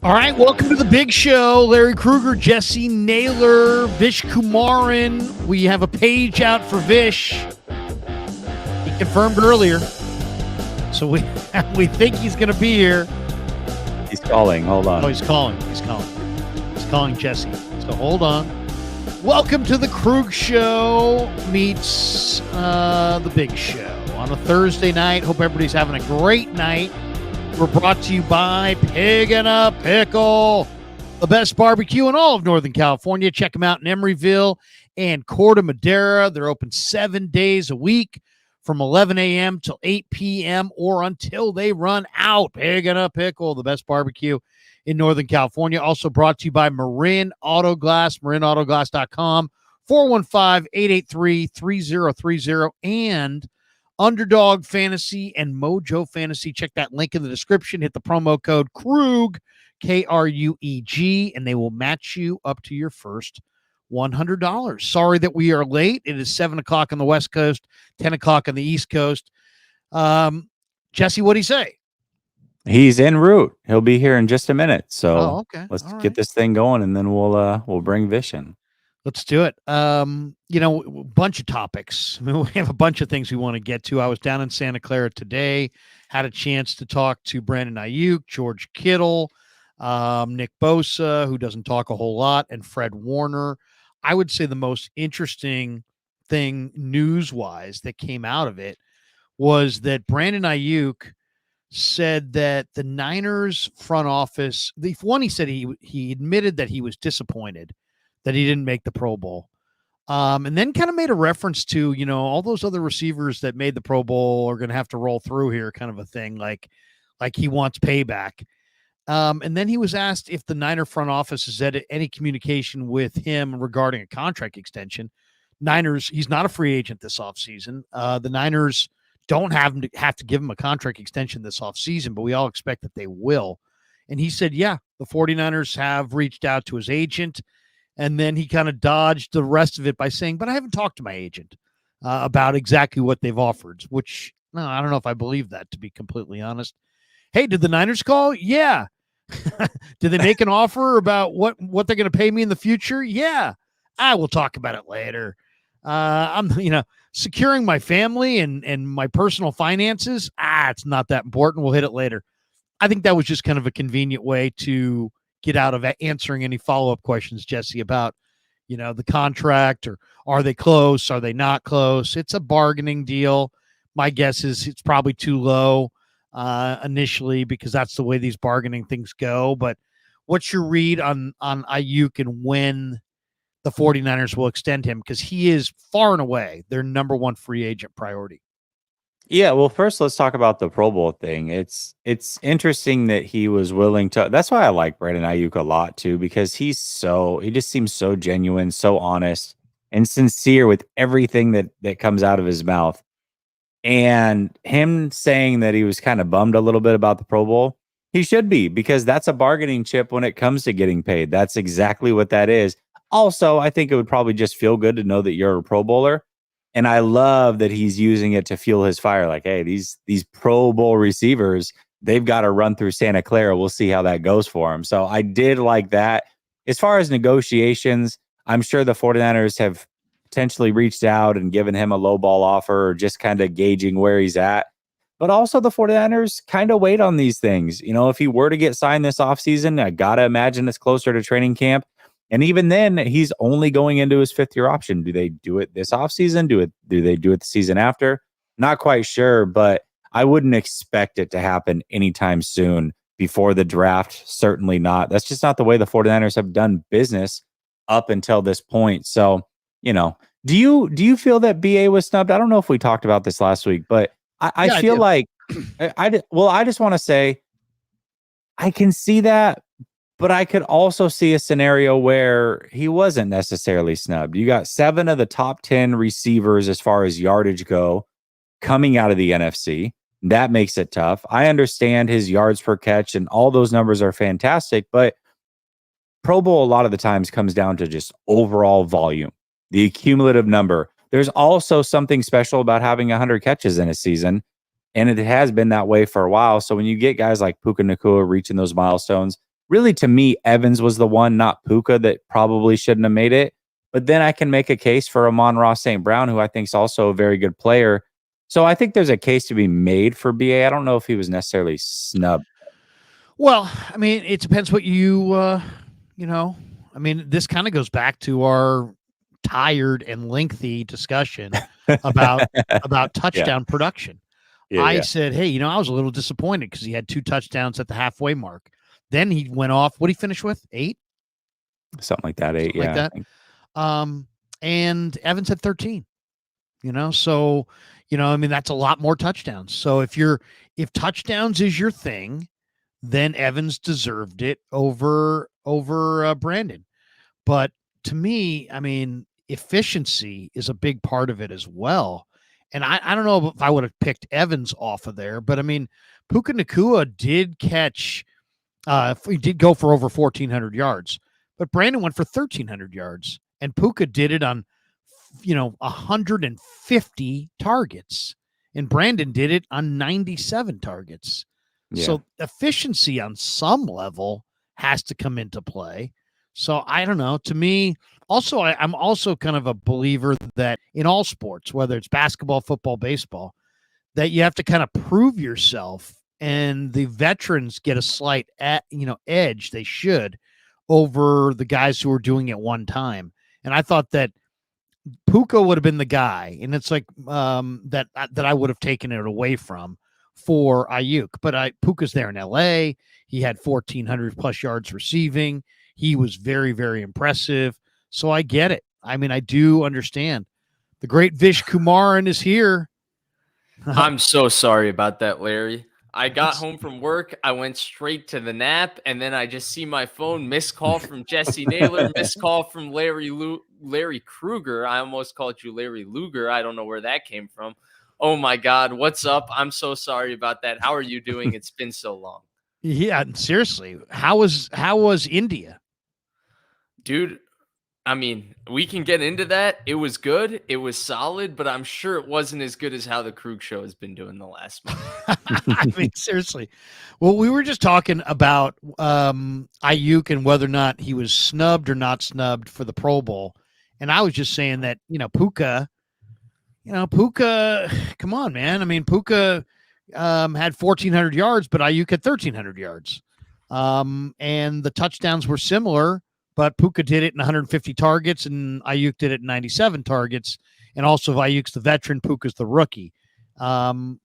All right, welcome to the big show. Larry Krueger, Jesse Naylor, Vish Kumaran. We have a page out for Vish. He confirmed earlier. So we think he's going to be here. He's calling. Hold on. Oh, he's calling. He's calling Jesse. So hold on. Welcome to the Krug Show meets the big show on a Thursday night. Hope everybody's having a great night. We're brought to you by Pig and a Pickle, the best barbecue in all of Northern California. Check them out in Emeryville and Corte Madera. They're open 7 days a week from 11 a.m. till 8 p.m. or until they run out. Pig and a Pickle, the best barbecue in Northern California. Also brought to you by Marin Auto Glass, marinautoglass.com, 415-883-3030, and Underdog Fantasy and Mojo Fantasy. Check that link in the description. Hit the promo code KRUG, K-R-U-E-G, and they will match you up to your first $100. Sorry that we are late. It is 7 o'clock on the West Coast, 10 o'clock on the East Coast. Jesse, what'd he say? He's en route. He'll be here in just a minute. So okay. Let's get this thing going, and then we'll bring Vish in. Let's do it. A bunch of topics. We have a bunch of things we want to get to. I was down in Santa Clara today, had a chance to talk to Brandon Aiyuk, George Kittle, Nick Bosa, who doesn't talk a whole lot, and Fred Warner. I would say the most interesting thing news-wise that came out of it was that Brandon Aiyuk said that the Niners front office, he said he admitted that he was disappointed that he didn't make the Pro Bowl. And then kind of made a reference to, all those other receivers that made the Pro Bowl are going to have to roll through here, kind of a thing, like he wants payback. And then he was asked if the Niner front office has had any communication with him regarding a contract extension. Niners, he's not a free agent this offseason. The Niners don't have to give him a contract extension this offseason, but we all expect that they will. And he said, yeah, the 49ers have reached out to his agent. And then he kind of dodged the rest of it by saying, but I haven't talked to my agent about exactly what they've offered, which, no, I don't know if I believe that, to be completely honest. Hey, did the Niners call? Yeah. Did they make an offer about what they're going to pay me in the future? Yeah. I will talk about it later. I'm, securing my family and my personal finances. It's not that important. We'll hit it later. I think that was just kind of a convenient way to get out of answering any follow-up questions, Jesse, about, the contract, or are they close? Are they not close? It's a bargaining deal. My guess is it's probably too low initially, because that's the way these bargaining things go. But what's your read on Aiyuk and when the 49ers will extend him? Because he is far and away their number one free agent priority. Yeah, well, first let's talk about the Pro Bowl thing. It's interesting that he was willing to. That's why I like Brandon Aiyuk a lot too, because he just seems so genuine, so honest, and sincere with everything that comes out of his mouth. And him saying that he was kind of bummed a little bit about the Pro Bowl, he should be, because that's a bargaining chip when it comes to getting paid. That's exactly what that is. Also, I think it would probably just feel good to know that you're a Pro Bowler. And I love that he's using it to fuel his fire. Like, hey, these Pro Bowl receivers, they've got to run through Santa Clara. We'll see how that goes for him. So I did like that. As far as negotiations, I'm sure the 49ers have potentially reached out and given him a low ball offer, or just kind of gauging where he's at. But also the 49ers kind of wait on these things. If he were to get signed this offseason, I got to imagine it's closer to training camp. And even then, he's only going into his fifth-year option. Do they do it this offseason? Do they do it the season after? Not quite sure, but I wouldn't expect it to happen anytime soon before the draft. Certainly not. That's just not the way the 49ers have done business up until this point. So, do you feel that BA was snubbed? I don't know if we talked about this last week, but I feel like I just want to say I can see that. But I could also see a scenario where he wasn't necessarily snubbed. You got 7 of the top 10 receivers as far as yardage go coming out of the NFC. That makes it tough. I understand his yards per catch and all those numbers are fantastic, but Pro Bowl a lot of the times comes down to just overall volume, the cumulative number. There's also something special about having 100 catches in a season, and it has been that way for a while. So when you get guys like Puka Nacua reaching those milestones, really, to me, Evans was the one, not Puka, that probably shouldn't have made it. But then I can make a case for Amon-Ra St. Brown, who I think is also a very good player. So I think there's a case to be made for BA. I don't know if he was necessarily snubbed. Well, I mean, it depends what you know. I mean, this kind of goes back to our tired and lengthy discussion about Yeah. touchdown production. Yeah. I Yeah. said, hey, I was a little disappointed because he had 2 touchdowns at the halfway mark. Then he went off. What did he finish with? 8, Something like that. 8. something like Yeah. I that. think. And Evans had 13. So I mean, that's a lot more touchdowns. So if touchdowns is your thing, then Evans deserved it over Brandon. But to me, I mean, efficiency is a big part of it as well. And I don't know if I would have picked Evans off of there, but I mean, Puka Nacua did catch, he did go for over 1,400 yards, but Brandon went for 1,300 yards, and Puka did it on, 150 targets, and Brandon did it on 97 targets. Yeah. So efficiency on some level has to come into play. So I don't know. To me, also, I'm also kind of a believer that in all sports, whether it's basketball, football, baseball, that you have to kind of prove yourself, and the veterans get a slight edge. They should, over the guys who are doing it one time. And I thought that Puka would have been the guy, and it's like that I would have taken it away from for Aiyuk. But Puka's there in L.A. He had 1,400 plus yards receiving. He was very, very impressive. So I get it. I mean, I do understand. The great Vish Kumaran is here. I'm so sorry about that, Larry. I got home from work. I went straight to the nap, and then I just see my phone, missed call from Jesse Naylor, missed call from Larry Kruger. I almost called you Larry Luger. I don't know where that came from. Oh my God, what's up? I'm so sorry about that. How are you doing? It's been so long. Yeah, seriously. How was India? Dude, I mean, we can get into that. It was good. It was solid, but I'm sure it wasn't as good as how the Krug show has been doing the last month. I mean, seriously. Well, we were just talking about Aiyuk and whether or not he was snubbed or not snubbed for the Pro Bowl. And I was just saying that, Puka, come on, man. I mean, Puka had 1,400 yards, but Aiyuk had 1,300 yards. And the touchdowns were similar, but Puka did it in 150 targets and Aiyuk did it in 97 targets. And also, Aiyuk's the veteran, Puka's the rookie. And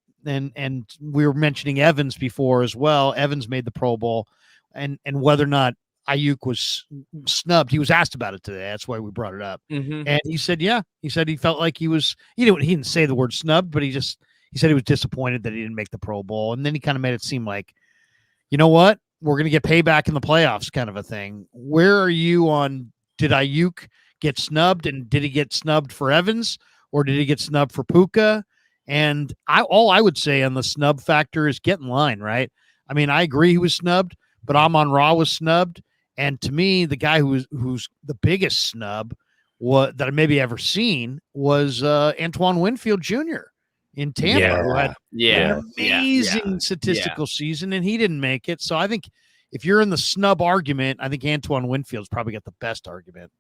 we were mentioning Evans before as well. Evans made the Pro Bowl, and whether or not Aiyuk was snubbed, he was asked about it today. That's why we brought it up. Mm-hmm. And he said, yeah, he said he felt like he was, he didn't say the word snubbed, but he said he was disappointed that he didn't make the Pro Bowl. And then he kind of made it seem like, you know what, we're going to get payback in the playoffs, kind of a thing. Where are you on, did Aiyuk get snubbed, and did he get snubbed for Evans, or did he get snubbed for Puka? And all I would say on the snub factor is get in line, right? I mean, I agree he was snubbed, but Amon-Ra was snubbed. And to me, the guy who's the biggest snub that I maybe ever seen was Antoine Winfield Jr. in Tampa, who had an amazing statistical season, and he didn't make it. So I think if you're in the snub argument, I think Antoine Winfield's probably got the best argument.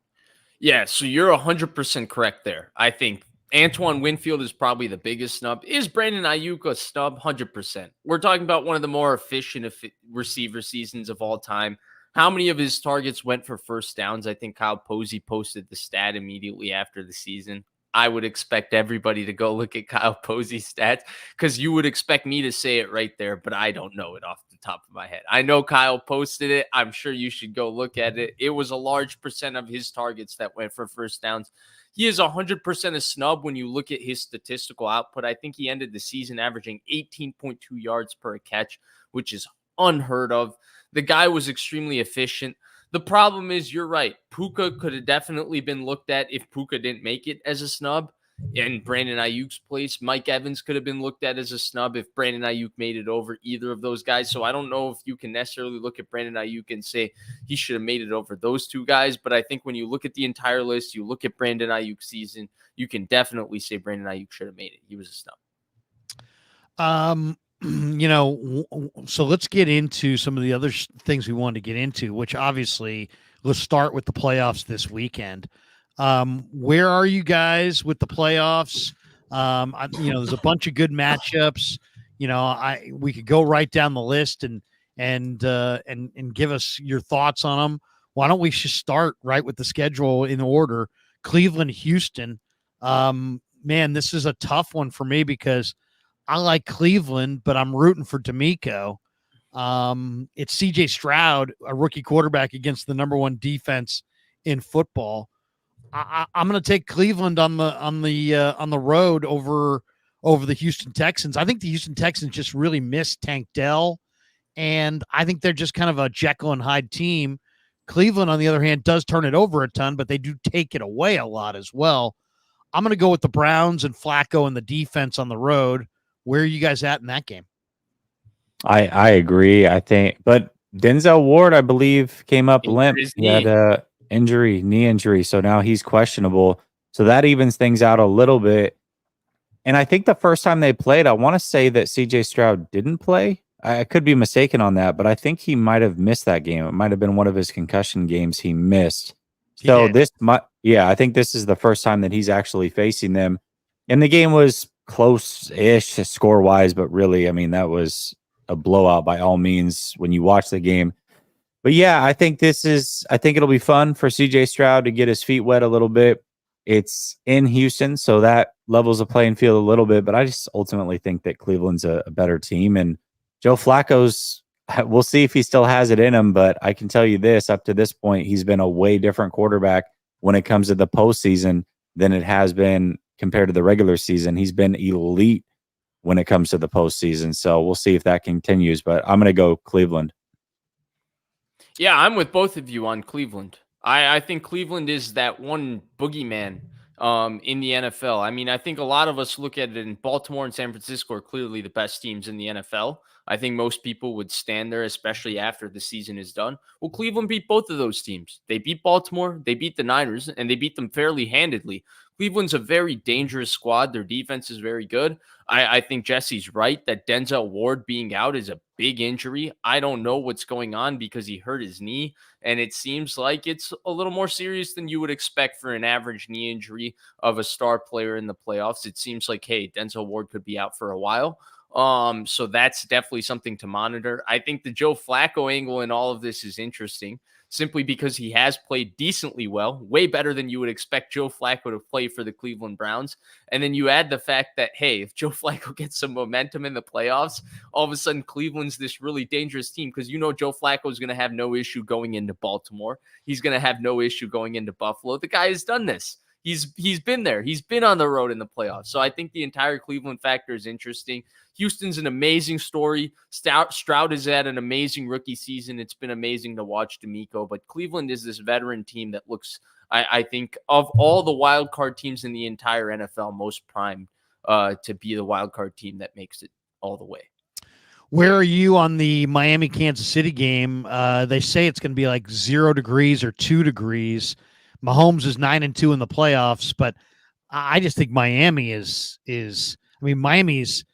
Yeah, so you're 100% correct there. I think Antoine Winfield is probably the biggest snub. Is Brandon Aiyuk a snub? 100%. We're talking about one of the more efficient receiver seasons of all time. How many of his targets went for first downs? I think Kyle Posey posted the stat immediately after the season. I would expect everybody to go look at Kyle Posey's stats, because you would expect me to say it right there, but I don't know it off the top of my head. I know Kyle posted it. I'm sure you should go look at it. It was a large percent of his targets that went for first downs. He is 100% a snub when you look at his statistical output. I think he ended the season averaging 18.2 yards per catch, which is unheard of. The guy was extremely efficient. The problem is, you're right. Puka could have definitely been looked at if Puka didn't make it as a snub. In Brandon Aiyuk's place, Mike Evans could have been looked at as a snub if Brandon Aiyuk made it over either of those guys. So I don't know if you can necessarily look at Brandon Aiyuk and say he should have made it over those two guys. But I think when you look at the entire list, you look at Brandon Aiyuk's season, you can definitely say Brandon Aiyuk should have made it. He was a snub. So let's get into some of the other things we wanted to get into, which obviously let's start with the playoffs this weekend. Where are you guys with the playoffs? There's a bunch of good matchups. We could go right down the list and give us your thoughts on them. Why don't we just start right with the schedule in order? Cleveland, Houston. Man, this is a tough one for me because I like Cleveland, but I'm rooting for D'Amico. It's CJ Stroud, a rookie quarterback against the number one defense in football. I'm going to take Cleveland on the road over the Houston Texans. I think the Houston Texans just really missed Tank Dell, and I think they're just kind of a Jekyll and Hyde team. Cleveland, on the other hand, does turn it over a ton, but they do take it away a lot as well. I'm going to go with the Browns and Flacco and the defense on the road. Where are you guys at in that game? I agree. I think, but Denzel Ward, I believe, came up limp. He had a knee injury, so now he's questionable. So that evens things out a little bit. And I think the first time they played, I want to say that CJ Stroud didn't play. I could be mistaken on that, but I think he might have missed that game. It might have been one of his concussion games he missed. So I think this is the first time that he's actually facing them. And the game was close-ish score-wise, but really, I mean, that was a blowout by all means when you watch the game. But yeah, I think it'll be fun for CJ Stroud to get his feet wet a little bit. It's in Houston, so that levels the playing field a little bit, but I just ultimately think that Cleveland's a better team. And Joe Flacco's, we'll see if he still has it in him, but I can tell you this, up to this point, he's been a way different quarterback when it comes to the postseason than it has been compared to the regular season. He's been elite when it comes to the postseason. So we'll see if that continues, but I'm going to go Cleveland. Yeah, I'm with both of you on Cleveland. I think Cleveland is that one boogeyman in the NFL. I mean, I think a lot of us look at it, and Baltimore and San Francisco are clearly the best teams in the NFL. I think most people would stand there, especially after the season is done. Well, Cleveland beat both of those teams. They beat Baltimore, they beat the Niners, and they beat them fairly handedly. Cleveland's a very dangerous squad. Their defense is very good. I think Jesse's right that Denzel Ward being out is a big injury. I don't know what's going on because he hurt his knee, and it seems like it's a little more serious than you would expect for an average knee injury of a star player in the playoffs. It seems like, hey, Denzel Ward could be out for a while. So that's definitely something to monitor. I think the Joe Flacco angle in all of this is interesting, simply because he has played decently well, way better than you would expect Joe Flacco to play for the Cleveland Browns. And then you add the fact that, hey, if Joe Flacco gets some momentum in the playoffs, all of a sudden Cleveland's this really dangerous team, because Joe Flacco is going to have no issue going into Baltimore. He's going to have no issue going into Buffalo. The guy has done this. He's been there. He's been on the road in the playoffs. So I think the entire Cleveland factor is interesting. Houston's an amazing story. Stroud has had an amazing rookie season. It's been amazing to watch D'Amico. But Cleveland is this veteran team that looks, I think, of all the wild card teams in the entire NFL, most primed to be the wild card team that makes it all the way. Where are you on the Miami-Kansas City game? They say it's going to be like 0 degrees or 2 degrees. Mahomes is 9-2 in the playoffs, but I just think Miami Miami's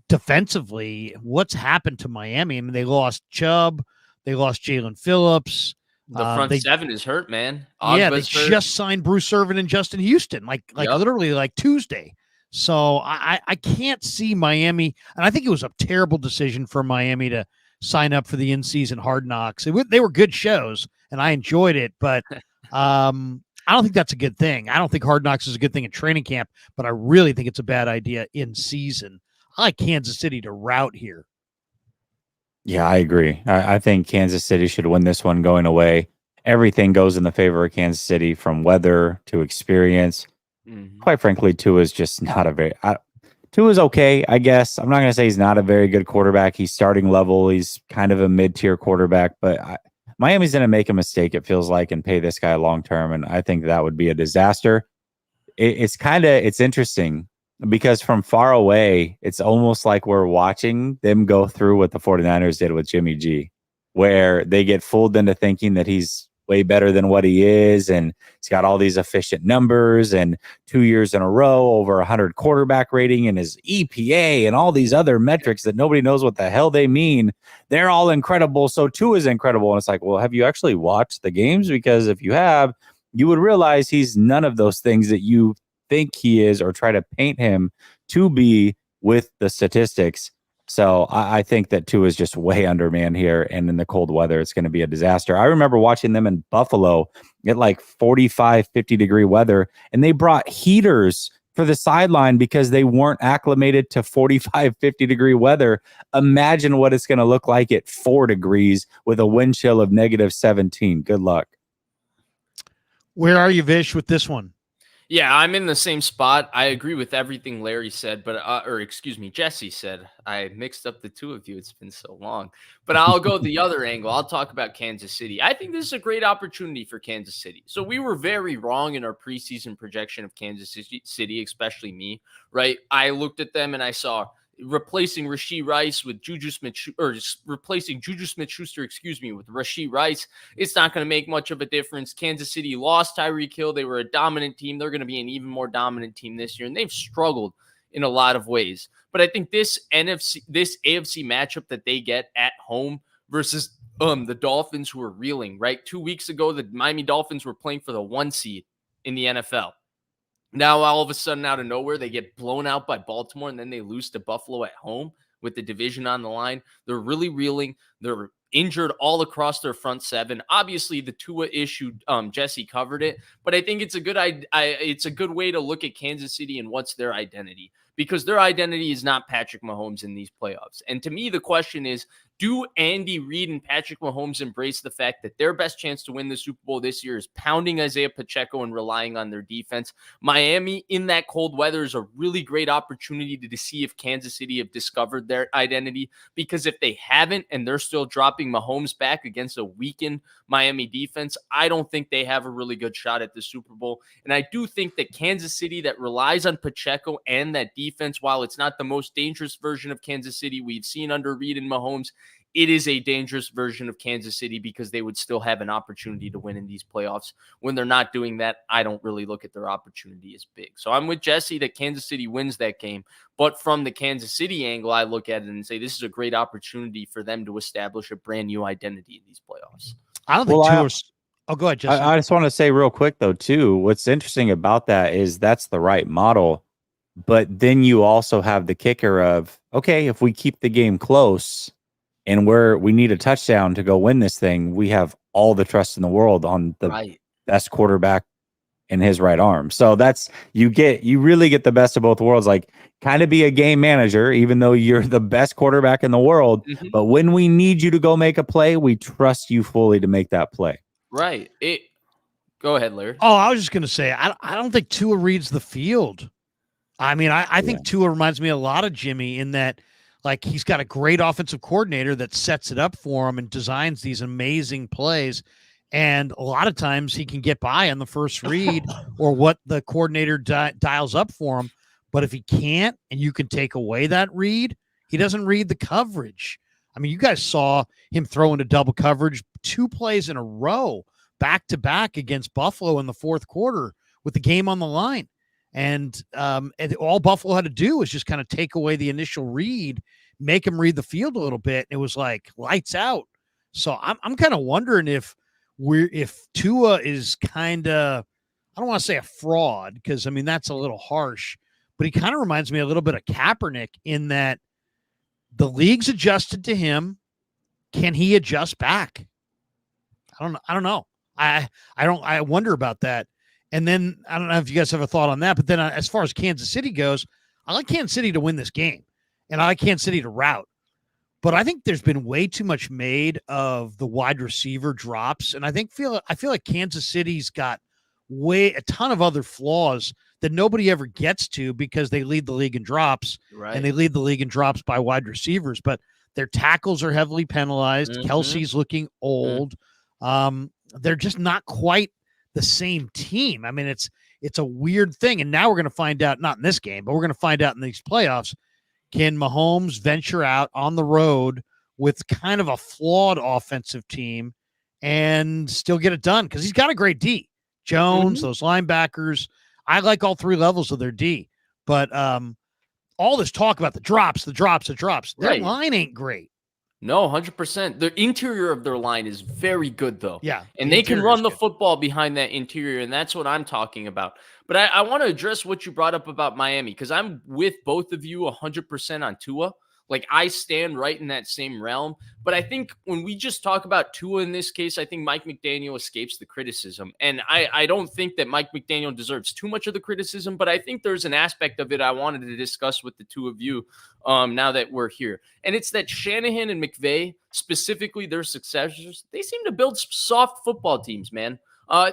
defensively, what's happened to Miami? I mean, they lost Chubb, they lost Jalen Phillips. The front seven is hurt, man. Ogba's hurt. Just signed Bruce Irvin and Justin Houston, literally like Tuesday. So I can't see Miami, and I think it was a terrible decision for Miami to sign up for the in-season Hard Knocks. They were good shows, and I enjoyed it, but I don't think that's a good thing. I don't think Hard Knocks is a good thing in training camp, but I really think it's a bad idea in season. I like Kansas City to rout here. Yeah, I agree. I think Kansas City should win this one going away. Everything goes in the favor of Kansas City, from weather to experience. Mm-hmm. Quite frankly, Tua's just not a very... Tua's okay, I guess. I'm not going to say he's not a very good quarterback. He's starting level. He's kind of a mid-tier quarterback, but Miami's going to make a mistake, it feels like, and pay this guy long-term, and I think that would be a disaster. It's interesting, because from far away, it's almost like we're watching them go through what the 49ers did with Jimmy G, where they get fooled into thinking that he's way better than what he is. And he's got all these efficient numbers and 2 years in a row over 100 quarterback rating and his EPA and all these other metrics that nobody knows what the hell they mean. They're all incredible. So Tua is incredible. And it's like, well, have you actually watched the games? Because if you have, you would realize he's none of those things that you think he is or try to paint him to be with the statistics. So I think that Tua is just way undermanned here. And in the cold weather, it's going to be a disaster. I remember watching them in Buffalo at like 45, 50-degree weather, and they brought heaters for the sideline because they weren't acclimated to 45, 50-degree weather. Imagine what it's going to look like at 4 degrees with a wind chill of -17. Good luck. Where are you, Vish, with this one? Yeah, I'm in the same spot. I agree with everything Larry said, but Jesse said. I mixed up the two of you. It's been so long. But I'll go the other angle. I'll talk about Kansas City. I think this is a great opportunity for Kansas City. So we were very wrong in our preseason projection of Kansas City, especially me, right? I looked at them and I saw replacing Rashee Rice with Juju Smith, or replacing Juju Smith-Schuster, with Rashee Rice. It's not going to make much of a difference. Kansas City lost Tyreek Hill. They were a dominant team. They're going to be an even more dominant team this year, and they've struggled in a lot of ways. But I think this AFC matchup that they get at home versus the Dolphins, who are reeling, right? 2 weeks ago, the Miami Dolphins were playing for the 1 seed in the NFL. Now, all of a sudden, out of nowhere, they get blown out by Baltimore, and then they lose to Buffalo at home with the division on the line. They're really reeling. They're injured all across their front seven. Obviously, the Tua issue, Jesse covered it, but I think it's a good way to look at Kansas City and what's their identity, because their identity is not Patrick Mahomes in these playoffs. And to me, the question is, do Andy Reid and Patrick Mahomes embrace the fact that their best chance to win the Super Bowl this year is pounding Isaiah Pacheco and relying on their defense? Miami in that cold weather is a really great opportunity to see if Kansas City have discovered their identity, because if they haven't and they're still dropping Mahomes back against a weakened Miami defense, I don't think they have a really good shot at the Super Bowl. And I do think that Kansas City, that relies on Pacheco and that defense, while it's not the most dangerous version of Kansas City we've seen under Reid and Mahomes, it is a dangerous version of Kansas City, because they would still have an opportunity to win in these playoffs. When they're not doing that, I don't really look at their opportunity as big. So I'm with Jesse that Kansas City wins that game. But from the Kansas City angle, I look at it and say this is a great opportunity for them to establish a brand new identity in these playoffs. I don't think go ahead, Jesse. I just want to say real quick, though, too, what's interesting about that is that's the right model. But then you also have the kicker of, okay, if we keep the game close and we need a touchdown to go win this thing, we have all the trust in the world on the best quarterback in his right arm. So that's, you really get the best of both worlds, like kind of be a game manager, even though you're the best quarterback in the world. Mm-hmm. But when we need you to go make a play, we trust you fully to make that play. Right. Go ahead, Larry. Oh, I was just going to say, I don't think Tua reads the field. I mean, I think Tua reminds me a lot of Jimmy in that, like, he's got a great offensive coordinator that sets it up for him and designs these amazing plays. And a lot of times he can get by on the first read or what the coordinator dials up for him. But if he can't, and you can take away that read, he doesn't read the coverage. I mean, you guys saw him throw into double coverage 2 plays in a row, back to back against Buffalo in the fourth quarter with the game on the line. And all Buffalo had to do was just kind of take away the initial read, make him read the field a little bit. It was like lights out. So I'm kind of wondering if Tua is kind of, I don't want to say a fraud, because I mean that's a little harsh, but he kind of reminds me a little bit of Kaepernick in that the league's adjusted to him. Can he adjust back? I don't know. I wonder about that. And then I don't know if you guys have a thought on that, but then as far as Kansas City goes, I like Kansas City to win this game, and I like Kansas City to rout. But I think there's been way too much made of the wide receiver drops, and I feel like Kansas City's got a ton of other flaws that nobody ever gets to because they lead the league in drops, right? And they lead the league in drops by wide receivers, but their tackles are heavily penalized. Mm-hmm. Kelsey's looking old. Mm-hmm. They're just not quite the same team. I mean, it's a weird thing. And now we're going to find out, not in this game, but we're going to find out in these playoffs, can Mahomes venture out on the road with kind of a flawed offensive team and still get it done because he's got a great D. Jones, those linebackers. I like all three levels of their D. But all this talk about the drops. Their Right. line ain't great. No, 100%. The interior of their line is very good, though. Yeah. And they can run the good. football behind that interior, and that's what I'm talking about. But I want to address what you brought up about Miami, because I'm with both of you 100% on Tua. Like, I stand right in that same realm. But I think when we just talk about Tua in this case, I think Mike McDaniel escapes the criticism. And I don't think that Mike McDaniel deserves too much of the criticism, but I think there's an aspect of it I wanted to discuss with the two of you now that we're here. And it's that Shanahan and McVay, specifically their successors, they seem to build soft football teams, man.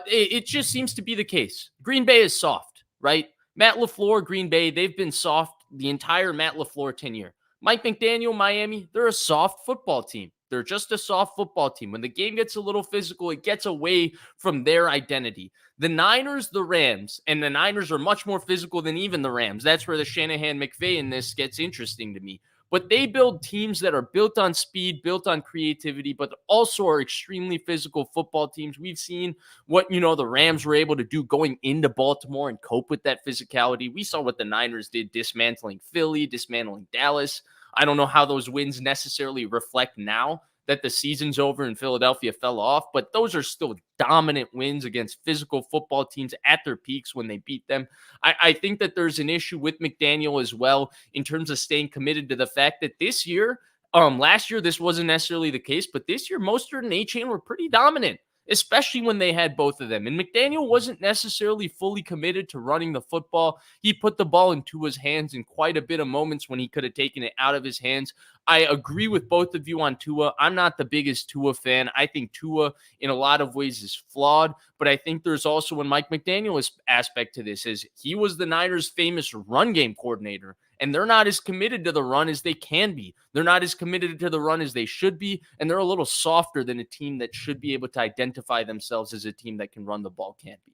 It just seems to be the case. Green Bay is soft, right? Matt LaFleur, Green Bay, they've been soft the entire Matt LaFleur tenure. Mike McDaniel, Miami, they're a soft football team. They're just a soft football team. When the game gets a little physical, it gets away from their identity. The Niners, the Rams, and the Niners are much more physical than even the Rams. That's where the Shanahan-McVay in this gets interesting to me. But they build teams that are built on speed, built on creativity, but also are extremely physical football teams. We've seen what, the Rams were able to do going into Baltimore and cope with that physicality. We saw what the Niners did dismantling Philly, dismantling Dallas. I don't know how those wins necessarily reflect now that the season's over and Philadelphia fell off, but those are still dominant wins against physical football teams at their peaks when they beat them. I think that there's an issue with McDaniel as well in terms of staying committed to the fact that this year, last year, this wasn't necessarily the case, but this year, Mostert and Achane were pretty dominant, especially when they had both of them. And McDaniel wasn't necessarily fully committed to running the football. He put the ball in Tua's hands in quite a bit of moments when he could have taken it out of his hands. I agree with both of you on Tua. I'm not the biggest Tua fan. I think Tua, in a lot of ways, is flawed. But I think there's also a Mike McDaniel aspect to this, is he was the Niners' famous run game coordinator. And they're not as committed to the run as they can be. They're not as committed to the run as they should be. And they're a little softer than a team that should be able to identify themselves as a team that can run the ball can be.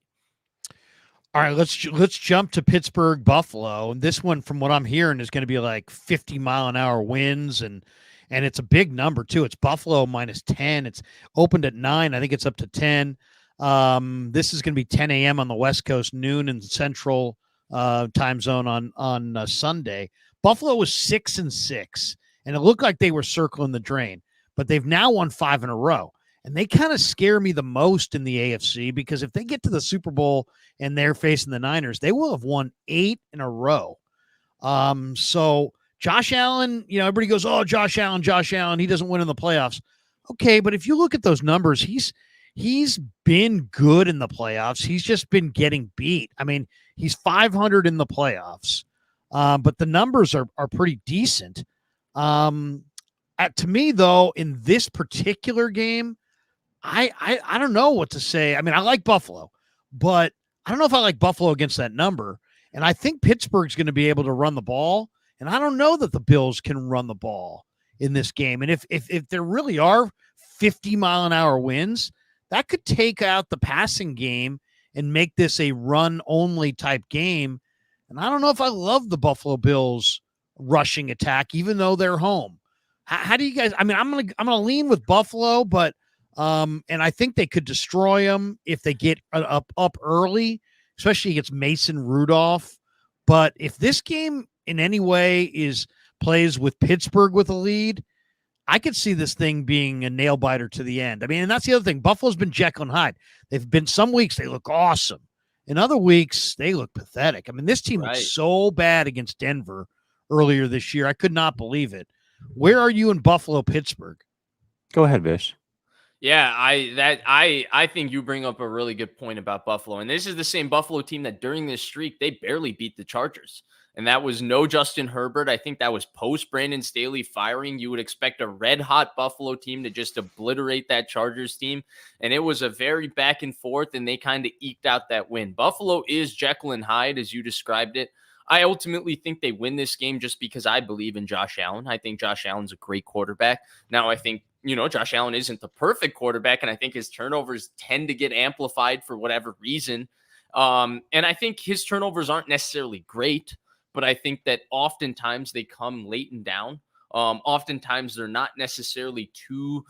All right, let's jump to Pittsburgh, Buffalo. And this one, from what I'm hearing, is going to be like 50-mile-an-hour winds. And it's a big number, too. It's Buffalo -10. It's opened at 9. I think it's up to 10. This is going to be 10 a.m. on the West Coast, noon in Central time zone on Sunday. Buffalo was 6-6, and it looked like they were circling the drain, but they've now won 5 in a row. And they kind of scare me the most in the AFC, because if they get to the Super Bowl and they're facing the Niners, they will have won 8 in a row. So Josh Allen, everybody goes, oh, Josh Allen, he doesn't win in the playoffs. Okay, but if you look at those numbers, he's been good in the playoffs. He's just been getting beat. I mean, he's 500 in the playoffs, but the numbers are pretty decent. To me, though, in this particular game, I don't know what to say. I mean, I like Buffalo, but I don't know if I like Buffalo against that number. And I think Pittsburgh's going to be able to run the ball, and I don't know that the Bills can run the ball in this game. And if there really are 50-mile-an-hour winds, that could take out the passing game and make this a run-only type game. And I don't know if I love the Buffalo Bills rushing attack, even though they're home. How do you guys? I mean, I'm gonna lean with Buffalo, but and I think they could destroy them if they get up early, especially against Mason Rudolph. But if this game in any way plays with Pittsburgh with a lead, I could see this thing being a nail biter to the end. I mean, and that's the other thing. Buffalo's been Jekyll and Hyde. They've been, some weeks they look awesome. In other weeks, they look pathetic. I mean, this team looked so bad against Denver earlier this year. I could not believe it. Where are you in Buffalo, Pittsburgh? Go ahead, Vish. Yeah, I think you bring up a really good point about Buffalo. And this is the same Buffalo team that during this streak, they barely beat the Chargers. And that was no Justin Herbert. I think that was post Brandon Staley firing. You would expect a red hot Buffalo team to just obliterate that Chargers team. And it was a very back and forth, and they kind of eked out that win. Buffalo is Jekyll and Hyde, as you described it. I ultimately think they win this game just because I believe in Josh Allen. I think Josh Allen's a great quarterback. Now, I think, Josh Allen isn't the perfect quarterback, and I think his turnovers tend to get amplified for whatever reason. And I think his turnovers aren't necessarily great, but I think that oftentimes they come late and down. Oftentimes they're not necessarily too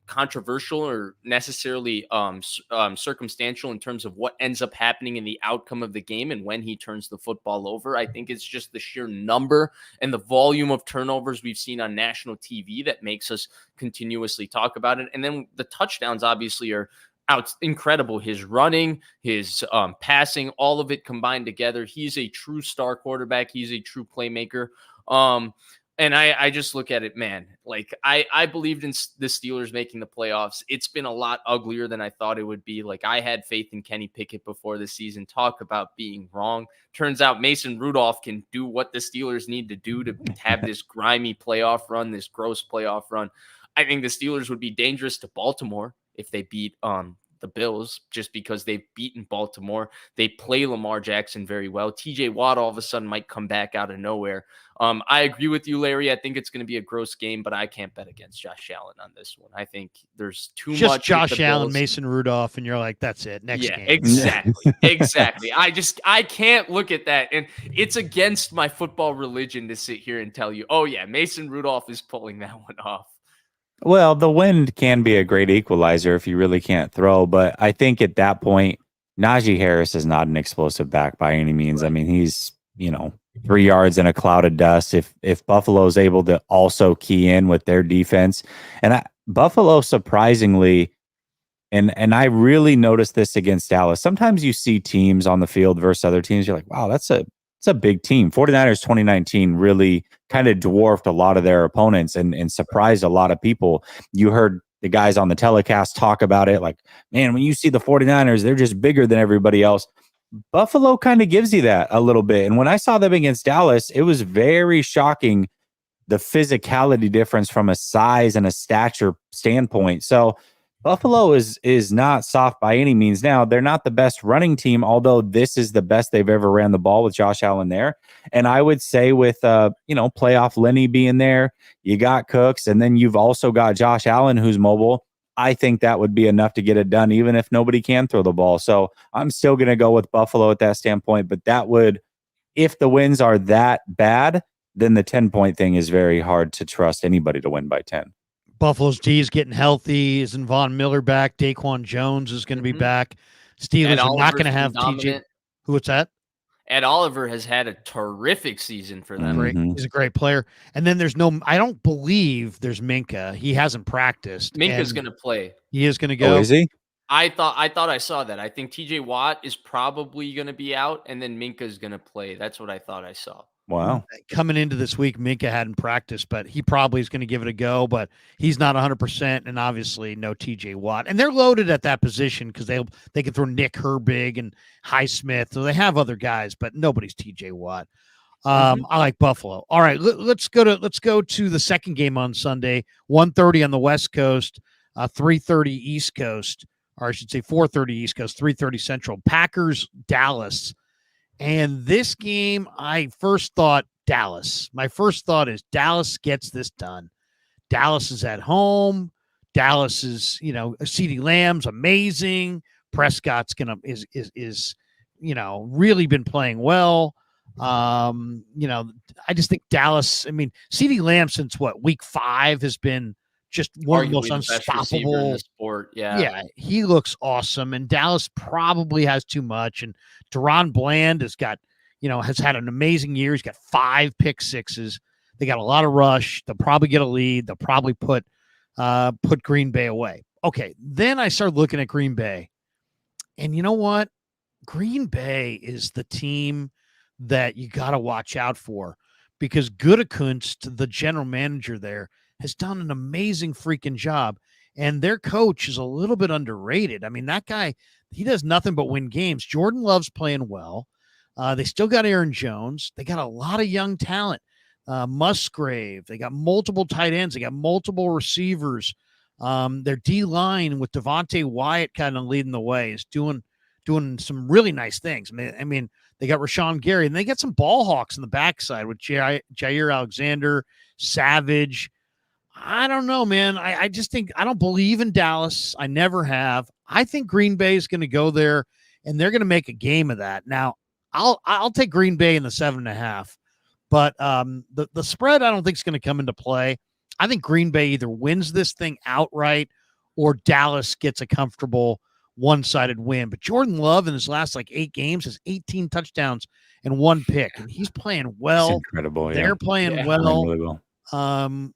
controversial or necessarily circumstantial in terms of what ends up happening in the outcome of the game and when he turns the football over. I think it's just the sheer number and the volume of turnovers we've seen on national TV that makes us continuously talk about it. And then the touchdowns obviously are incredible. His running, his passing, all of it combined together. He's a true star quarterback. He's a true playmaker. And I just look at it, man, like I believed in the Steelers making the playoffs. It's been a lot uglier than I thought it would be. Like, I had faith in Kenny Pickett before the season. Talk about being wrong. Turns out Mason Rudolph can do what the Steelers need to do to have this grimy playoff run, this gross playoff run. I think the Steelers would be dangerous to Baltimore if they beat the Bills, just because they've beaten Baltimore. They play Lamar Jackson very well. TJ Watt all of a sudden might come back out of nowhere. I agree with you, Larry. I think it's going to be a gross game, but I can't bet against Josh Allen on this one. I think there's too just much. Josh Allen, Mason Rudolph, and you're like, that's it. Next game. Exactly. Exactly. I can't look at that. And it's against my football religion to sit here and tell you, oh yeah, Mason Rudolph is pulling that one off. Well, the wind can be a great equalizer if you really can't throw, but I think at that point, Najee Harris is not an explosive back by any means. Right. I mean, he's, 3 yards in a cloud of dust. If Buffalo's able to also key in with their defense, and Buffalo surprisingly, and I really noticed this against Dallas. Sometimes you see teams on the field versus other teams. You're like, wow, it's a big team. 49ers 2019 really kind of dwarfed a lot of their opponents and surprised a lot of people. You heard the guys on the telecast talk about it like, man, when you see the 49ers, they're just bigger than everybody else. Buffalo kind of gives you that a little bit. And when I saw them against Dallas, it was very shocking, the physicality difference from a size and a stature standpoint. So Buffalo is not soft by any means. Now, they're not the best running team, although this is the best they've ever ran the ball with Josh Allen there. And I would say with, playoff Lenny being there, you got Cooks, and then you've also got Josh Allen, who's mobile. I think that would be enough to get it done, even if nobody can throw the ball. So I'm still going to go with Buffalo at that standpoint. But that would, if the wins are that bad, then the 10-point thing is very hard to trust anybody to win by 10. Buffalo's D is getting healthy. Isn't Von Miller back? Daquan Jones is going to be back. Steelers are not going to have TJ. What's that? Ed Oliver has had a terrific season for them. Great. He's a great player. And then I don't believe there's Minka. He hasn't practiced. Minka's going to play. He is going to go. Oh, is he? I thought I saw that. I think TJ Watt is probably going to be out, and then Minka's going to play. That's what I thought I saw. Wow. Coming into this week, Minka hadn't practiced, but he probably is going to give it a go, but he's not 100%, and obviously no TJ Watt. And they're loaded at that position because they can throw Nick Herbig and Highsmith, so they have other guys, but nobody's TJ Watt. I like Buffalo. All right, let's go to the second game on Sunday, 1:30 on the West Coast, 3:30 East Coast, or I should say 4:30 East Coast, 3:30 Central. Packers, Dallas. And this game, I first thought Dallas. My first thought is Dallas gets this done. Dallas is at home. Dallas is, CeeDee Lamb's amazing. Prescott's is really been playing well. I just think Dallas. I mean, CeeDee Lamb since week 5 has been just one of the most unstoppable in the sport. Yeah, he looks awesome, and Dallas probably has too much. And Deron Bland has had an amazing year. He's got 5 pick sixes. They got a lot of rush. They'll probably get a lead. They'll probably put Green Bay away. Okay, then I started looking at Green Bay, and you know what? Green Bay is the team that you got to watch out for because Gutekunst, the general manager there, has done an amazing freaking job. And their coach is a little bit underrated. I mean, that guy, he does nothing but win games. Jordan Love's playing well. They still got Aaron Jones. They got a lot of young talent. Musgrave. They got multiple tight ends. They got multiple receivers. Their D-line with Devontae Wyatt kind of leading the way is doing some really nice things. I mean, they got Rashawn Gary, and they got some ball hawks in the backside with Jair Alexander, Savage. I don't know, man. I just think I don't believe in Dallas. I never have. I think Green Bay is going to go there, and they're going to make a game of that. Now, I'll take Green Bay in the 7.5, But the spread, I don't think is going to come into play. I think Green Bay either wins this thing outright or Dallas gets a comfortable one-sided win. But Jordan Love in his last 8 games has 18 touchdowns and 1 pick, and he's playing well. It's incredible. They're playing Yeah. well. Really well.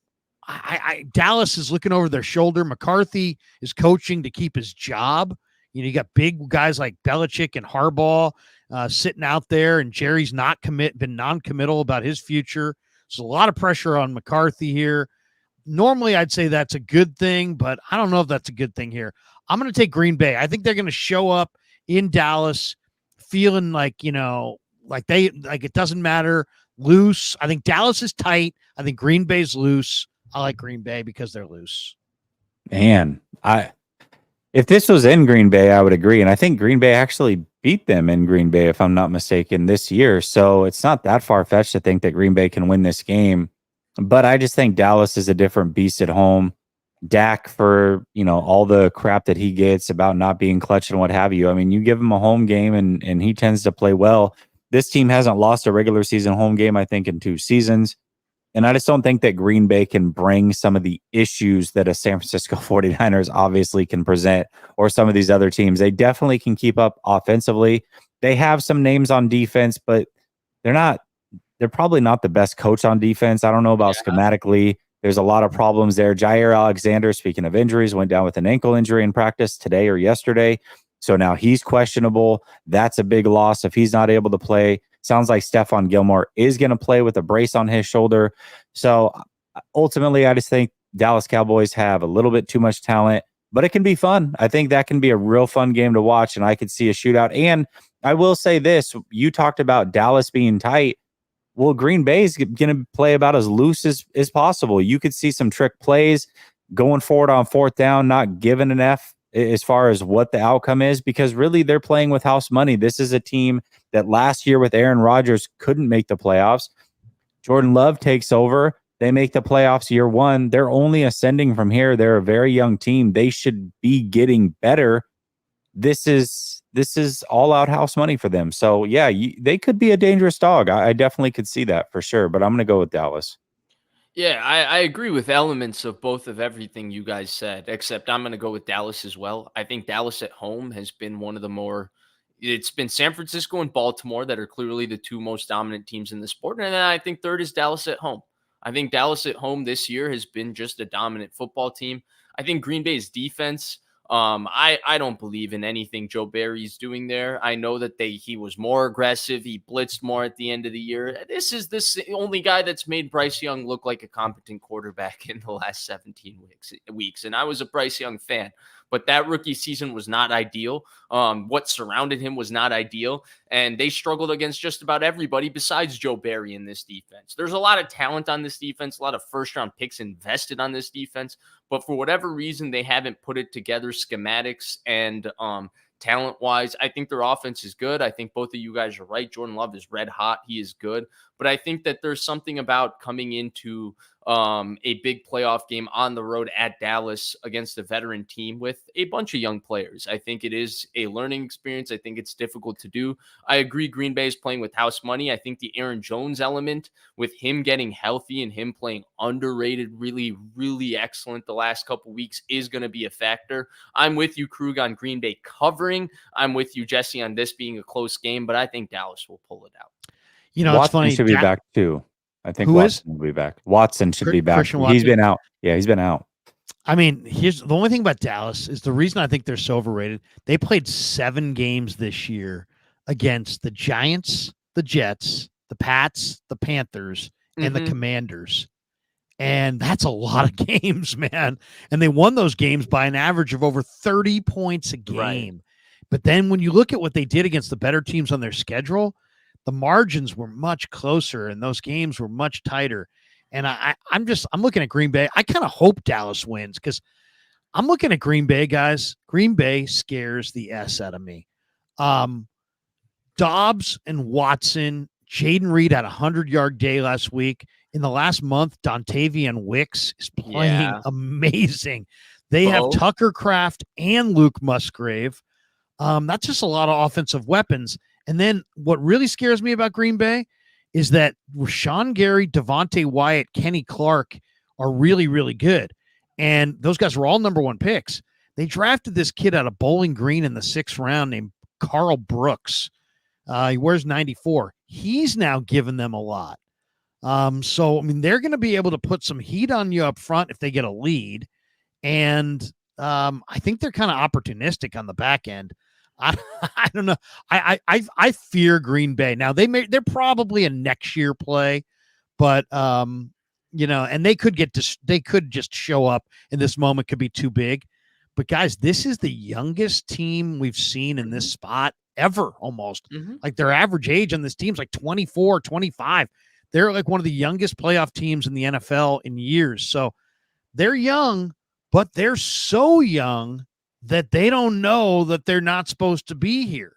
Dallas is looking over their shoulder. McCarthy is coaching to keep his job. You got big guys like Belichick and Harbaugh sitting out there, and Jerry's been non-committal about his future. There's a lot of pressure on McCarthy here. Normally, I'd say that's a good thing, but I don't know if that's a good thing here. I'm going to take Green Bay. I think they're going to show up in Dallas feeling like it doesn't matter, loose. I think Dallas is tight. I think Green Bay's loose. I like Green Bay because they're loose. Man, if this was in Green Bay, I would agree. And I think Green Bay actually beat them in Green Bay, if I'm not mistaken, this year. So it's not that far-fetched to think that Green Bay can win this game. But I just think Dallas is a different beast at home. Dak, for all the crap that he gets about not being clutch and what have you. I mean, you give him a home game and he tends to play well. This team hasn't lost a regular season home game, I think, in 2 seasons. And I just don't think that Green Bay can bring some of the issues that a San Francisco 49ers obviously can present, or some of these other teams. They definitely can keep up offensively. They have some names on defense, but they're probably not the best coach on defense. I don't know about schematically. There's a lot of problems there. Jair Alexander, speaking of injuries, went down with an ankle injury in practice today or yesterday. So now he's questionable. That's a big loss if he's not able to play. Sounds like Stephon Gilmore is going to play with a brace on his shoulder. So ultimately, I just think Dallas Cowboys have a little bit too much talent, but it can be fun. I think that can be a real fun game to watch, and I could see a shootout. And I will say this, you talked about Dallas being tight. Well, Green Bay is going to play about as loose as possible. You could see some trick plays going forward on 4th down, not giving an F as far as what the outcome is, because really they're playing with house money. This is a team that last year with Aaron Rodgers couldn't make the playoffs. Jordan Love takes over. They make the playoffs year 1. They're only ascending from here. They're a very young team. They should be getting better. This is all out house money for them. So yeah, they could be a dangerous dog. I definitely could see that for sure, but I'm going to go with Dallas. Yeah, I agree with elements of both of everything you guys said, except I'm going to go with Dallas as well. I think Dallas at home has been one of the more, it's been San Francisco and Baltimore that are clearly the 2 most dominant teams in the sport. And then I think third is Dallas at home. I think Dallas at home this year has been just a dominant football team. I think Green Bay's defense, I don't believe in anything Joe Barry's doing there. I know that he was more aggressive. He blitzed more at the end of the year. This is the only guy that's made Bryce Young look like a competent quarterback in the last 17 weeks. And I was a Bryce Young fan, but that rookie season was not ideal. What surrounded him was not ideal. And they struggled against just about everybody besides Joe Barry in this defense. There's a lot of talent on this defense, a lot of first-round picks invested on this defense. But for whatever reason, they haven't put it together schematics and talent-wise. I think their offense is good. I think both of you guys are right. Jordan Love is red hot. He is good. But I think that there's something about coming into a big playoff game on the road at Dallas against a veteran team with a bunch of young players. I think it is a learning experience. I think it's difficult to do. I agree Green Bay is playing with house money. I think the Aaron Jones element with him getting healthy and him playing underrated, really, really excellent the last couple weeks is going to be a factor. I'm with you, Krug, on Green Bay covering. I'm with you, Jesse, on this being a close game, but I think Dallas will pull it out. Watson it's funny. Should be back too. I think Watson will be back. Watson should be back. He's been out. Yeah, he's been out. I mean, here's the only thing about Dallas is the reason I think they're so overrated. They played 7 games this year against the Giants, the Jets, the Pats, the Panthers, and the Commanders. And that's a lot of games, man. And they won those games by an average of over 30 points a game. Right. But then when you look at what they did against the better teams on their schedule, the margins were much closer and those games were much tighter. And I'm looking at Green Bay. I kind of hope Dallas wins because I'm looking at Green Bay, guys. Green Bay scares the S out of me. Dobbs and Watson, Jaden Reed had a 100-yard day last week. In the last month, Dontavian Wilks is playing amazing. They have Tucker Kraft and Luke Musgrave. That's just a lot of offensive weapons. And then what really scares me about Green Bay is that Rashawn Gary, Devontae Wyatt, Kenny Clark are really, really good. And those guys were all number 1 picks. They drafted this kid out of Bowling Green in the 6th round named Carl Brooks. He wears 94. He's now given them a lot. So, I mean, they're going to be able to put some heat on you up front if they get a lead. And I think they're kind of opportunistic on the back end. I don't know. I fear Green Bay. Now they're probably a next year play, but and they could just show up and this moment could be too big. But guys, this is the youngest team we've seen in this spot ever, almost. Like their average age on this team's like 24, 25. They're like one of the youngest playoff teams in the NFL in years. So they're young, but they're so young that they don't know that they're not supposed to be here.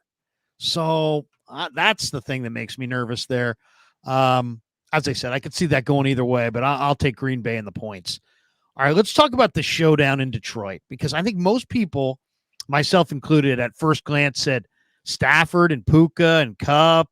So that's the thing that makes me nervous there. As I said, I could see that going either way, but I'll take Green Bay in the points. All right, let's talk about the showdown in Detroit, because I think most people, myself included, at first glance said Stafford and Puka and Kupp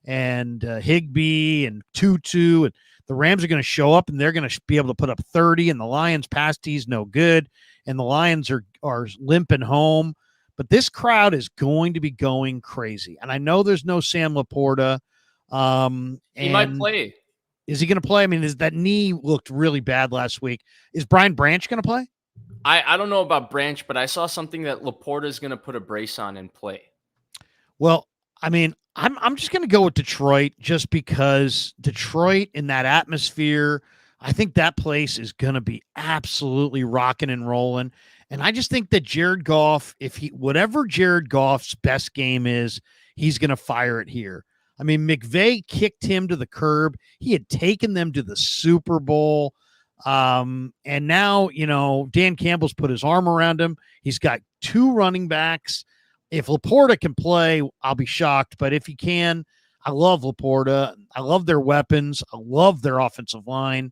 and Higbee and Tutu, and the Rams are going to show up and they're going to be able to put up 30, and the Lions pass D's no good, and the Lions are limping home. But this crowd is going to be going crazy, and I know there's no Sam Laporta. He might play. Is he going to play? I mean, that knee looked really bad last week. Is Brian Branch going to play? I don't know about Branch, but I saw something that Laporta is going to put a brace on and play. Well, I mean, I'm just going to go with Detroit, just because Detroit in that atmosphere, I think that place is going to be absolutely rocking and rolling. And I just think that Jared Goff, whatever Jared Goff's best game is, he's going to fire it here. I mean, McVay kicked him to the curb. He had taken them to the Super Bowl. And now, Dan Campbell's put his arm around him. He's got 2 running backs. If Laporta can play, I'll be shocked. But if he can, I love Laporta. I love their weapons. I love their offensive line.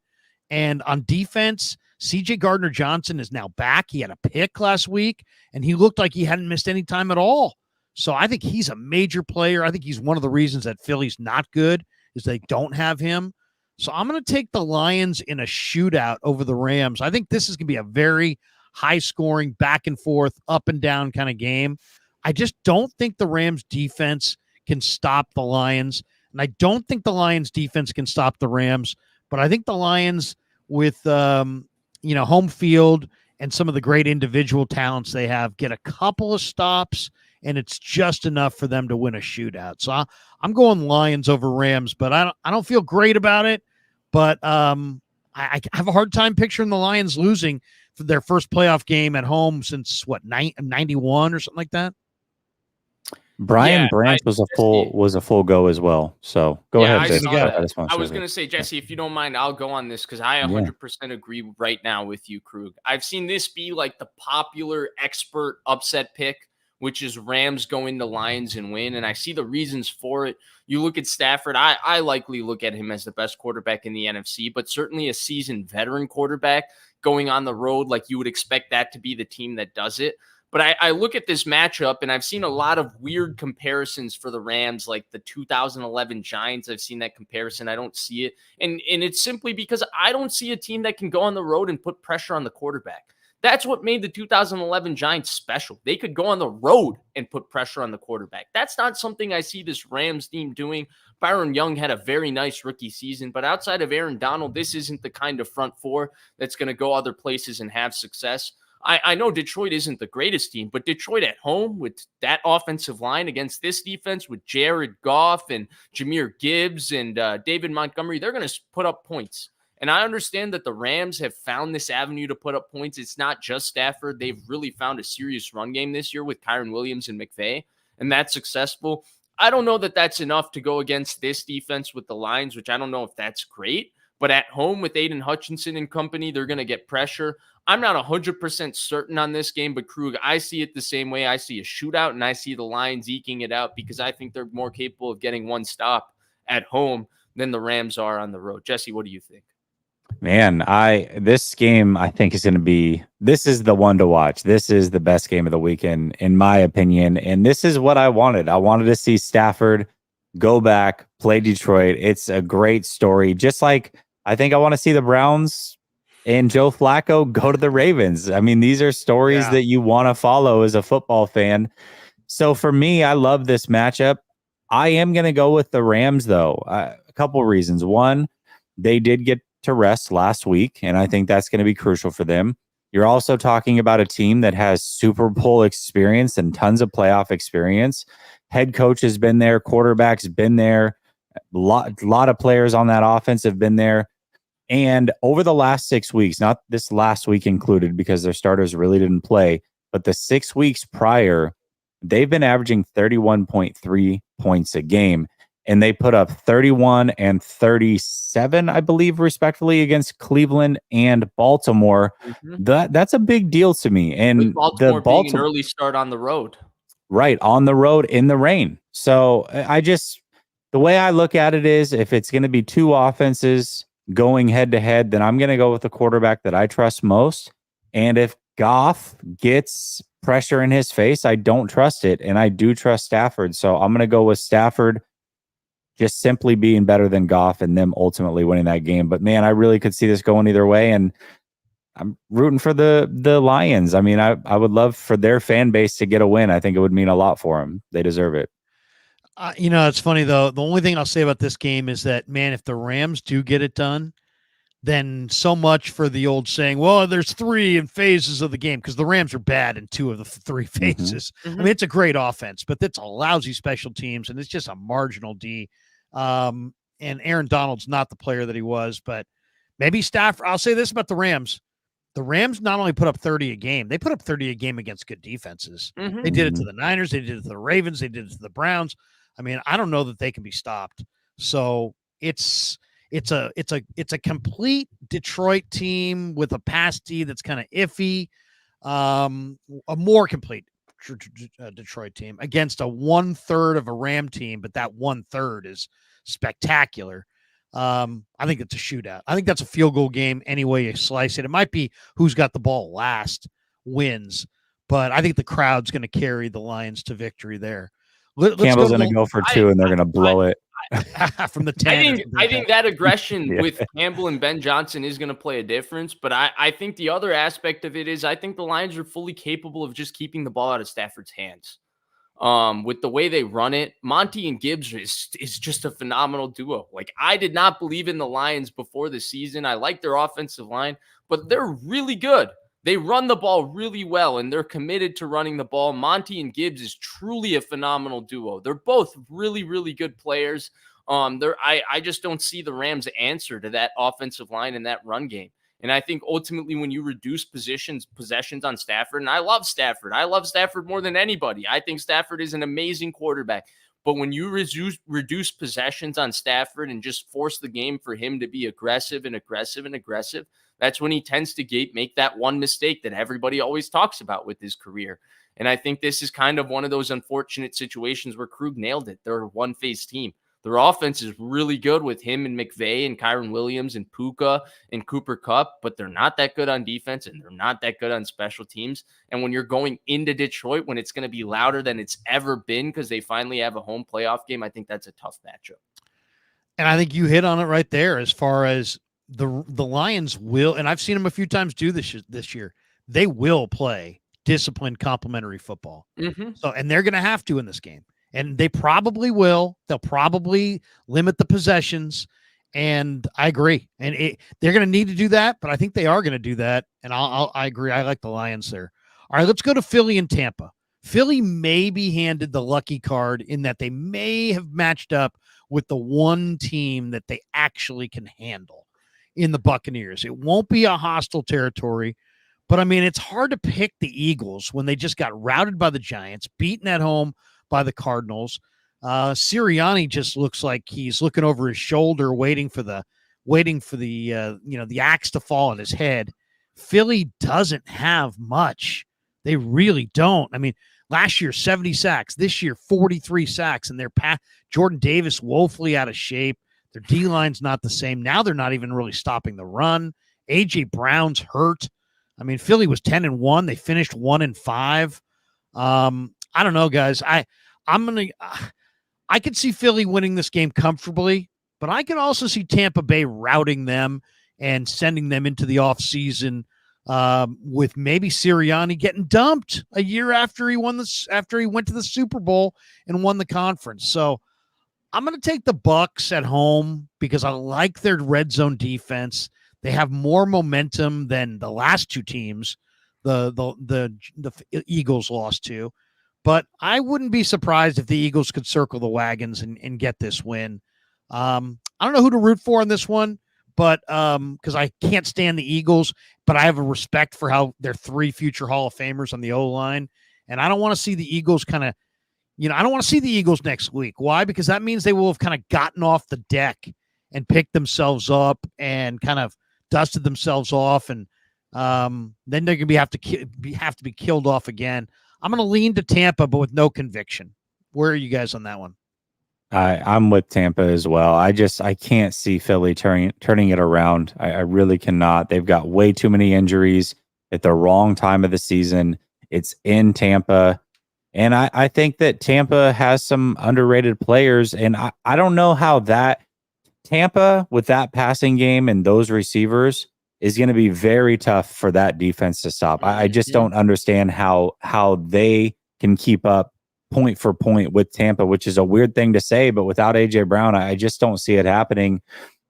And on defense, CJ Gardner-Johnson is now back. He had a pick last week, and he looked like he hadn't missed any time at all. So I think he's a major player. I think he's one of the reasons that Philly's not good, is they don't have him. So I'm going to take the Lions in a shootout over the Rams. I think this is going to be a very high-scoring, back and forth, up and down kind of game. I just don't think the Rams defense can stop the Lions, and I don't think the Lions defense can stop the Rams. But I think the Lions, with home field and some of the great individual talents they have, get a couple of stops, and it's just enough for them to win a shootout. So I'm going Lions over Rams, but I don't feel great about it. But I have a hard time picturing the Lions losing for their first playoff game at home since 91 or something like that. Brian Branch was a full go as well. So go ahead. I was going to say, Jesse, if you don't mind, I'll go on this because I 100% agree right now with you, Krug. I've seen this be like the popular expert upset pick, which is Rams go into Lions and win. And I see the reasons for it. You look at Stafford. I likely look at him as the best quarterback in the NFC, but certainly a seasoned veteran quarterback going on the road. Like you would expect that to be the team that does it. But I look at this matchup, and I've seen a lot of weird comparisons for the Rams, like the 2011 Giants. I've seen that comparison. I don't see it. And it's simply because I don't see a team that can go on the road and put pressure on the quarterback. That's what made the 2011 Giants special. They could go on the road and put pressure on the quarterback. That's not something I see this Rams team doing. Byron Young had a very nice rookie season, but outside of Aaron Donald, this isn't the kind of front four that's going to go other places and have success. I know Detroit isn't the greatest team, but Detroit at home with that offensive line against this defense with Jared Goff and Jahmyr Gibbs and David Montgomery, they're going to put up points. And I understand that the Rams have found this avenue to put up points. It's not just Stafford. They've really found a serious run game this year with Kyren Williams and McVay, and that's successful. I don't know that that's enough to go against this defense with the Lions, which I don't know if that's great. But at home with Aiden Hutchinson and company, they're going to get pressure. I'm not 100% certain on this game, but Krug, I see it the same way. I see a shootout, and I see the Lions eking it out because I think they're more capable of getting one stop at home than the Rams are on the road. Jesse, what do you think? Man, this game I think is going to be, this is the one to watch. This is the best game of the weekend, in my opinion. And this is what I wanted. I wanted to see Stafford go back, play Detroit. It's a great story. Just like I think I want to see the Browns and Joe Flacco go to the Ravens. I mean, these are stories that you want to follow as a football fan. So for me, I love this matchup. I am going to go with the Rams, though. A couple of reasons. One, they did get to rest last week, and I think that's going to be crucial for them. You're also talking about a team that has Super Bowl experience and tons of playoff experience. Head coach has been there. Quarterback's been there. A lot of players on that offense have been there. And over the last 6 weeks, not this last week included because their starters really didn't play, but the 6 weeks prior, they've been averaging 31.3 points a game. And they put up 31 and 37, I believe, respectively, against Cleveland and Baltimore. That's a big deal to me. And with Baltimore being an early start on the road. Right, on the road in the rain. So the way I look at it is if it's going to be two offenses going head to head, then I'm going to go with the quarterback that I trust most. And if Goff gets pressure in his face, I don't trust it. And I do trust Stafford. So I'm going to go with Stafford just simply being better than Goff and them ultimately winning that game. But man, I really could see this going either way. And I'm rooting for the Lions. I mean, I would love for their fan base to get a win. I think it would mean a lot for them. They deserve it. It's funny, though. The only thing I'll say about this game is that, man, if the Rams do get it done, then so much for the old saying, well, there's three in phases of the game, because the Rams are bad in two of the three phases. I mean, it's a great offense, but it's a lousy special teams, and it's just a marginal D. And Aaron Donald's not the player that he was, but maybe Stafford. I'll say this about the Rams. The Rams not only put up 30 a game, they put up 30 a game against good defenses. They did it to the Niners. They did it to the Ravens. They did it to the Browns. I mean, I don't know that they can be stopped. So it's a complete Detroit team with a pass D that's kind of iffy. A more complete Detroit team against a 1/3 of a Ram team, but that 1/3 is spectacular. I think it's a shootout. I think that's a field goal game any way you slice it. It might be who's got the ball last wins, but I think the crowd's going to carry the Lions to victory there. Campbell's going to go for two, and they're going to blow it. From the 10. I think that aggression with Campbell and Ben Johnson is going to play a difference. But I think the other aspect of it is I think the Lions are fully capable of just keeping the ball out of Stafford's hands. With the way they run it, Monty and Gibbs is just a phenomenal duo. Like, I did not believe in the Lions before the season. I like their offensive line, but they're really good. They run the ball really well, and they're committed to running the ball. Monty and Gibbs is truly a phenomenal duo. They're both really, really good players. I just don't see the Rams' answer to that offensive line and that run game. And I think ultimately when you reduce possessions on Stafford, and I love Stafford more than anybody. I think Stafford is an amazing quarterback. But when you reduce possessions on Stafford and just force the game for him to be aggressive, that's when he tends to make that one mistake that everybody always talks about with his career. And I think this is kind of one of those unfortunate situations where Krug nailed it. They're a one-phase team. Their offense is really good with him and McVay and Kyron Williams and Puka and Cooper Kupp, but they're not that good on defense and they're not that good on special teams. And when you're going into Detroit, when it's going to be louder than it's ever been because they finally have a home playoff game, I think that's a tough matchup. And I think you hit on it right there as far as the Lions will, and I've seen them a few times do this year, they will play disciplined complementary football. So, and they're going to have to in this game. And they probably will. They'll probably limit the possessions. And I agree. And they're going to need to do that, but I think they are going to do that. And I agree. I like the Lions there. All right, let's go to Philly and Tampa. Philly may be handed the lucky card in that they may have matched up with the one team that they actually can handle in the Buccaneers. It won't be a hostile territory, but I mean, it's hard to pick the Eagles when they just got routed by the Giants, beaten at home by the Cardinals. Sirianni just looks like he's looking over his shoulder, waiting for the axe to fall on his head. Philly doesn't have much. They really don't. I mean, last year, 70 sacks. This year, 43 sacks. And Jordan Davis woefully out of shape. Their D-line's not the same. Now they're not even really stopping the run. A.J. Brown's hurt. I mean, Philly was 10-1. They finished 1-5. I don't know, guys. I could see Philly winning this game comfortably, but I can also see Tampa Bay routing them and sending them into the offseason with maybe Sirianni getting dumped a year after he went to the Super Bowl and won the conference. So I'm going to take the Bucs at home because I like their red zone defense. They have more momentum than the last two teams the Eagles lost to. But I wouldn't be surprised if the Eagles could circle the wagons and get this win. I don't know who to root for in this one, but because I can't stand the Eagles, but I have a respect for how they're 3 future Hall of Famers on the O-line. And I don't want to see the Eagles I don't want to see the Eagles next week. Why? Because that means they will have kind of gotten off the deck and picked themselves up and kind of dusted themselves off. And then they're going to have to be killed off again. I'm going to lean to Tampa, but with no conviction. Where are you guys on that one? I'm with Tampa as well. I can't see Philly turning it around. I really cannot. They've got way too many injuries at the wrong time of the season. It's in Tampa. And I think that Tampa has some underrated players. And I don't know how that Tampa with that passing game and those receivers is going to be very tough for that defense to stop. I just don't understand how they can keep up point for point with Tampa, which is a weird thing to say, but without AJ Brown, I just don't see it happening.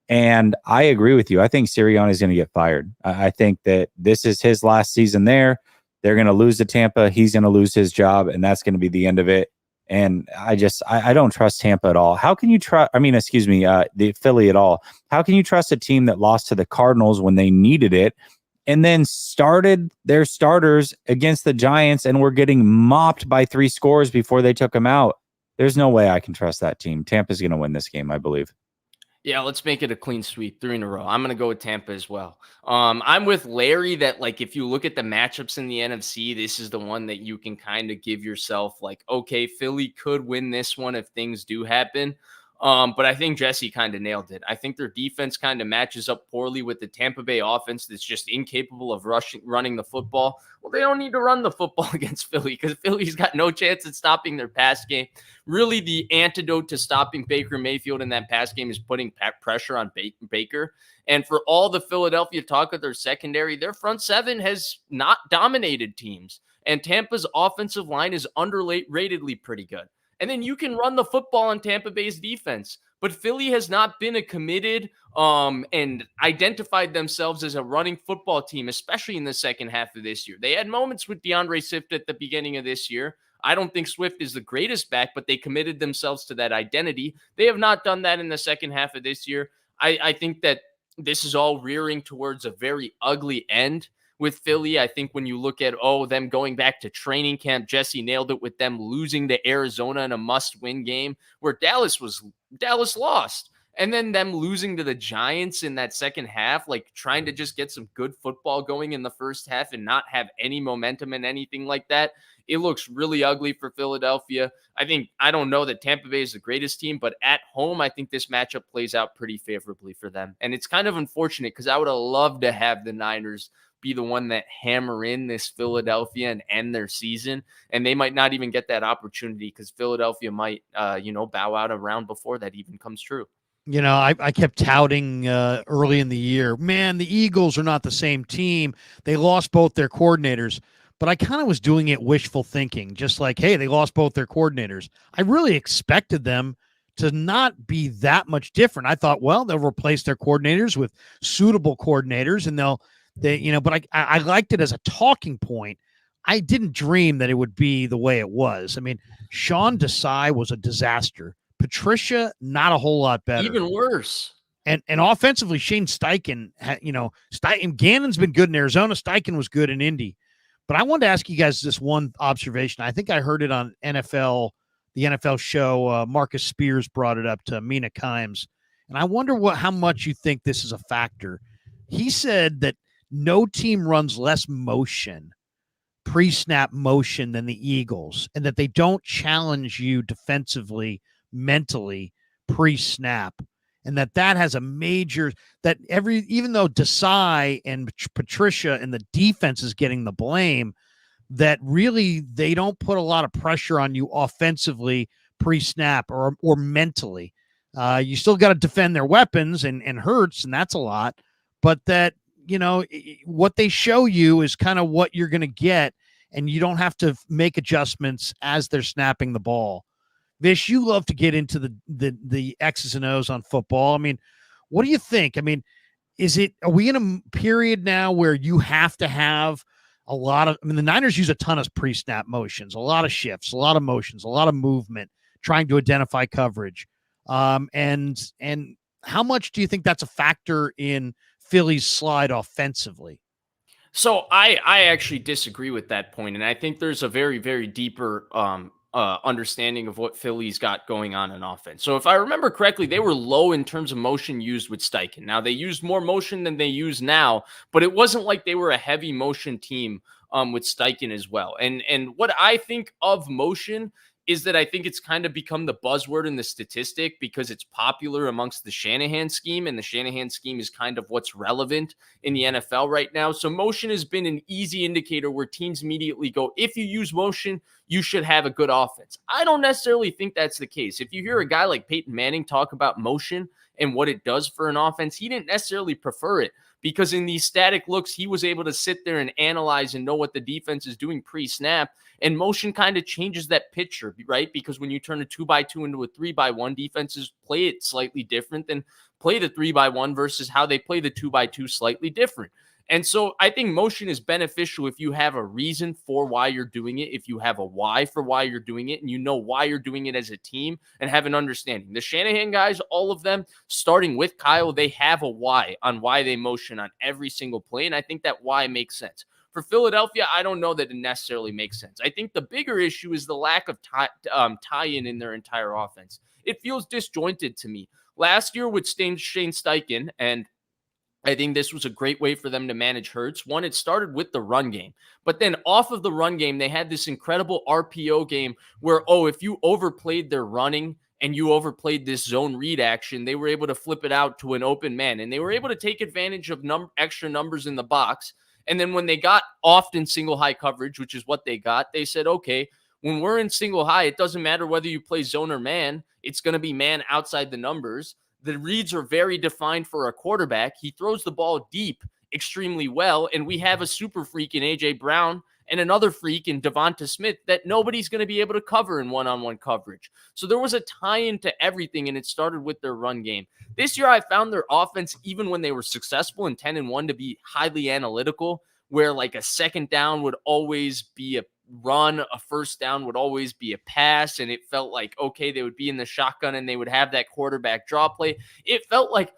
And I agree with you. I think Sirianni is going to get fired. I think that this is his last season there. They're going to lose to Tampa. He's going to lose his job, and that's going to be the end of it. And I don't trust Tampa at all. How can you trust, the Philly at all? How can you trust a team that lost to the Cardinals when they needed it and then started their starters against the Giants and were getting mopped by 3 scores before they took them out? There's no way I can trust that team. Tampa's going to win this game, I believe. Yeah, let's make it a clean sweep, 3 in a row. I'm going to go with Tampa as well. I'm with Larry that, like, if you look at the matchups in the NFC, this is the one that you can kind of give yourself, like, okay, Philly could win this one if things do happen. But I think Jesse kind of nailed it. I think their defense kind of matches up poorly with the Tampa Bay offense that's just incapable of running the football. Well, they don't need to run the football against Philly because Philly's got no chance at stopping their pass game. Really, the antidote to stopping Baker Mayfield in that pass game is putting pressure on Baker. And for all the Philadelphia talk of their secondary, their front seven has not dominated teams. And Tampa's offensive line is underratedly pretty good. And then you can run the football on Tampa Bay's defense. But Philly has not been a committed and identified themselves as a running football team, especially in the second half of this year. They had moments with DeAndre Swift at the beginning of this year. I don't think Swift is the greatest back, but they committed themselves to that identity. They have not done that in the second half of this year. I think that this is all rearing towards a very ugly end with Philly. I think when you look at, them going back to training camp, Jesse nailed it with them losing to Arizona in a must-win game where Dallas lost. And then them losing to the Giants in that second half, like trying to just get some good football going in the first half and not have any momentum and anything like that. It looks really ugly for Philadelphia. I don't know that Tampa Bay is the greatest team, but at home, I think this matchup plays out pretty favorably for them. And it's kind of unfortunate because I would have loved to have the Niners be the one that hammer in this Philadelphia and end their season. And they might not even get that opportunity because Philadelphia might, bow out a round before that even comes true. I kept touting early in the year, man, the Eagles are not the same team. They lost both their coordinators. But I kind of was doing it wishful thinking, just like, hey, they lost both their coordinators. I really expected them to not be that much different. I thought, well, they'll replace their coordinators with suitable coordinators, and but I liked it as a talking point. I didn't dream that it would be the way it was. I mean, Sean Desai was a disaster. Patricia, not a whole lot better. Even worse. And offensively, Shane Steichen, Gannon's been good in Arizona. Steichen was good in Indy. But I wanted to ask you guys this one observation. I think I heard it on the NFL show. Marcus Spears brought it up to Mina Kimes. And I wonder how much you think this is a factor. He said that no team runs less motion, pre-snap motion than the Eagles, and that they don't challenge you defensively, mentally, pre-snap. And that has a major even though Desai and Patricia and the defense is getting the blame, that really they don't put a lot of pressure on you offensively pre-snap or mentally. You still got to defend their weapons and Hurts, and that's a lot. But that, what they show you is kind of what you're going to get, and you don't have to make adjustments as they're snapping the ball. Vish, you love to get into the X's and O's on football. I mean, what do you think? I mean, are we in a period now where you have to have a lot of, the Niners use a ton of pre-snap motions, a lot of shifts, a lot of motions, a lot of movement, trying to identify coverage. And how much do you think that's a factor in Philly's slide offensively? So I actually disagree with that point, and I think there's a very, very deeper understanding of what Philly's got going on in offense. So if I remember correctly, they were low in terms of motion used with Steichen. Now they used more motion than they use now, but it wasn't like they were a heavy motion team with Steichen as well. And what I think of motion is that I think it's kind of become the buzzword in the statistic because it's popular amongst the Shanahan scheme, and the Shanahan scheme is kind of what's relevant in the NFL right now. So motion has been an easy indicator where teams immediately go, if you use motion, you should have a good offense. I don't necessarily think that's the case. If you hear a guy like Peyton Manning talk about motion and what it does for an offense, he didn't necessarily prefer it, because in these static looks, he was able to sit there and analyze and know what the defense is doing pre-snap. And motion kind of changes that picture, right? Because when you turn a 2x2 into a 3x1, defenses play it slightly different than play the 3x1 versus how they play the 2x2 slightly different. And so I think motion is beneficial if you have a reason for why you're doing it, if you have a why for why you're doing it, and you know why you're doing it as a team and have an understanding. The Shanahan guys, all of them, starting with Kyle, they have a why on why they motion on every single play, and I think that why makes sense. For Philadelphia, I don't know that it necessarily makes sense. I think the bigger issue is the lack of tie-in in their entire offense. It feels disjointed to me. Last year with Shane Steichen, and I think this was a great way for them to manage Hurts. One, it started with the run game, but then off of the run game, they had this incredible RPO game where, if you overplayed their running and you overplayed this zone read action, they were able to flip it out to an open man, and they were able to take advantage of extra numbers in the box. And then when they got often single high coverage, which is what they got, they said, okay, when we're in single high, it doesn't matter whether you play zone or man. It's going to be man outside the numbers. The reads are very defined for a quarterback. He throws the ball deep extremely well, and we have a super freak in A.J. Brown and another freak in Devonta Smith that nobody's going to be able to cover in one-on-one coverage. So there was a tie-in to everything, and it started with their run game. This year, I found their offense, even when they were successful in 10-1, to be highly analytical, where like a second down would always be a run, a first down would always be a pass, and it felt like, okay, they would be in the shotgun and they would have that quarterback draw play. It felt like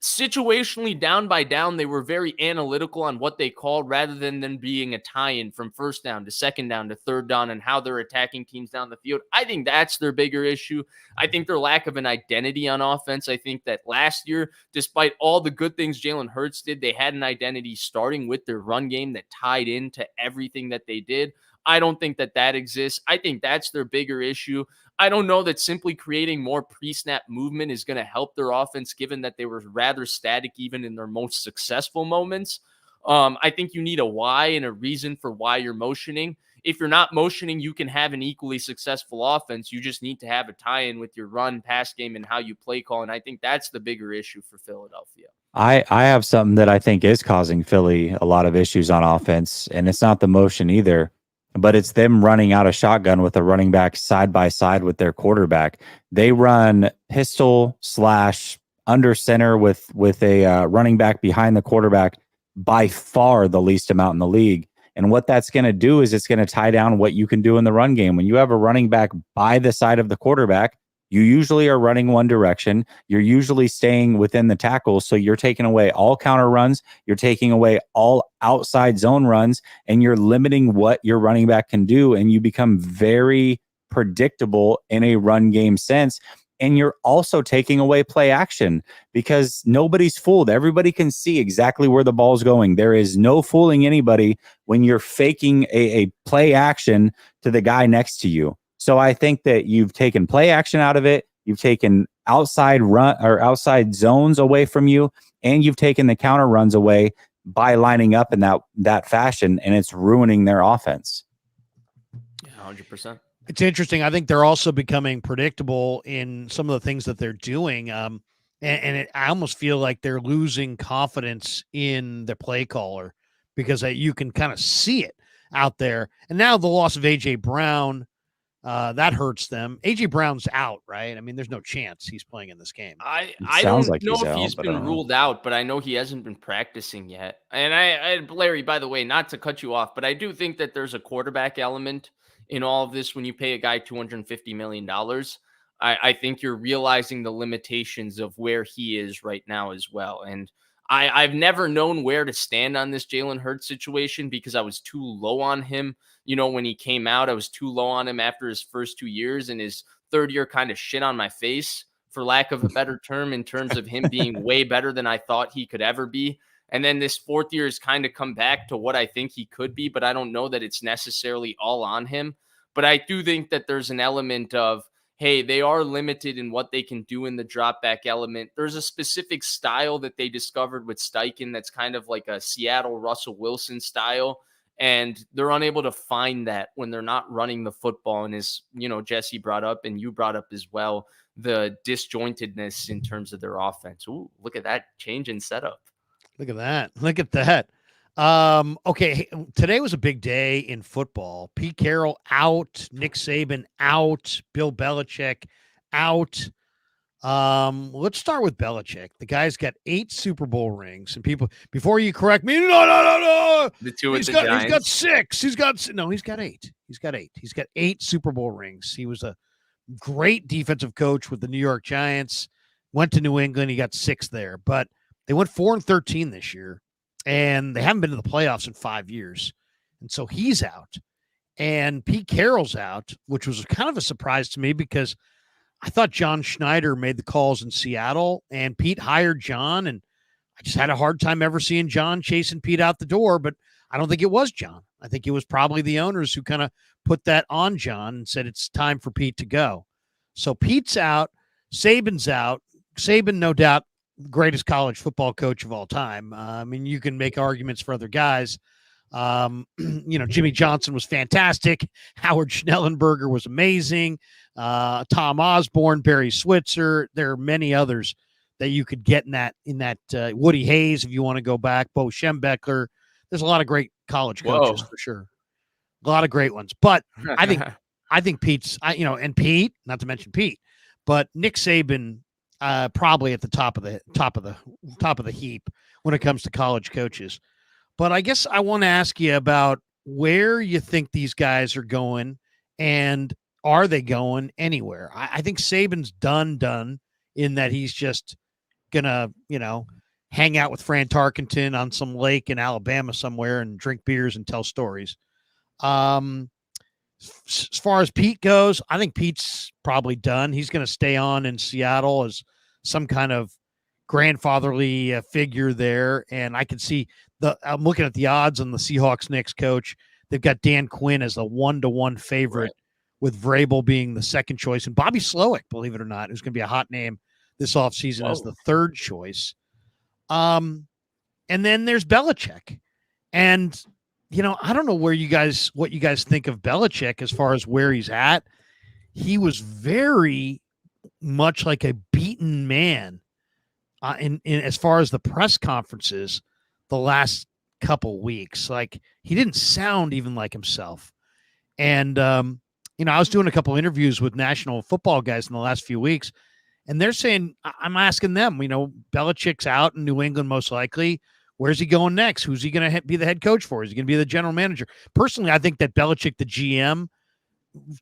situationally down by down, they were very analytical on what they called rather than them being a tie-in from first down to second down to third down and how they're attacking teams down the field. I think that's their bigger issue. I think their lack of an identity on offense. I think that last year, despite all the good things Jalen Hurts did, they had an identity starting with their run game that tied into everything that they did. I don't think that exists. I think that's their bigger issue. I don't know that simply creating more pre-snap movement is going to help their offense, given that they were rather static even in their most successful moments. I think you need a why and a reason for why you're motioning. If you're not motioning, you can have an equally successful offense. You just need to have a tie-in with your run, pass game, and how you play call. And I think that's the bigger issue for Philadelphia. I have something that I think is causing Philly a lot of issues on offense, and it's not the motion either, but it's them running out of shotgun with a running back side by side with their quarterback. They run pistol / under center with a running back behind the quarterback, by far the least amount in the league. And what that's going to do is it's going to tie down what you can do in the run game. When you have a running back by the side of the quarterback, you usually are running one direction. You're usually staying within the tackles. So you're taking away all counter runs. You're taking away all outside zone runs, and you're limiting what your running back can do. And you become very predictable in a run game sense. And you're also taking away play action because nobody's fooled. Everybody can see exactly where the ball's going. There is no fooling anybody when you're faking a play action to the guy next to you. So I think that you've taken play action out of it. You've taken outside run or outside zones away from you, and you've taken the counter runs away by lining up in that fashion, and it's ruining their offense. Yeah, 100%. It's interesting. I think they're also becoming predictable in some of the things that they're doing. I almost feel like they're losing confidence in the play caller because you can kind of see it out there. And now the loss of A.J. Brown, that hurts them. A.J. Brown's out, right? I mean, there's no chance he's playing in this game. It I sounds don't like know he's if out, he's but I been don't know. ruled out, but I know he hasn't been practicing yet. And Larry, by the way, not to cut you off, but I do think that there's a quarterback element in all of this when you pay a guy $250 million. I think you're realizing the limitations of where he is right now as well. And I've never known where to stand on this Jalen Hurts situation because I was too low on him. When he came out, I was too low on him after his first 2 years, and his third year kind of shit on my face, for lack of a better term, in terms of him being way better than I thought he could ever be. And then this fourth year has kind of come back to what I think he could be, but I don't know that it's necessarily all on him. But I do think that there's an element of, hey, they are limited in what they can do in the drop back element. There's a specific style that they discovered with Steichen that's kind of like a Seattle Russell Wilson style. And they're unable to find that when they're not running the football. And as Jesse brought up and you brought up as well, the disjointedness in terms of their offense. Ooh, look at that change in setup. Look at that. Look at that. Okay, today was a big day in football. Pete Carroll out, Nick Saban out, Bill Belichick out. Let's start with Belichick. The guy's got 8 Super Bowl rings, and people, before you correct me, no. The two with the Giants. He's got 6. He's got 8. He's got 8. He's got 8 Super Bowl rings. He was a great defensive coach with the New York Giants. Went to New England. He got 6 there, but they went 4-13 this year, and they haven't been to the playoffs in 5 years. And so he's out, and Pete Carroll's out, which was kind of a surprise to me because I thought John Schneider made the calls in Seattle, and Pete hired John, and I just had a hard time ever seeing John chasing Pete out the door, but I don't think it was John. I think it was probably the owners who kind of put that on John and said it's time for Pete to go. So Pete's out, Saban's out. Saban, no doubt, the greatest college football coach of all time. I mean, you can make arguments for other guys. Jimmy Johnson was fantastic. Howard Schnellenberger was amazing. Tom Osborne, Barry Switzer. There are many others that you could get in that Woody Hayes, if you want to go back, Bo Schembechler. There's a lot of great college coaches for sure. A lot of great ones. But I think Pete's, and Pete, not to mention Pete, but Nick Saban, probably at the top of the heap when it comes to college coaches. But I guess I want to ask you about where you think these guys are going, and are they going anywhere? I think Saban's done in that he's just gonna, hang out with Fran Tarkenton on some lake in Alabama somewhere and drink beers and tell stories. As far as Pete goes, I think Pete's probably done. He's going to stay on in Seattle as some kind of grandfatherly figure there. And I can see I'm looking at the odds on the Seahawks next coach. They've got Dan Quinn as a 1-to-1 favorite, right, with Vrabel being the second choice, and Bobby Slowick, believe it or not, who's going to be a hot name this offseason as the third choice. And then there's Belichick. And, I don't know what you guys think of Belichick as far as where he's at. He was very much like a beaten man in as far as the press conferences the last couple weeks. Like, he didn't sound even like himself. And, I was doing a couple interviews with national football guys in the last few weeks, and they're saying, I'm asking them, Belichick's out in New England most likely. Where's he going next? Who's he going to be the head coach for? Is he going to be the general manager? Personally, I think that Belichick, the GM,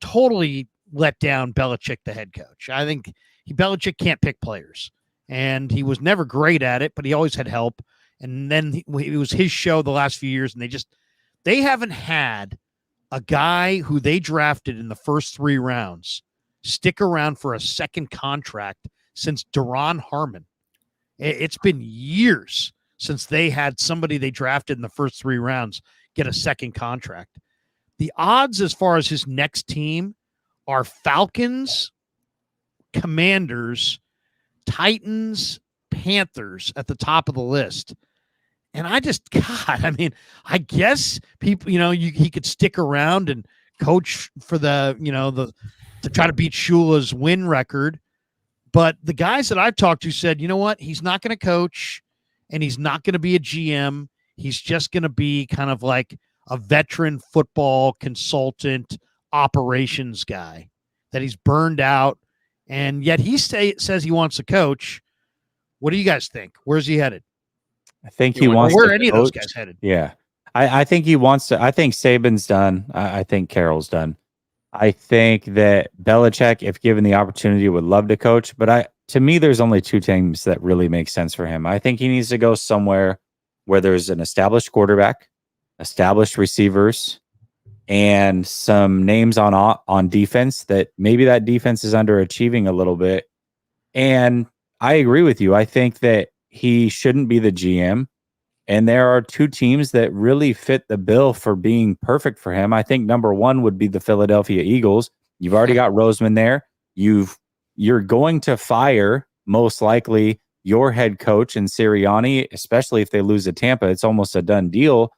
totally let down Belichick, the head coach. I think Belichick can't pick players, and he was never great at it, but he always had help. And then it was his show the last few years, and they haven't had a guy who they drafted in the first 3 rounds stick around for a second contract since Duron Harmon. It's been years since they had somebody they drafted in the first 3 rounds get a second contract. The odds as far as his next team are Falcons, Commanders, Titans, Panthers at the top of the list. And I guess people, he could stick around and coach for to try to beat Shula's win record. But the guys that I've talked to said, you know what? He's not going to coach and he's not going to be a GM. He's just going to be kind of like a veteran football consultant operations guy that he's burned out. And yet he says he wants to coach. What do you guys think? Where's he headed? I think he wants where to are any coach. of those guys headed? Yeah. I think he wants to. I think Saban's done. I think Carroll's done. I think that Belichick, if given the opportunity, would love to coach. But to me, there's only two teams that really make sense for him. I think he needs to go somewhere where there's an established quarterback, established receivers, and some names on defense that maybe that defense is underachieving a little bit. And I agree with you. I think that he shouldn't be the GM. And there are two teams that really fit the bill for being perfect for him. I think number one would be the Philadelphia Eagles. You've already got Roseman there. You're going to fire, most likely, your head coach in Sirianni, especially if they lose to Tampa. It's almost a done deal.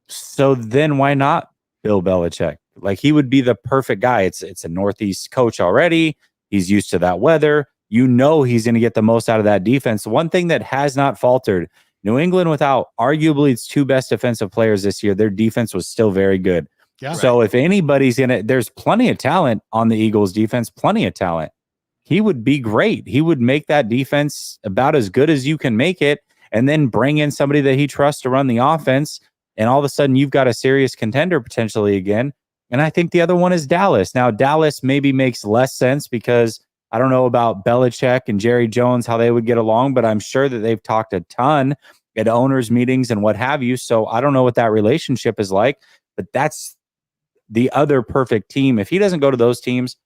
So then why not Bill Belichick? Like, he would be the perfect guy. It's a Northeast coach already. He's used to that weather. You know he's going to get the most out of that defense. One thing that has not faltered, New England, without arguably its two best defensive players this year, their defense was still very good. Yeah. So if anybody's in it, there's plenty of talent on the Eagles defense, plenty of talent. He would be great. He would make that defense about as good as you can make it, and then bring in somebody that he trusts to run the offense. And all of a sudden you've got a serious contender potentially again. And I think the other one is Dallas. Now, Dallas maybe makes less sense because I don't know about Belichick and Jerry Jones, how they would get along, but I'm sure that they've talked a ton at owners' meetings and what have you. So I don't know what that relationship is like, but that's the other perfect team. If he doesn't go to those teams,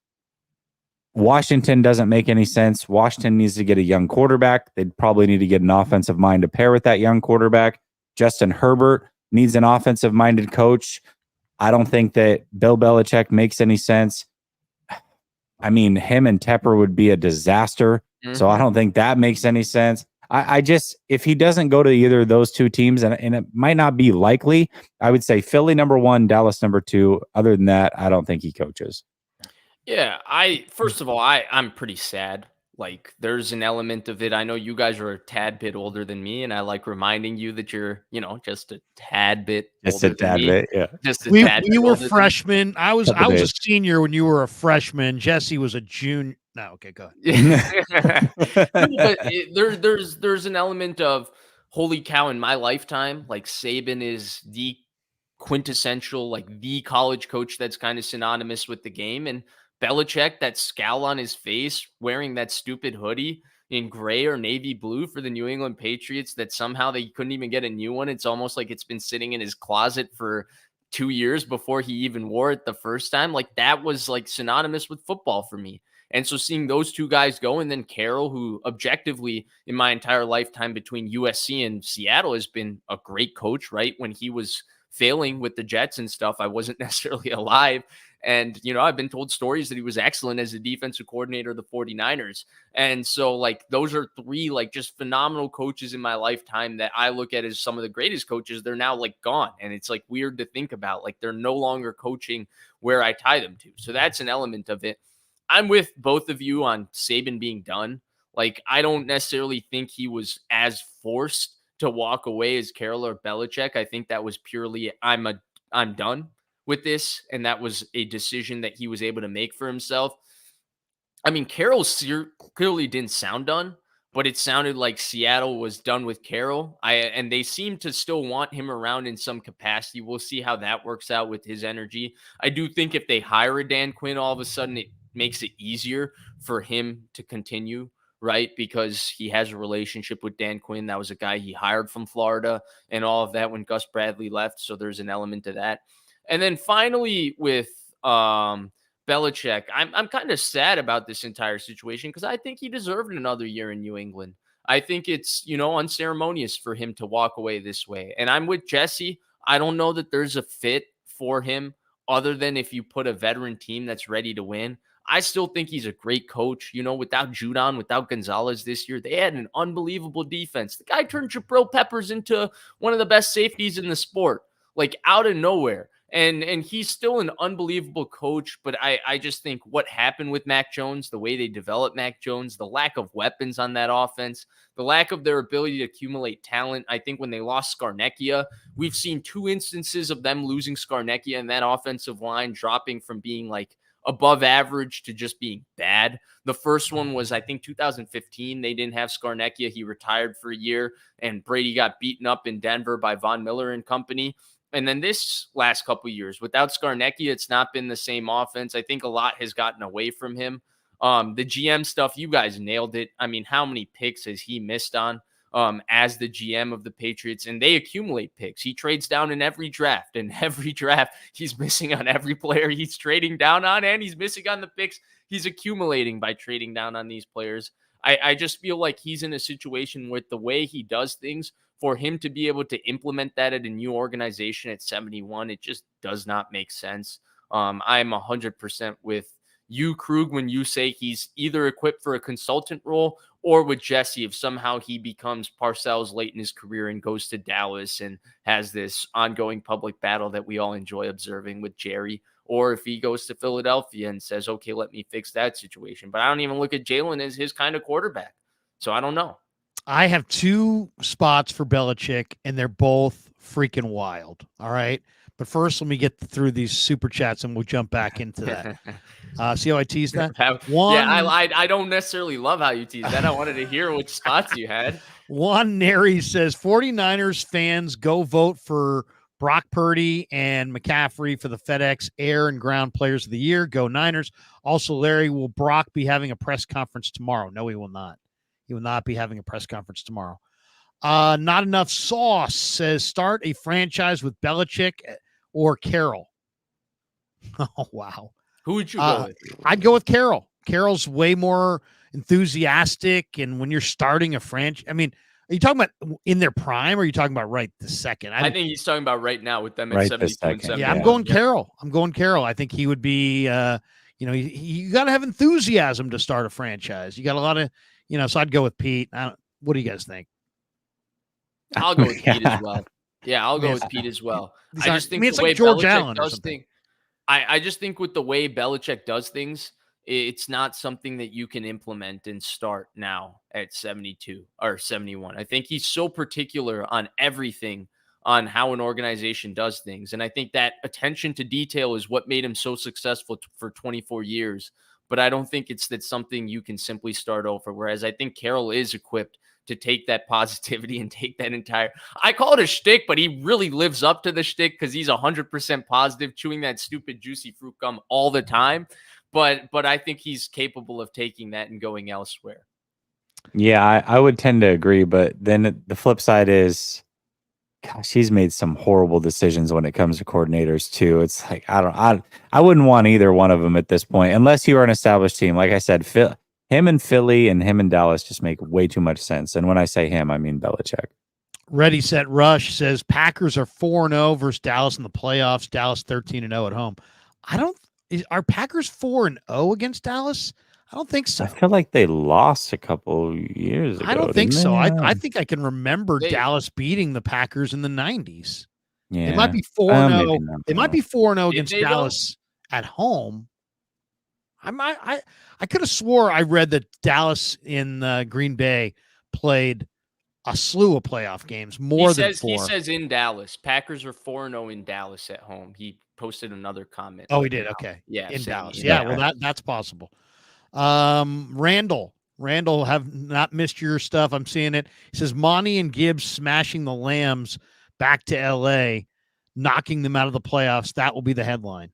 Washington doesn't make any sense. Washington needs to get a young quarterback. They'd probably need to get an offensive mind to pair with that young quarterback. Justin Herbert needs an offensive-minded coach. I don't think that Bill Belichick makes any sense. I mean, him and Tepper would be a disaster. Mm-hmm. So I don't think that makes any sense. I just, if he doesn't go to either of those two teams, and it might not be likely, I would say Philly number one, Dallas number two. Other than that, I don't think he coaches. Yeah, first of all, I'm pretty sad. Like, there's an element of it. I know you guys are a tad bit older than me, and I like reminding you that you're, just a tad bit older than me. Just a tad bit, yeah. Just a tad bit. You were freshmen. I was a senior when you were a freshman. Jesse was a junior. No, okay, go ahead. But there's an element of, holy cow, in my lifetime, like, Saban is the quintessential, like, the college coach that's kind of synonymous with the game. And Belichick, that scowl on his face, wearing that stupid hoodie in gray or navy blue for the New England Patriots, that somehow they couldn't even get a new one. It's almost like it's been sitting in his closet for 2 years before he even wore it the first time. Like, that was like synonymous with football for me. And so seeing those two guys go, and then Carroll, who objectively in my entire lifetime between USC and Seattle has been a great coach, right? When he was failing with the Jets and stuff, I wasn't necessarily alive. And, I've been told stories that he was excellent as a defensive coordinator of the 49ers. And so, like, those are three, like, just phenomenal coaches in my lifetime that I look at as some of the greatest coaches. They're now, like, gone. And it's, like, weird to think about. Like, they're no longer coaching where I tie them to. So that's an element of it. I'm with both of you on Saban being done. Like, I don't necessarily think he was as forced to walk away as Carroll or Belichick. I think that was purely, I'm done with this, and that was a decision that he was able to make for himself. I mean, Carroll clearly didn't sound done, but it sounded like Seattle was done with Carroll. And they seem to still want him around in some capacity. We'll see how that works out with his energy. I do think if they hire a Dan Quinn, all of a sudden it makes it easier for him to continue, right? Because he has a relationship with Dan Quinn. That was a guy he hired from Florida and all of that when Gus Bradley left. So there's an element to that. And then finally with Belichick, I'm kind of sad about this entire situation because I think he deserved another year in New England. I think it's, unceremonious for him to walk away this way. And I'm with Jesse. I don't know that there's a fit for him other than if you put a veteran team that's ready to win. I still think he's a great coach. Without Judon, without Gonzalez this year, they had an unbelievable defense. The guy turned Jabril Peppers into one of the best safeties in the sport, like out of nowhere. And he's still an unbelievable coach, but I just think what happened with Mac Jones, the way they developed Mac Jones, the lack of weapons on that offense, the lack of their ability to accumulate talent. I think when they lost Scarnecchia, we've seen 2 instances of them losing Scarnecchia and that offensive line dropping from being like above average to just being bad. The first one was, I think, 2015. They didn't have Scarnecchia. He retired for a year, and Brady got beaten up in Denver by Von Miller and company. And then this last couple of years, without Scarnecchia, it's not been the same offense. I think a lot has gotten away from him. The GM stuff, you guys nailed it. I mean, how many picks has he missed on as the GM of the Patriots? And they accumulate picks. He trades down in every draft. And every draft, he's missing on every player he's trading down on, and he's missing on the picks he's accumulating by trading down on these players. I just feel like he's in a situation with the way he does things, for him to be able to implement that at a new organization at 71, it just does not make sense. I'm 100% with you, Krug, when you say he's either equipped for a consultant role, or with Jesse, if somehow he becomes Parcells late in his career and goes to Dallas and has this ongoing public battle that we all enjoy observing with Jerry, or if he goes to Philadelphia and says, okay, let me fix that situation. But I don't even look at Jalen as his kind of quarterback. So I don't know. I have 2 spots for Belichick, and they're both freaking wild. All right. But first, let me get through these super chats, and we'll jump back into that. See how I teased that? I don't necessarily love how you teased that. I wanted to hear which spots you had. Juan Neri says 49ers fans go vote for Brock Purdy and McCaffrey for the FedEx Air and Ground Players of the Year. Go Niners. Also, Larry, will Brock be having a press conference tomorrow? No, he will not. He will not be having a press conference tomorrow. Not enough sauce says start a franchise with Belichick or Carroll. Oh, wow. Who would you go with? I'd go with Carroll. Carroll's way more enthusiastic. And when you're starting a franchise, I mean, are you talking about in their prime, or are you talking about right this second? I think he's talking about right now with them at Right 72 this second. and 70. Yeah, I'm going Carroll. I'm going Carroll. I think he would be, you got to have enthusiasm to start a franchise. You got a lot of, so I'd go with Pete. What do you guys think? I'll go with Pete as well. Yeah, I'll go with Pete as well. I just think it's the way like George Belichick Allen or does something. things, I just think with the way Belichick does things, it's not something that you can implement and start now at 72 or 71. I think he's so particular on everything, on how an organization does things. And I think that attention to detail is what made him so successful for 24 years. But I don't think that's something you can simply start over. Whereas I think Carroll is equipped to take that positivity and take that entire, I call it a shtick, but he really lives up to the shtick because he's 100% positive, chewing that stupid juicy fruit gum all the time. But I think he's capable of taking that and going elsewhere. Yeah, I would tend to agree. But then the flip side is, gosh, he's made some horrible decisions when it comes to coordinators too. It's like, I wouldn't want either one of them at this point, unless you are an established team. Like I said, him and Philly and him and Dallas just make way too much sense. And when I say him, I mean Belichick. Ready, Set, Rush says Packers are 4-0 versus Dallas in the playoffs. Dallas 13-0 at home. Are Packers 4-0 against Dallas? I don't think so. I feel like they lost a couple years ago. I don't think so. I I think I can remember Dallas beating the Packers in the 90s. Yeah. It might be 4-0. It might be 4-0 against Dallas at home. I could have swore I read that Dallas in Green Bay played a slew of playoff games, more than 4. He says in Dallas. Packers are 4-0 in Dallas at home. He posted another comment. Oh, he did? Okay. Yeah. In Dallas. Yeah, well, that's possible. Randall, have not missed your stuff. I'm seeing it. He says Monty and Gibbs smashing the Lambs back to LA, knocking them out of the playoffs. That will be the headline.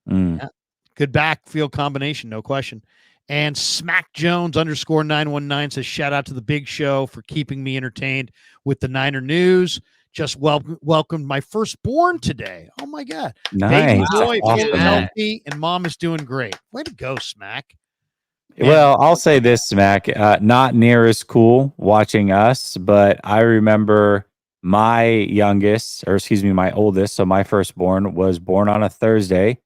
Yeah. Good backfield combination, no question. And Smack Jones _919 says, shout out to the Big Show for keeping me entertained with the Niner news. Just welcomed my firstborn today. Oh my God. Nice. Baby boy, Awesome. healthy, and mom is doing great. Way to go, Smack. Well, I'll say this, Smack, not near as cool watching us, but I remember my oldest, so my firstborn was born on a Thursday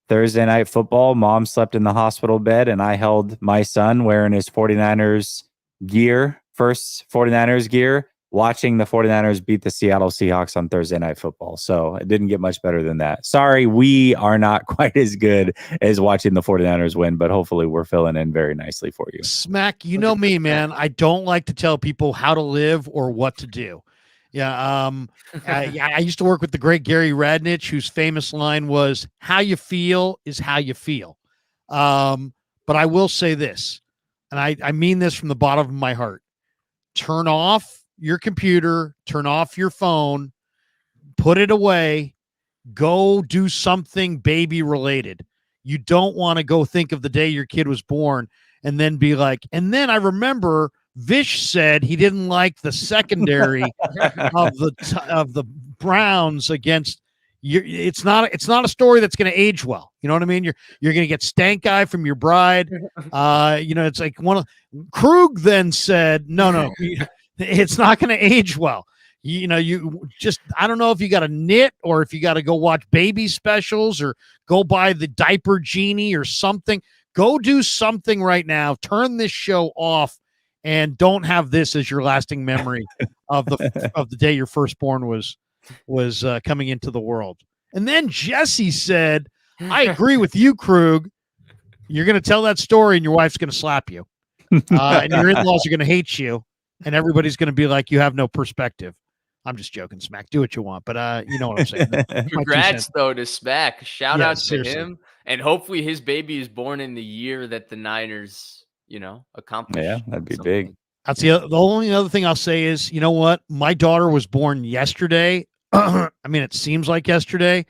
night football. Mom slept in the hospital bed, and I held my son wearing his 49ers gear, first 49ers gear, watching the 49ers beat the Seattle Seahawks on Thursday Night Football. So it didn't get much better than that. Sorry, we are not quite as good as watching the 49ers win, but hopefully we're filling in very nicely for you. Smack, you know me, man. I don't like to tell people how to live or what to do. Yeah, I used to work with the great Gary Radnich, whose famous line was, "How you feel is how you feel." But I will say this, and I mean this from the bottom of my heart. Turn off your computer, turn off your phone, put it away, go do something baby related. You don't want to go think of the day your kid was born and then be like, and then I remember Vish said he didn't like the secondary of the Browns against you. It's not a story that's going to age well. You know what I mean? You're going to get stank eye from your bride. It's like Krug then said, no, it's not going to age well. You just, I don't know if you got to knit or if you got to go watch baby specials or go buy the diaper genie or something. Go do something right now. Turn this show off and don't have this as your lasting memory of the day your firstborn was coming into the world. And then Jesse said, I agree with you, Krug. You're going to tell that story and your wife's going to slap you. And your in-laws are going to hate you. And everybody's going to be like, you have no perspective. I'm just joking, Smack. Do what you want. But you know what I'm saying. Congrats, though, to Smack. Shout out to seriously. him. And hopefully his baby is born in the year that the Niners, accomplish. Yeah, that'd be something. big. That's the only other thing I'll say is, you know what? My daughter was born yesterday. I mean, it seems like yesterday.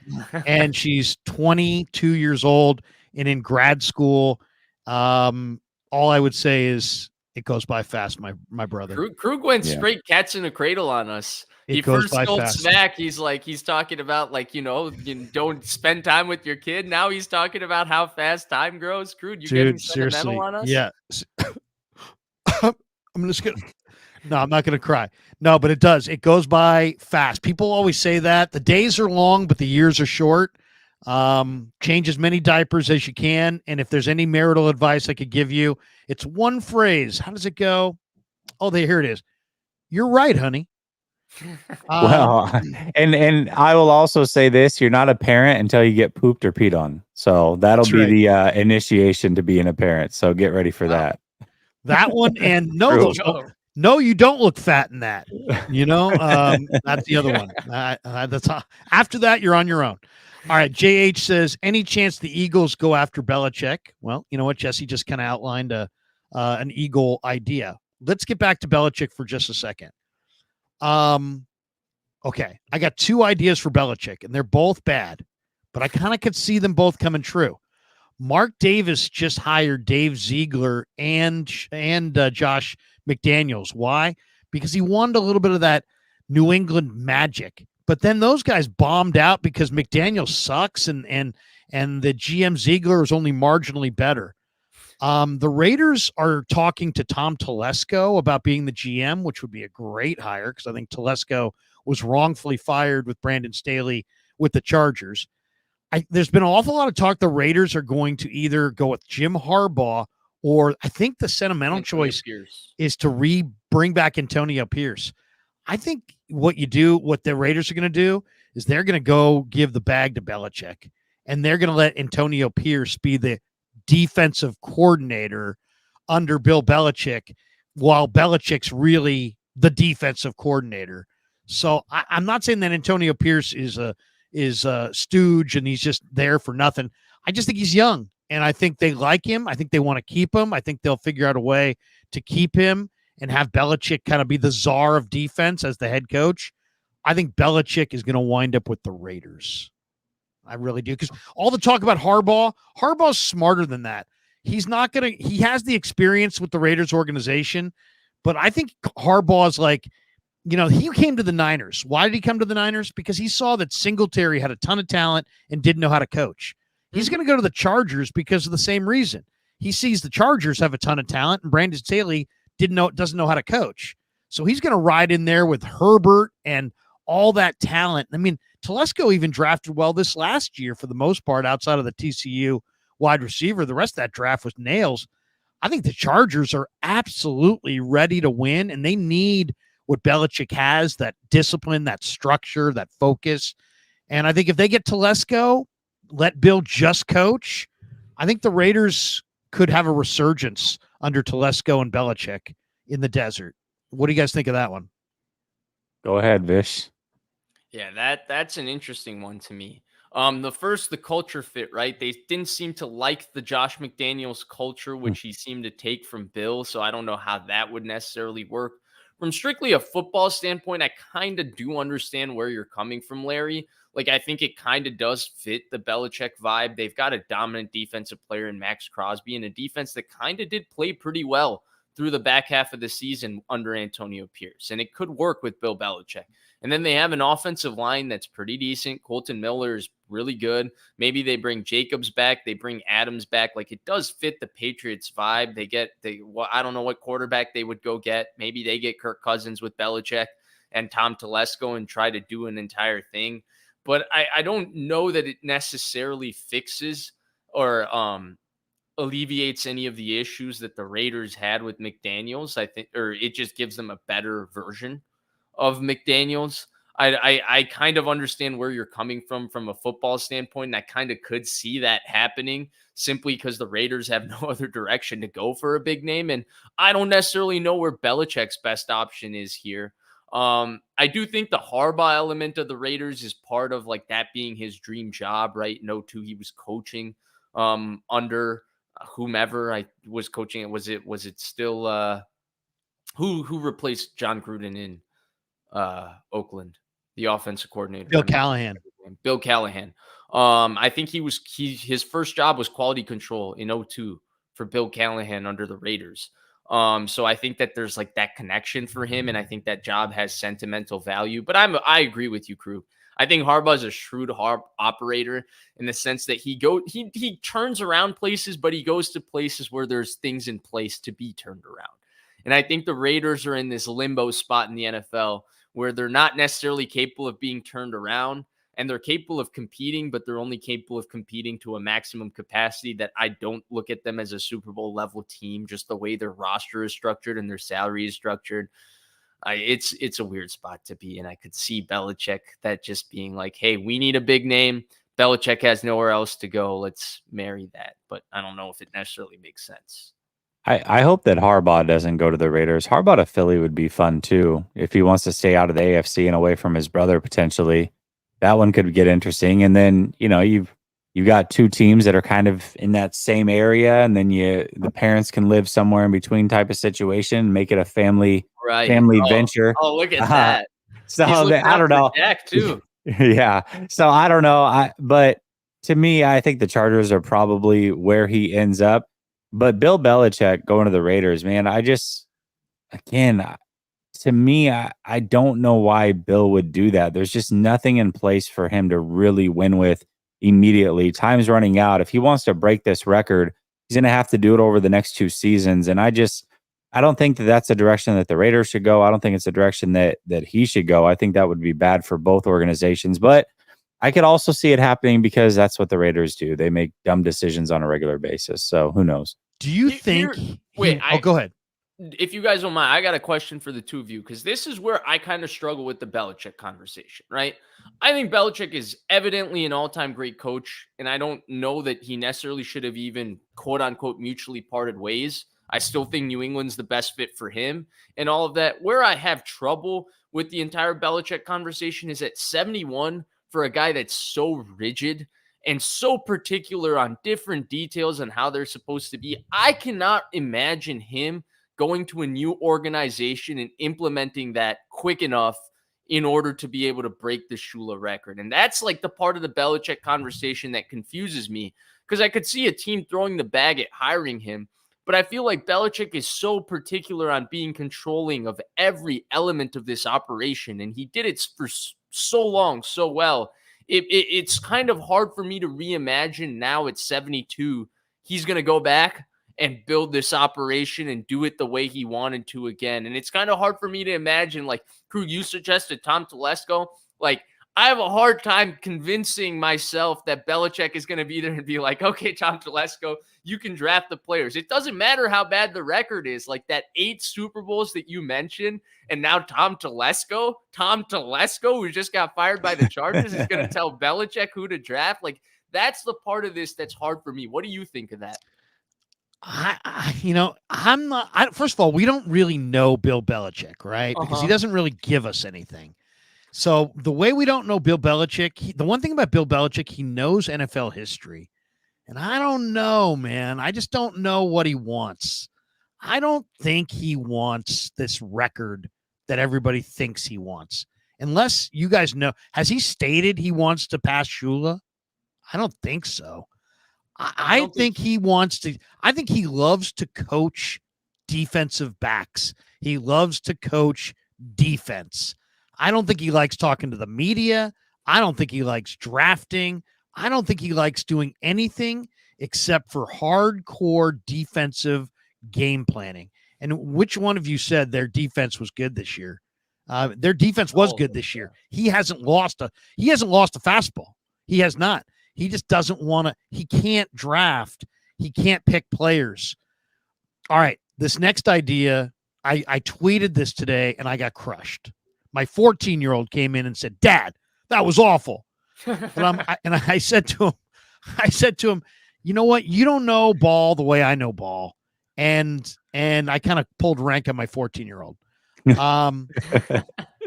And she's 22 years old and in grad school. All I would say is it goes by fast, my brother. Krug went straight cats in a cradle on us. He first told Smack, he's talking about you don't spend time with your kid. Now he's talking about how fast time grows. Krug, you're getting sentimental on us? Yeah. I'm just gonna no, I'm not gonna cry. No, but it does. It goes by fast. People always say that. The days are long, but the years are short. Change as many diapers as you can. And if there's any marital advice I could give you, it's one phrase. How does it go? Oh, here it is. You're right, honey. Well, and I will also say this: you're not a parent until you get pooped or peed on. So that'll be the initiation to being a parent. So get ready for that. That one, and no, you don't look fat in that. That's the other one. That's after that, you're on your own. All right. JH says, any chance the Eagles go after Belichick? Well, you know what? Jesse just kind of outlined an Eagle idea. Let's get back to Belichick for just a second. Okay. I got two ideas for Belichick, and they're both bad, but I kind of could see them both coming true. Mark Davis just hired Dave Ziegler and Josh McDaniels. Why? Because he wanted a little bit of that New England magic. But then those guys bombed out because McDaniel sucks and the GM Ziegler is only marginally better. The Raiders are talking to Tom Telesco about being the GM, which would be a great hire because I think Telesco was wrongfully fired with Brandon Staley with the Chargers. There's been an awful lot of talk the Raiders are going to either go with Jim Harbaugh or I think the sentimental choice is to bring back Antonio Pierce. I think what the Raiders are going to do is they're going to go give the bag to Belichick, and they're going to let Antonio Pierce be the defensive coordinator under Bill Belichick while Belichick's really the defensive coordinator. So I'm not saying that Antonio Pierce is a stooge and he's just there for nothing. I just think he's young, and I think they like him. I think they want to keep him. I think they'll figure out a way to keep him and have Belichick kind of be the czar of defense as the head coach. I think Belichick is going to wind up with the Raiders. I really do. Because all the talk about Harbaugh's smarter than that. He has the experience with the Raiders organization, but I think Harbaugh's like, he came to the Niners. Why did he come to the Niners? Because he saw that Singletary had a ton of talent and didn't know how to coach. He's going to go to the Chargers because of the same reason. He sees the Chargers have a ton of talent and Brandon Staley doesn't know how to coach. So he's going to ride in there with Herbert and all that talent. I mean, Telesco even drafted well this last year for the most part outside of the TCU wide receiver. The rest of that draft was nails. I think the Chargers are absolutely ready to win, and they need what Belichick has, that discipline, that structure, that focus. And I think if they get Telesco, let Bill just coach, I think the Raiders could have a resurgence under Telesco and Belichick in the desert. What do you guys think of that one? Go ahead, Vish. Yeah, that's an interesting one to me. The culture fit, right? They didn't seem to like the Josh McDaniels culture, which he seemed to take from Bill. So I don't know how that would necessarily work. From strictly a football standpoint, I kind of do understand where you're coming from, Larry. Like, I think it kind of does fit the Belichick vibe. They've got a dominant defensive player in Max Crosby and a defense that kind of did play pretty well through the back half of the season under Antonio Pierce. And it could work with Bill Belichick. And then they have an offensive line that's pretty decent. Colton Miller is really good. Maybe they bring Jacobs back. They bring Adams back. Like, it does fit the Patriots vibe. I don't know what quarterback they would go get. Maybe they get Kirk Cousins with Belichick and Tom Telesco and try to do an entire thing. But I don't know that it necessarily fixes or alleviates any of the issues that the Raiders had with McDaniels. I think, or it just gives them a better version of McDaniels. I kind of understand where you're coming from a football standpoint, and I kind of could see that happening simply because the Raiders have no other direction to go for a big name, and I don't necessarily know where Belichick's best option is here. I do think the Harbaugh element of the Raiders is part of like that being his dream job, right? No, too, he was coaching under whomever I was coaching. Was it still who replaced John Gruden in Oakland, the offensive coordinator? Bill Callahan. Bill Callahan. I think his first job was quality control in 2002 for Bill Callahan under the Raiders. So I think that there's like that connection for him, and I think that job has sentimental value. But I agree with you, Krug. I think Harbaugh is a shrewd operator in the sense that he turns around places, but he goes to places where there's things in place to be turned around. And I think the Raiders are in this limbo spot in the NFL where they're not necessarily capable of being turned around, and they're capable of competing, but they're only capable of competing to a maximum capacity that I don't look at them as a Super Bowl level team, just the way their roster is structured and their salary is structured. It's a weird spot to be in. I could see Belichick that just being like, hey, we need a big name. Belichick has nowhere else to go. Let's marry that. But I don't know if it necessarily makes sense. I hope that Harbaugh doesn't go to the Raiders. Harbaugh to Philly would be fun too. If he wants to stay out of the AFC and away from his brother potentially, that one could get interesting. And then, you've got two teams that are kind of in that same area, and then the parents can live somewhere in between type of situation, make it a family venture. Oh, look at that. So I don't know. Jack too. Yeah. So I don't know. But to me, I think the Chargers are probably where he ends up. But Bill Belichick going to the Raiders, man, to me, I don't know why Bill would do that. There's just nothing in place for him to really win with immediately. Time's running out. If he wants to break this record, he's going to have to do it over the next 2 seasons. And I don't think that that's the direction that the Raiders should go. I don't think it's the direction that he should go. I think that would be bad for both organizations. But I could also see it happening because that's what the Raiders do. They make dumb decisions on a regular basis. So who knows? Do you think? Go ahead. If you guys don't mind, I got a question for the two of you, because this is where I kind of struggle with the Belichick conversation, right? I think Belichick is evidently an all-time great coach, and I don't know that he necessarily should have even quote-unquote mutually parted ways. I still think New England's the best fit for him and all of that. Where I have trouble with the entire Belichick conversation is at 71 for a guy that's so rigid and so particular on different details and how they're supposed to be. I cannot imagine him going to a new organization and implementing that quick enough in order to be able to break the Shula record. And that's like the part of the Belichick conversation that confuses me, because I could see a team throwing the bag at hiring him, but I feel like Belichick is so particular on being controlling of every element of this operation, and he did it for so long, so well. It's kind of hard for me to reimagine now at 72, he's going to go back and build this operation and do it the way he wanted to again. And it's kind of hard for me to imagine, like Krug, you suggested Tom Telesco. Like, I have a hard time convincing myself that Belichick is going to be there and be like, okay, Tom Telesco, you can draft the players. It doesn't matter how bad the record is. Like that 8 Super Bowls that you mentioned, and now Tom Telesco, who just got fired by the Chargers, is going to tell Belichick who to draft. Like that's the part of this that's hard for me. What do you think of that? I'm not. First of all, we don't really know Bill Belichick, right? Because he doesn't really give us anything. So the way we don't know Bill Belichick, the one thing about Bill Belichick, he knows NFL history. And I don't know, man. I just don't know what he wants. I don't think he wants this record that everybody thinks he wants. Unless you guys know, has he stated he wants to pass Shula? I don't think so. I think he wants to. I think he loves to coach defensive backs. He loves to coach defense. I don't think he likes talking to the media. I don't think he likes drafting. I don't think he likes doing anything except for hardcore defensive game planning. And which one of you said their defense was good this year? Their defense was good this year. He hasn't lost a fastball. He has not. He just doesn't want to. He can't draft. He can't pick players. All right. This next idea, I tweeted this today and I got crushed. My 14-year-old came in and said, "Dad, that was awful." But I said to him, you know what? You don't know ball the way I know ball. And I kind of pulled rank on my 14-year-old.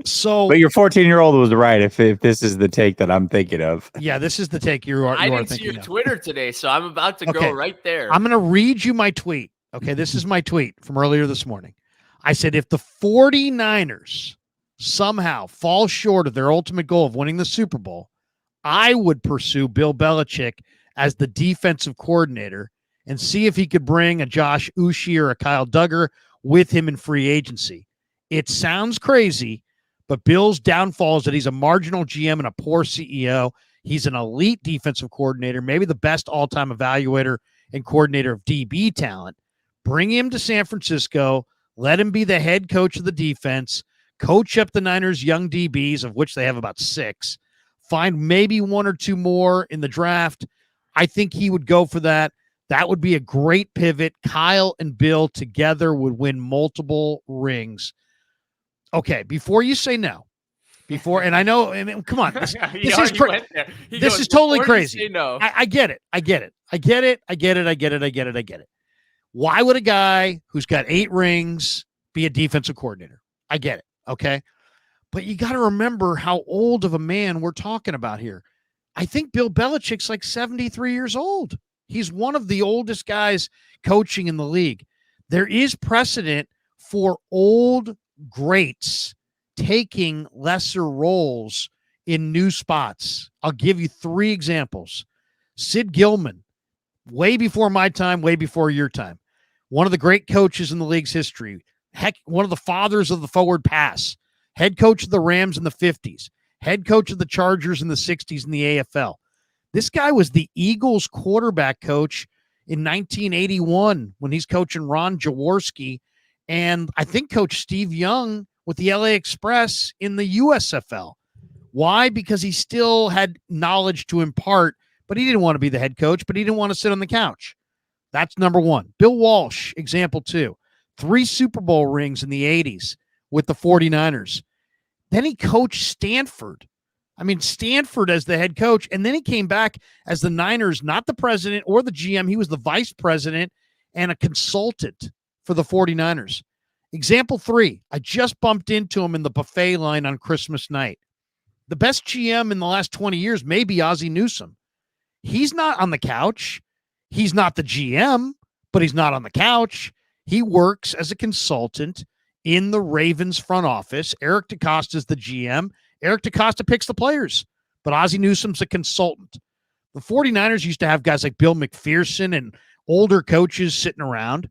So, but your 14-year-old was right. If this is the take that I'm thinking of, yeah, this is the take you are. I didn't see your Twitter today, so I'm about to go right there. I'm going to read you my tweet. Okay, this is my tweet from earlier this morning. I said, if the 49ers somehow fall short of their ultimate goal of winning the Super Bowl, I would pursue Bill Belichick as the defensive coordinator and see if he could bring a Josh Uche or a Kyle Duggar with him in free agency. It sounds crazy, but Bill's downfall is that he's a marginal GM and a poor CEO. He's an elite defensive coordinator, maybe the best all-time evaluator and coordinator of DB talent. Bring him to San Francisco. Let him be the head coach of the defense. Coach up the Niners' young DBs, of which they have about 6. Find maybe 1 or 2 more in the draft. I think he would go for that. That would be a great pivot. Kyle and Bill together would win multiple rings. Okay, before you say no, and I know, come on, this is crazy. This is totally crazy. No. I get it. I get it. Why would a guy who's got 8 rings be a defensive coordinator? I get it. Okay. But you got to remember how old of a man we're talking about here. I think Bill Belichick's like 73 years old. He's one of the oldest guys coaching in the league. There is precedent for old greats taking lesser roles in new spots. I'll give you 3 examples. Sid Gilman, way before my time, way before your time. One of the great coaches in the league's history. Heck, one of the fathers of the forward pass. Head coach of the Rams in the 50s. Head coach of the Chargers in the 60s in the AFL. This guy was the Eagles quarterback coach in 1981 when he's coaching Ron Jaworski, and I think coached Steve Young with the LA Express in the USFL. Why? Because he still had knowledge to impart, but he didn't want to be the head coach, but he didn't want to sit on the couch. That's number 1. Bill Walsh, example 2. 3 Super Bowl rings in the 80s with the 49ers. Then he coached Stanford. Stanford as the head coach, and then he came back as the Niners, not the president or the GM. He was the vice president and a consultant for the 49ers. Example 3, I just bumped into him in the buffet line on Christmas night. The best GM in the last 20 years may be Ozzie Newsome. He's not on the couch. He's not the GM, but he's not on the couch. He works as a consultant in the Ravens front office. Eric DeCosta is the GM. Eric DeCosta picks the players, but Ozzie Newsome's a consultant. The 49ers used to have guys like Bill McPherson and older coaches sitting around.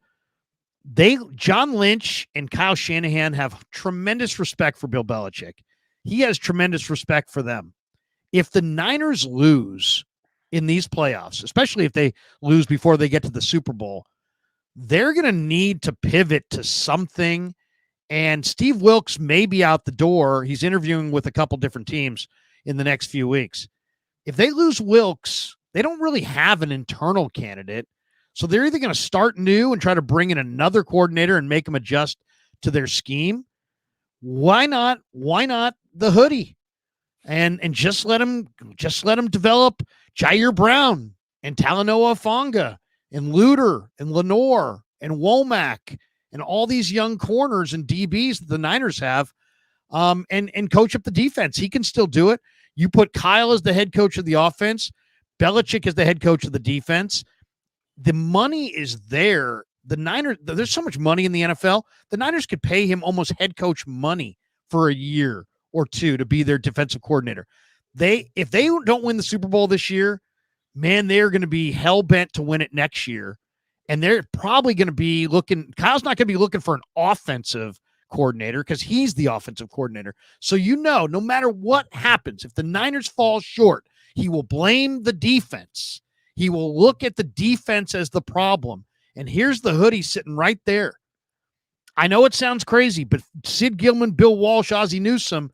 John Lynch and Kyle Shanahan have tremendous respect for Bill Belichick. He has tremendous respect for them. If the Niners lose in these playoffs, especially if they lose before they get to the Super Bowl, they're going to need to pivot to something. And Steve Wilks may be out the door. He's interviewing with a couple different teams. in the next few weeks. If they lose Wilks, they don't really have an internal candidate. So they're either going to start new and try to bring in another coordinator and make them adjust to their scheme. Why not? Why not the hoodie? And just let him develop Jair Brown and Talanoa Fonga and Luter and Lenore and Womack and all these young corners and DBs that the Niners have, and coach up the defense. He can still do it. You put Kyle as the head coach of the offense, Belichick as the head coach of the defense. The money is there. The Niners, there's so much money in the NFL. The Niners could pay him almost head coach money for a year or two to be their defensive coordinator. If they don't win the Super Bowl this year, man, they're going to be hell bent to win it next year. And they're probably going to be Kyle's not going to be looking for an offensive coordinator because he's the offensive coordinator. So, no matter what happens, if the Niners fall short, he will blame the defense. He will look at the defense as the problem. And here's the hoodie sitting right there. I know it sounds crazy, but Sid Gilman, Bill Walsh, Ozzie Newsome,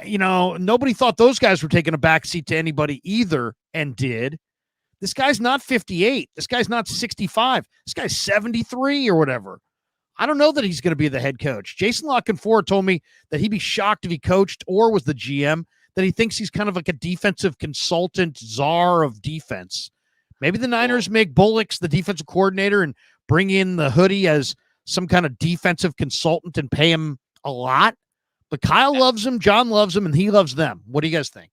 nobody thought those guys were taking a backseat to anybody either, and did. This guy's not 58. This guy's not 65. This guy's 73 or whatever. I don't know that he's going to be the head coach. Jason La Canfora told me that he'd be shocked if he coached or was the GM, that he thinks he's kind of like a defensive consultant, czar of defense. Maybe the Niners make Bullocks the defensive coordinator and bring in the hoodie as some kind of defensive consultant and pay him a lot. But Kyle loves him, John loves him, and he loves them. What do you guys think?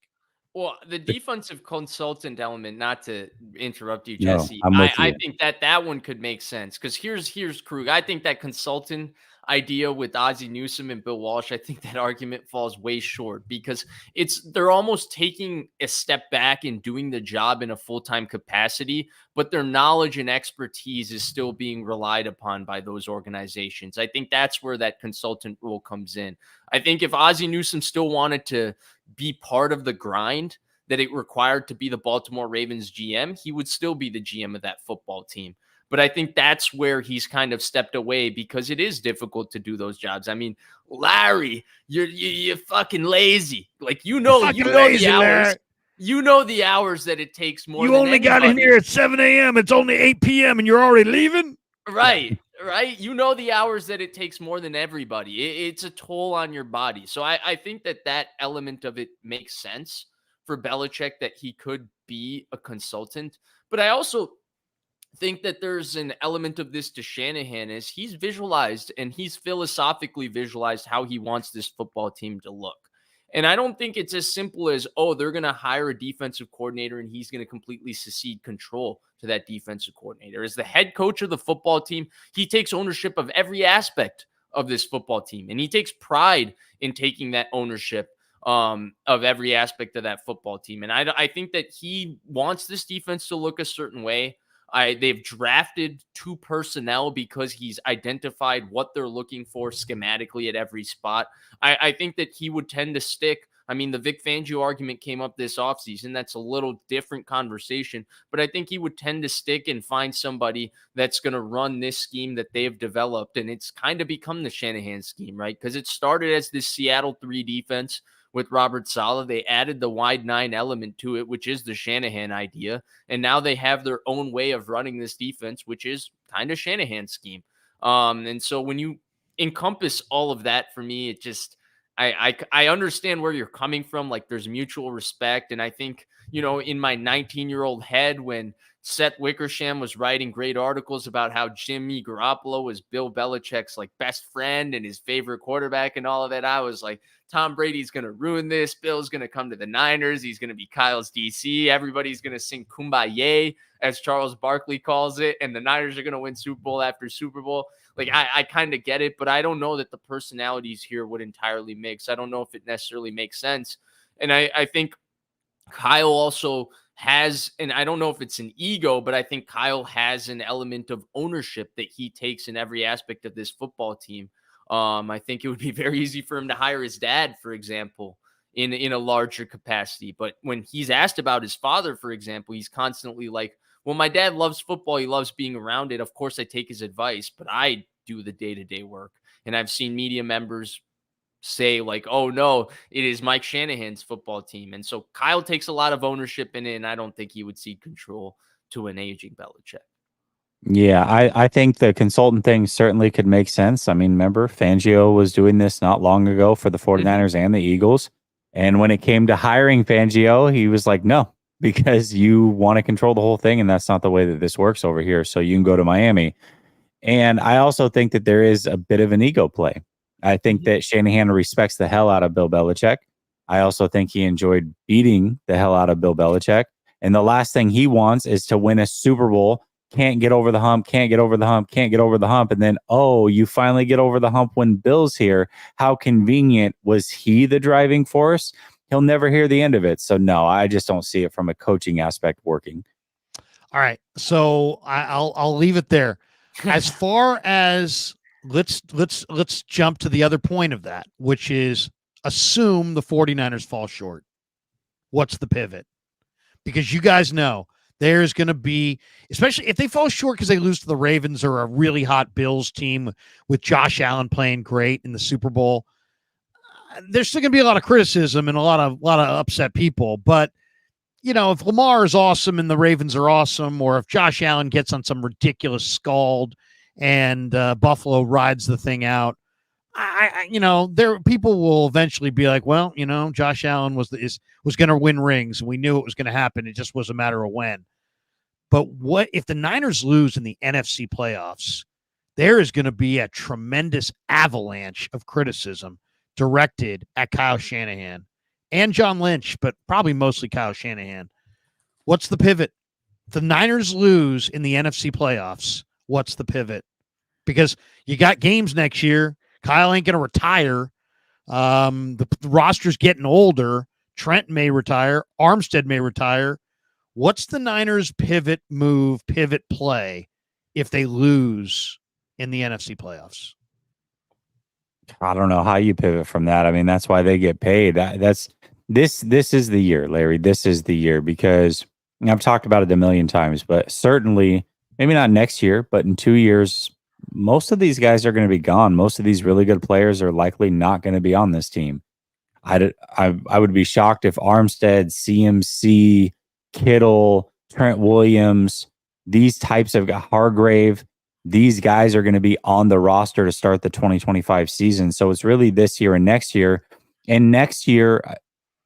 Well, the defensive consultant element, not to interrupt you, Jesse, No, I think that one could make sense because here's Krug. I think that consultant idea with Ozzie Newsome and Bill Walsh, I think that argument falls way short because they're almost taking a step back and doing the job in a full-time capacity, but their knowledge and expertise is still being relied upon by those organizations. I think that's where that consultant role comes in. I think if Ozzie Newsome still wanted to be part of the grind that it required to be the Baltimore Ravens GM, he would still be the GM of that football team. But I think that's where he's kind of stepped away because it is difficult to do those jobs. I mean, Larry, you're fucking lazy. Like, you know lazy, the hours. Larry. You know the hours that it takes more. You only got in here at 7 a.m. It's only 8 p.m. and you're already leaving? Right. You know the hours that it takes more than everybody. It's a toll on your body. So I think that element of it makes sense for Belichick, that he could be a consultant. But I also think that there's an element of this to Shanahan is he's visualized and he's philosophically visualized how he wants this football team to look. And I don't think it's as simple as, they're going to hire a defensive coordinator and he's going to completely cede control to that defensive coordinator. As the head coach of the football team, he takes ownership of every aspect of this football team. And he takes pride in taking that ownership of every aspect of that football team. And I think that he wants this defense to look a certain way. They've drafted 2 personnel because he's identified what they're looking for schematically at every spot. I think that he would tend to stick. I mean, the Vic Fangio argument came up this offseason. That's a little different conversation, but I think he would tend to stick and find somebody that's going to run this scheme that they've developed. And it's kind of become the Shanahan scheme, right? Because it started as this Seattle 3 defense with Robert Saleh. They added the wide 9 element to it, which is the Shanahan idea. And now they have their own way of running this defense, which is kind of Shanahan's scheme. And so when you encompass all of that, for me, it just, I understand where you're coming from. Like, there's mutual respect. And I think, in my 19-year-old head, when Seth Wickersham was writing great articles about how Jimmy Garoppolo was Bill Belichick's like best friend and his favorite quarterback and all of that, I was like, Tom Brady's going to ruin this. Bill's going to come to the Niners. He's going to be Kyle's DC. Everybody's going to sing Kumbaya, as Charles Barkley calls it. And the Niners are going to win Super Bowl after Super Bowl. Like, I kind of get it, but I don't know that the personalities here would entirely mix. I don't know if it necessarily makes sense. And I think Kyle also has, and I don't know if it's an ego, but I think Kyle has an element of ownership that he takes in every aspect of this football team. I think it would be very easy for him to hire his dad, for example, in a larger capacity. But when he's asked about his father, for example, he's constantly like, well, my dad loves football. He loves being around it. Of course, I take his advice, but I do the day-to-day work. And I've seen media members say like, oh no, it is Mike Shanahan's football team. And so Kyle takes a lot of ownership in it, and I don't think he would cede control to an aging Belichick. Yeah, I think the consultant thing certainly could make sense. I mean, remember, Fangio was doing this not long ago for the 49ers and the Eagles. And when it came to hiring Fangio, he was like, no, because you want to control the whole thing. And that's not the way that this works over here. So you can go to Miami. And I also think that there is a bit of an ego play. I think that Shanahan respects the hell out of Bill Belichick. I also think he enjoyed beating the hell out of Bill Belichick. And the last thing he wants is to win a Super Bowl, can't get over the hump, can't get over the hump, can't get over the hump. And then, oh, you finally get over the hump when Bill's here. How convenient. Was he the driving force? He'll never hear the end of it. So, no, I just don't see it from a coaching aspect working. All right. So I'll leave it there. As far as let's jump to the other point of that, which is assume the 49ers fall short. What's the pivot? Because you guys know there's going to be, especially if they fall short because they lose to the Ravens or a really hot Bills team with Josh Allen playing great in the Super Bowl, there's still going to be a lot of criticism and a lot of upset people. But you know, if Lamar is awesome and the Ravens are awesome, or if Josh Allen gets on some ridiculous scald and Buffalo rides the thing out, there people will eventually be like, well, Josh Allen was going to win rings, and we knew it was going to happen. It just was a matter of when. But what if the Niners lose in the NFC playoffs? There is going to be a tremendous avalanche of criticism directed at Kyle Shanahan and John Lynch, but probably mostly Kyle Shanahan. What's the pivot? If the Niners lose in the NFC playoffs, what's the pivot? Because you got games next year. Kyle ain't going to retire. The roster's getting older. Trent may retire. Armstead may retire. What's the Niners' pivot move, pivot play if they lose in the NFC playoffs? I don't know how you pivot from that. I mean, that's why they get paid. This is the year, Larry. This is the year because I've talked about it a million times, but certainly maybe not next year, but in 2 years, most of these guys are going to be gone. Most of these really good players are likely not going to be on this team. I would be shocked if Armstead, CMC, Kittle, Trent Williams, these types of Hargrave, these guys are going to be on the roster to start the 2025 season. So it's really this year and next year. And next year,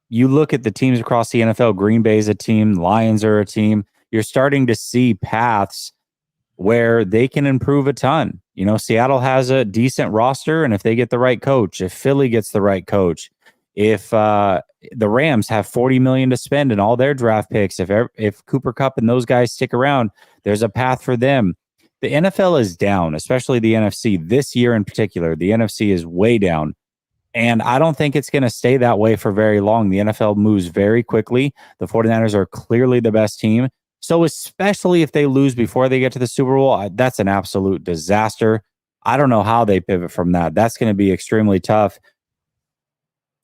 you look at the teams across the NFL, Green Bay is a team, Lions are a team. You're starting to see paths where they can improve a ton. Seattle has a decent roster, and if they get the right coach, if Philly gets the right coach, if the Rams have $40 million to spend in all their draft picks, if Cooper Kupp and those guys stick around, there's a path for them. The NFL is down, especially the NFC this year in particular. The NFC is way down. And I don't think it's going to stay that way for very long. The NFL moves very quickly. The 49ers are clearly the best team. So especially if they lose before they get to the Super Bowl, that's an absolute disaster. I don't know how they pivot from that. That's going to be extremely tough.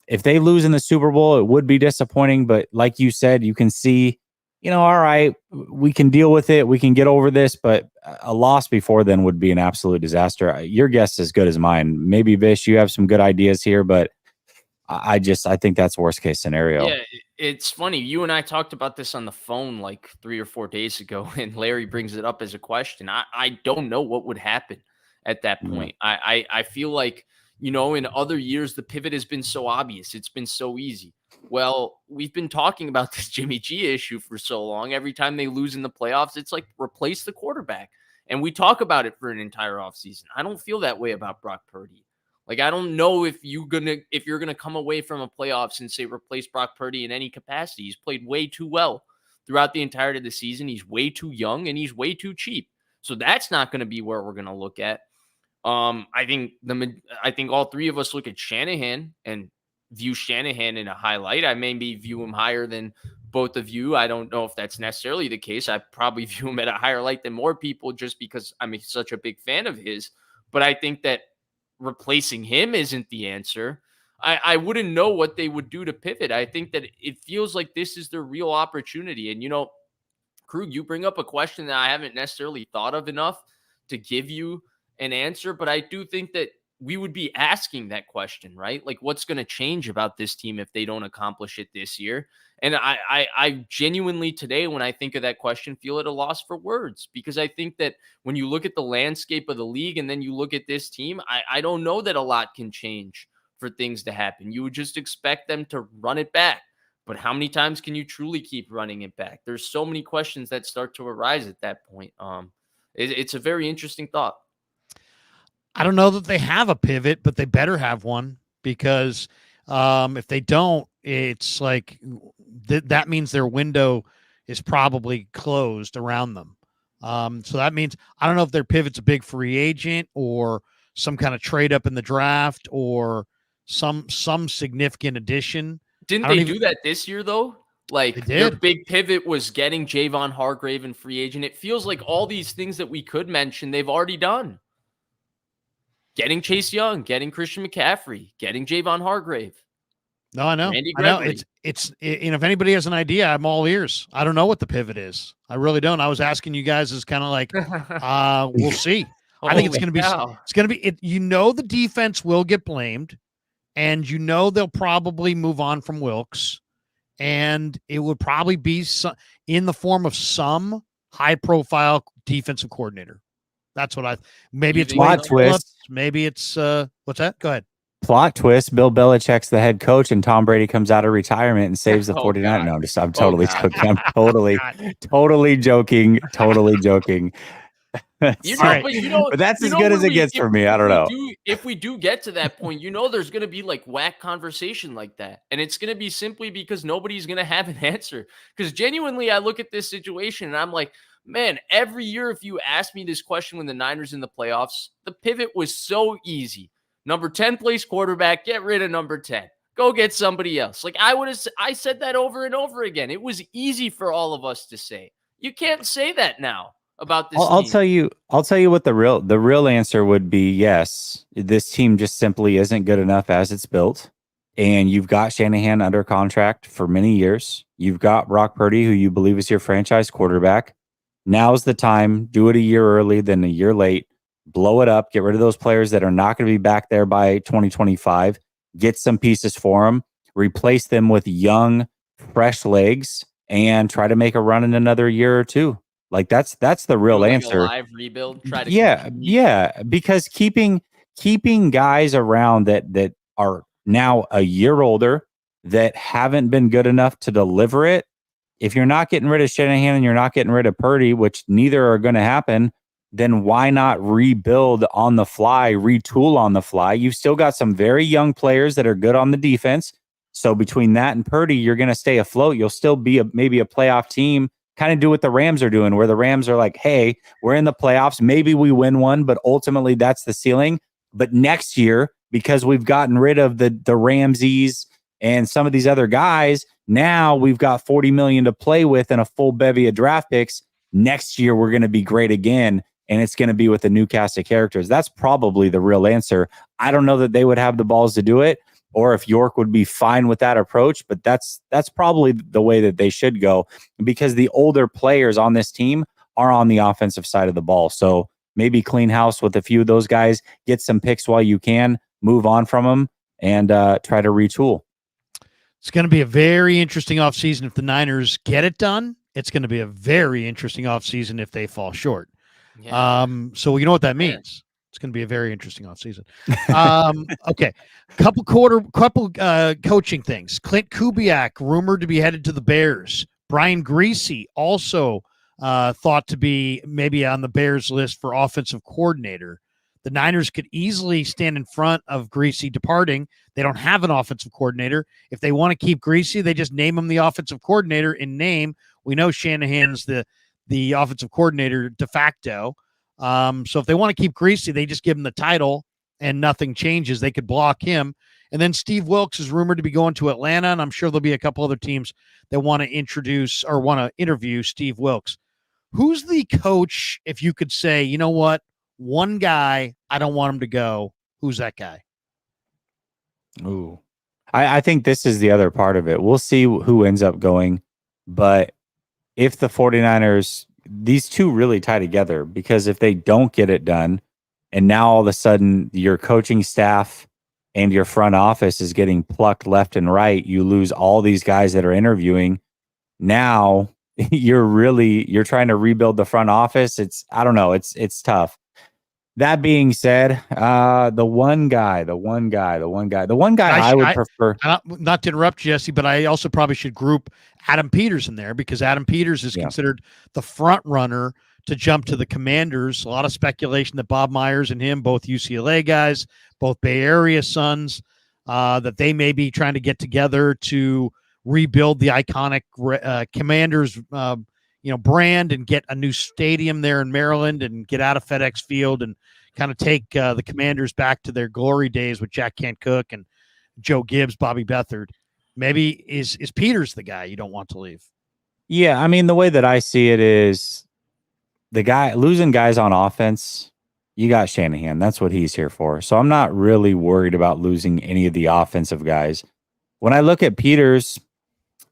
If they lose in the Super Bowl, it would be disappointing. But like you said, you can see, all right, we can deal with it. We can get over this. But a loss before then would be an absolute disaster. Your guess is as good as mine. Maybe, Vish, you have some good ideas here, but I think that's worst case scenario. Yeah, it's funny. You and I talked about this on the phone like 3 or 4 days ago, and Larry brings it up as a question. I don't know what would happen at that point. I feel like, in other years, the pivot has been so obvious. It's been so easy. Well, we've been talking about this Jimmy G issue for so long. Every time they lose in the playoffs, it's like replace the quarterback. And we talk about it for an entire offseason. I don't feel that way about Brock Purdy. Like, I don't know if you're gonna come away from a playoffs and say replace Brock Purdy in any capacity. He's played way too well throughout the entirety of the season. He's way too young and he's way too cheap. So that's not going to be where we're going to look at. I think all three of us look at Shanahan and view Shanahan in a highlight. I maybe view him higher than both of you. I don't know if that's necessarily the case. I probably view him at a higher light than more people just because I'm such a big fan of his. But I think that replacing him isn't the answer. I wouldn't know what they would do to pivot. I think that it feels like this is their real opportunity. And, Krug, you bring up a question that I haven't necessarily thought of enough to give you an answer, but I do think that we would be asking that question, right? Like, what's going to change about this team if they don't accomplish it this year? And I genuinely today, when I think of that question, feel at a loss for words, because I think that when you look at the landscape of the league and then you look at this team, I don't know that a lot can change for things to happen. You would just expect them to run it back. But how many times can you truly keep running it back? There's so many questions that start to arise at that point. It's a very interesting thought. I don't know that they have a pivot, but they better have one, because if they don't, it's like that means their window is probably closed around them. So that means I don't know if their pivot's a big free agent or some kind of trade up in the draft or some significant addition. Didn't they do that this year, though? Like, their big pivot was getting Javon Hargrave in free agent. It feels like all these things that we could mention, they've already done. Getting Chase Young, getting Christian McCaffrey, getting Javon Hargrave. No, I know. Randy I know. Gregory. If anybody has an idea, I'm all ears. I don't know what the pivot is. I really don't. I was asking you guys as kind of like, we'll see. I think it's going to be, the defense will get blamed, and they'll probably move on from Wilks, and it would probably be in the form of some high profile defensive coordinator. That's what maybe it's plot twist. Maybe it's what's that? Go ahead. Plot twist. Bill Belichick's the head coach, and Tom Brady comes out of retirement and saves the 49ers. No, I'm totally joking. I'm totally joking. Totally joking. But that's as good as it gets for me. I don't know. If we do get to that point, there's going to be like whack conversation like that. And it's going to be simply because nobody's going to have an answer. Because genuinely, I look at this situation and I'm like, man, every year, if you ask me this question when the Niners in the playoffs, the pivot was so easy. Number 10 plays quarterback, get rid of number 10. Go get somebody else. Like, I said that over and over again. It was easy for all of us to say. You can't say that now about this I'll team. I'll tell you what the real answer would be. Yes, this team just simply isn't good enough as it's built. And you've got Shanahan under contract for many years. You've got Brock Purdy, who you believe is your franchise quarterback. Now's the time. Do it a year early than a year late. Blow it up. Get rid of those players that are not going to be back there by 2025. Get some pieces for them. Replace them with young, fresh legs, and try to make a run in another year or two. Like that's the real answer. A live rebuild. Try to yeah. Because keeping guys around that are now a year older, that haven't been good enough to deliver it. If you're not getting rid of Shanahan and you're not getting rid of Purdy, which neither are going to happen, then why not rebuild on the fly, retool on the fly? You've still got some very young players that are good on the defense. So between that and Purdy, you're going to stay afloat. You'll still be maybe a playoff team. Kind of do what the Rams are doing, where the Rams are like, hey, we're in the playoffs. Maybe we win one, but ultimately that's the ceiling. But next year, because we've gotten rid of the Ramseys and some of these other guys, now we've got $40 million to play with and a full bevy of draft picks. Next year, we're going to be great again, and it's going to be with a new cast of characters. That's probably the real answer. I don't know that they would have the balls to do it, or if York would be fine with that approach, but that's probably the way that they should go, because the older players on this team are on the offensive side of the ball. So maybe clean house with a few of those guys, get some picks while you can, move on from them, and try to retool. It's going to be a very interesting offseason if the Niners get it done. It's going to be a very interesting offseason if they fall short. Yeah. So you know what that means. It's going to be a very interesting offseason. Okay. Couple coaching things. Clint Kubiak, rumored to be headed to the Bears. Brian Griese, also thought to be maybe on the Bears list for offensive coordinator. The Niners could easily stand in front of Griese departing. They don't have an offensive coordinator. If they want to keep Griese, they just name him the offensive coordinator in name. We know Shanahan's the offensive coordinator de facto. So if they want to keep Griese, they just give him the title and nothing changes. They could block him. And then Steve Wilks is rumored to be going to Atlanta, and I'm sure there'll be a couple other teams that want to introduce or want to interview Steve Wilks. Who's the coach, if you could say, you know what, one guy, I don't want him to go. Who's that guy? Ooh, I think this is the other part of it. We'll see who ends up going. But if the 49ers, these two really tie together, because if they don't get it done, and now all of a sudden your coaching staff and your front office is getting plucked left and right. You lose all these guys that are interviewing. Now you're trying to rebuild the front office. I don't know. It's tough. That being said, the one guy I would prefer. Not to interrupt, Jesse, but I also probably should group Adam Peters in there because Adam Peters is considered the front runner to jump to the Commanders. A lot of speculation that Bob Myers and him, both UCLA guys, both Bay Area Sons, that they may be trying to get together to rebuild the iconic Commanders brand and get a new stadium there in Maryland and get out of FedEx Field and kind of take the Commanders back to their glory days with Jack Kent Cooke and Joe Gibbs, Bobby Beathard. Maybe is Peters the guy you don't want to leave? Yeah, I mean, the way that I see it is the guy losing guys on offense. You got Shanahan. That's what he's here for. So I'm not really worried about losing any of the offensive guys. When I look at Peters,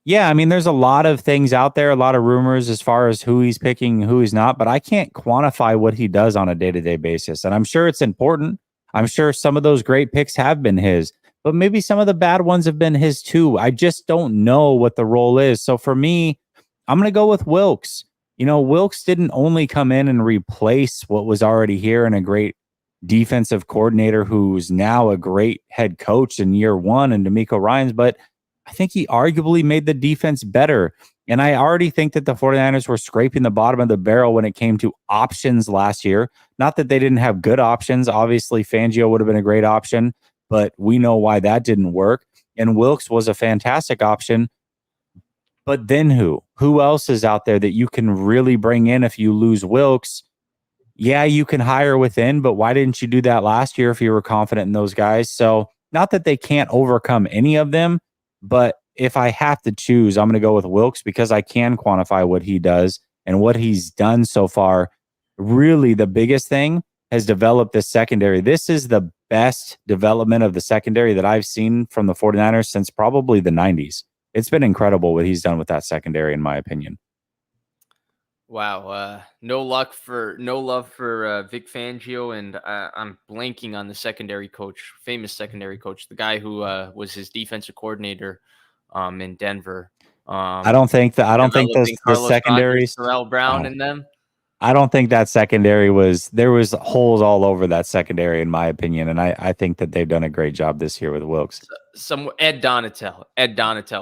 yeah, I mean, there's a lot of things out there, a lot of rumors as far as who he's picking, who he's not, but I can't quantify what he does on a day-to-day basis. And I'm sure it's important. I'm sure some of those great picks have been his, but maybe some of the bad ones have been his too. I just don't know what the role is. So for me, I'm going to go with Wilks. Wilks didn't only come in and replace what was already here and a great defensive coordinator who's now a great head coach in year one and D'Amico Ryans, but I think he arguably made the defense better. And I already think that the 49ers were scraping the bottom of the barrel when it came to options last year. Not that they didn't have good options. Obviously, Fangio would have been a great option, but we know why that didn't work. And Wilks was a fantastic option. But then who? Who else is out there that you can really bring in if you lose Wilks? Yeah, you can hire within, but why didn't you do that last year if you were confident in those guys? So not that they can't overcome any of them, but if I have to choose, I'm going to go with Wilks because I can quantify what he does and what he's done so far. Really, the biggest thing has developed this secondary. This is the best development of the secondary that I've seen from the 49ers since probably the 90s. It's been incredible what he's done with that secondary, in my opinion. Wow. No love for Vic Fangio, and I'm blanking on the famous secondary coach, the guy who was his defensive coordinator in Denver. I don't think the secondaries, Terrell Brown and them. I don't think that secondary there was holes all over that secondary, in my opinion. And I think that they've done a great job this year with Wilks. Ed Donatel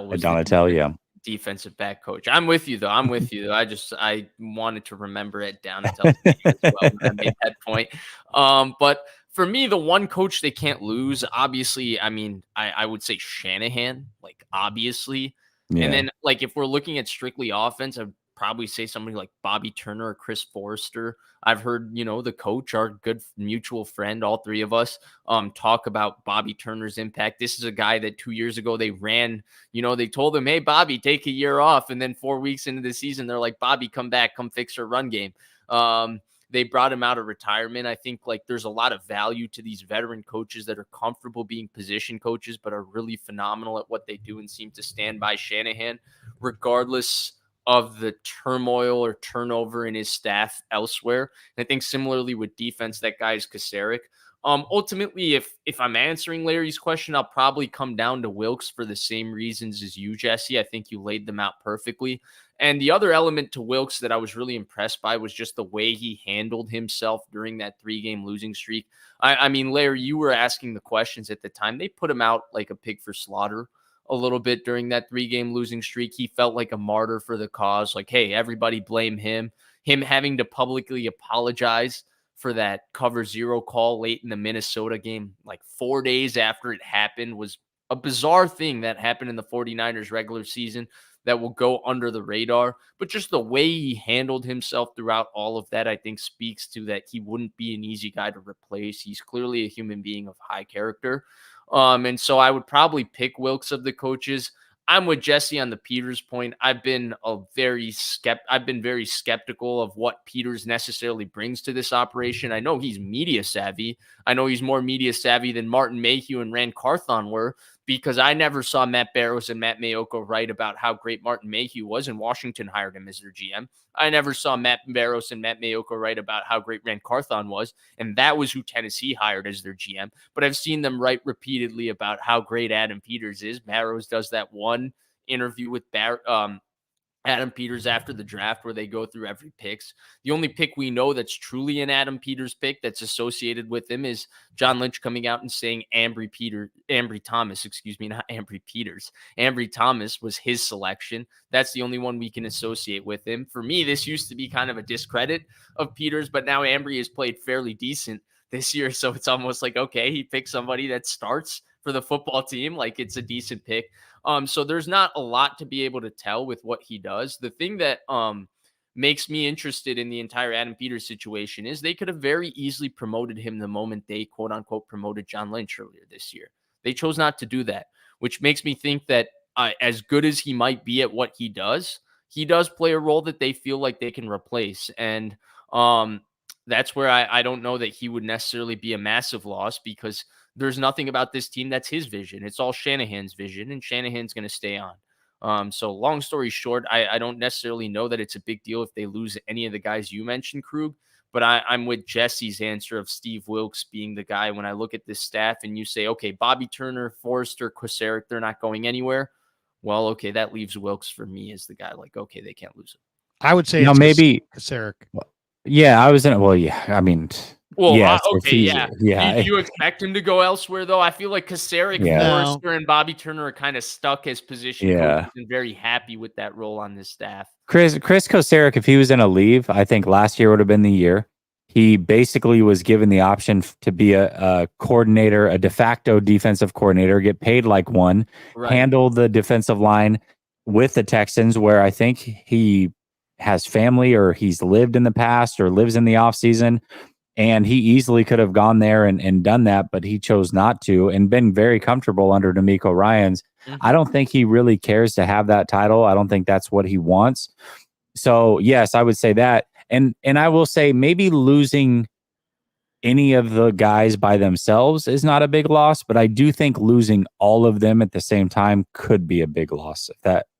was yeah. Defensive back coach. I'm with you though. I wanted to remember Ed Donatel as well when I made that point. But for me, the one coach they can't lose, obviously, I mean, I would say Shanahan, like obviously. Yeah. And then like if we're looking at strictly offense, I'd probably say somebody like Bobby Turner or Chris Forrester. I've heard, the coach, our good mutual friend, all three of us, talk about Bobby Turner's impact. This is a guy that 2 years ago they ran, they told him, hey, Bobby, take a year off. And then 4 weeks into the season, they're like, Bobby, come back, come fix our run game. They brought him out of retirement. I think like there's a lot of value to these veteran coaches that are comfortable being position coaches, but are really phenomenal at what they do and seem to stand by Shanahan, regardless of the turmoil or turnover in his staff elsewhere. And I think similarly with defense, that guy is Kasarik. Ultimately, if I'm answering Larry's question, I'll probably come down to Wilks for the same reasons as you, Jesse. I think you laid them out perfectly. And the other element to Wilks that I was really impressed by was just the way he handled himself during that 3-game losing streak. I mean, Larry, you were asking the questions at the time. They put him out like a pig for slaughter a little bit during that 3-game losing streak. He felt like a martyr for the cause. Like, hey, everybody blame him. Him having to publicly apologize for that cover 0 call late in the Minnesota game, like 4 days after it happened, was a bizarre thing that happened in the 49ers regular season that will go under the radar. But just the way he handled himself throughout all of that, I think speaks to that he wouldn't be an easy guy to replace. He's clearly a human being of high character. And so I would probably pick Wilks of the coaches. I'm with Jesse on the Peters point. I've been very skeptical of what Peters necessarily brings to this operation. I know he's media savvy. I know he's more media savvy than Martin Mayhew and Rand Carthon were, because I never saw Matt Barrows and Matt Mayoko write about how great Martin Mayhew was, and Washington hired him as their GM. I never saw Matt Barrows and Matt Mayoko write about how great Rand Carthon was, and that was who Tennessee hired as their GM. But I've seen them write repeatedly about how great Adam Peters is. Barrows does that one interview with Adam Peters after the draft where they go through every picks. The only pick we know that's truly an Adam Peters pick that's associated with him is John Lynch coming out and saying Ambry Thomas, not Ambry Peters. Ambry Thomas was his selection. That's the only one we can associate with him. For me, this used to be kind of a discredit of Peters, but now Ambry has played fairly decent this year. So it's almost like, okay, he picked somebody that starts for the football team. Like, it's a decent pick. So there's not a lot to be able to tell with what he does. The thing that makes me interested in the entire Adam Peters situation is they could have very easily promoted him the moment they quote unquote promoted John Lynch earlier this year. They chose not to do that, which makes me think that as good as he might be at what he does play a role that they feel like they can replace. And that's where I don't know that he would necessarily be a massive loss, because there's nothing about this team that's his vision. It's all Shanahan's vision, and Shanahan's going to stay on. So long story short, I don't necessarily know that it's a big deal if they lose any of the guys you mentioned, Krug, but I'm with Jesse's answer of Steve Wilks being the guy. When I look at this staff and you say, okay, Bobby Turner, Forrester, Kocurek, they're not going anywhere. Well, okay, that leaves Wilks for me as the guy. Like, okay, they can't lose it. I would say it's maybe Kocurek. Yeah, I was in it. Well, yeah, I mean, yes, okay, yeah. Do you expect him to go elsewhere, though? I feel like Kocurek, Forrester, and Bobby Turner are kind of stuck as position coaches and very happy with that role on this staff. Chris Kocurek, if he was going to leave, I think last year would have been the year. He basically was given the option to be a coordinator, a de facto defensive coordinator, get paid like one, handle the defensive line with the Texans, where I think he has family or he's lived in the past or lives in the offseason. And he easily could have gone there and done that, but he chose not to and been very comfortable under D'Amico Ryans. Mm-hmm. I don't think he really cares to have that title. I don't think that's what he wants. So, yes, I would say that. And I will say maybe losing any of the guys by themselves is not a big loss, but I do think losing all of them at the same time could be a big loss,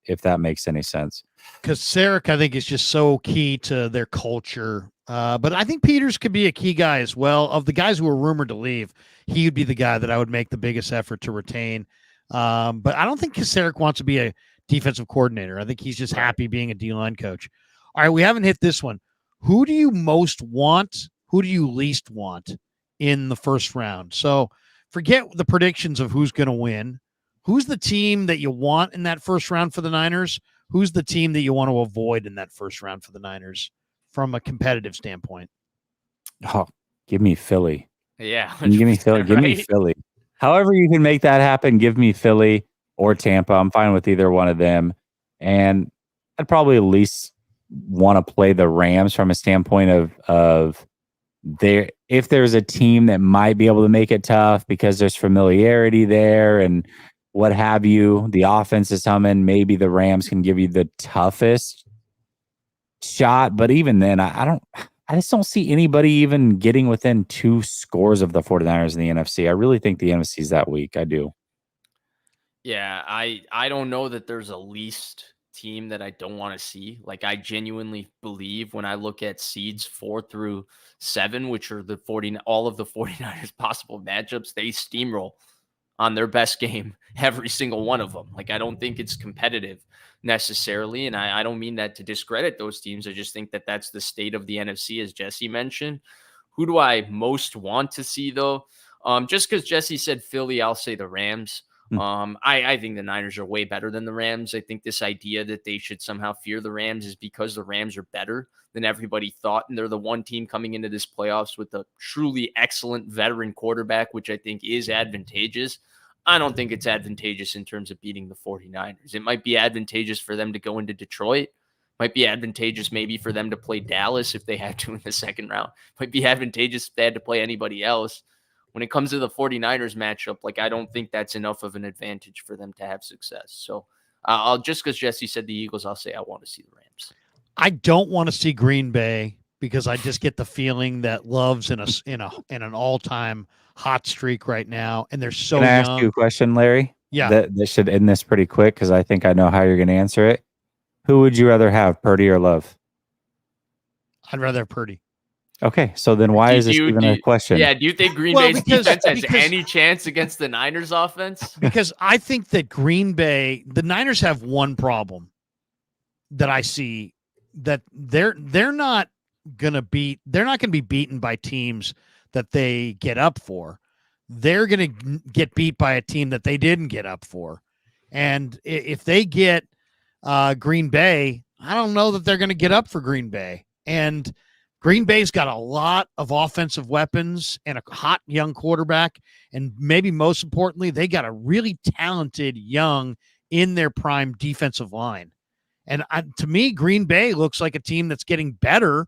if that makes any sense. Because Kocurek, I think, is just so key to their culture. But I think Peters could be a key guy as well. Of the guys who are rumored to leave, he would be the guy that I would make the biggest effort to retain. But I don't think Kocurek wants to be a defensive coordinator. I think he's just happy being a D-line coach. All right, we haven't hit this one. Who do you most want? Who do you least want in the first round? So forget the predictions of who's going to win. Who's the team that you want in that first round for the Niners? Who's the team that you want to avoid in that first round for the Niners from a competitive standpoint? Oh, give me Philly. Yeah. Give me Philly. Give me Philly. However you can make that happen, give me Philly or Tampa. I'm fine with either one of them. And I'd probably at least want to play the Rams from a standpoint of if there's a team that might be able to make it tough because there's familiarity there and what have you, the offense is humming, maybe the Rams can give you the toughest shot. But even then, I just don't see anybody even getting within 2 scores of the 49ers in the NFC. I really think the NFC is that weak. I do. Yeah, I don't know that there's a least team that I don't want to see. Like, I genuinely believe when I look at seeds 4 through 7, which are all of the 49ers possible matchups, they steamroll on their best game, every single one of them. Like, I don't think it's competitive necessarily. And I don't mean that to discredit those teams. I just think that that's the state of the NFC, as Jesse mentioned. Who do I most want to see, though? Just because Jesse said Philly, I'll say the Rams. I think the Niners are way better than the Rams. I think this idea that they should somehow fear the Rams is because the Rams are better than everybody thought. And they're the one team coming into this playoffs with a truly excellent veteran quarterback, which I think is advantageous. I don't think it's advantageous in terms of beating the 49ers. It might be advantageous for them to go into Detroit. Might be advantageous maybe for them to play Dallas if they had to in the second round. Might be advantageous if they had to play anybody else. When it comes to the 49ers matchup, like, I don't think that's enough of an advantage for them to have success. So I'll just because Jesse said the Eagles, I'll say I want to see the Rams. I don't want to see Green Bay because I just get the feeling that Love's in an all-time hot streak right now, and they're so young. Can I ask you a question, Larry? Yeah, that should end this pretty quick because I think I know how you're going to answer it. Who would you rather have, Purdy or Love? I'd rather have Purdy. Okay, so then why is this even a question? Yeah, do you think Green Well, Bay's defense has any chance against the Niners offense? Because I think that Green Bay, the Niners have one problem that I see, that they're not going to be beaten by teams that they get up for. They're going to get beat by a team that they didn't get up for. And if they get Green Bay, I don't know that they're going to get up for Green Bay. And Green Bay's got a lot of offensive weapons and a hot young quarterback. And maybe most importantly, they got a really talented young in their prime defensive line. And to me, Green Bay looks like a team that's getting better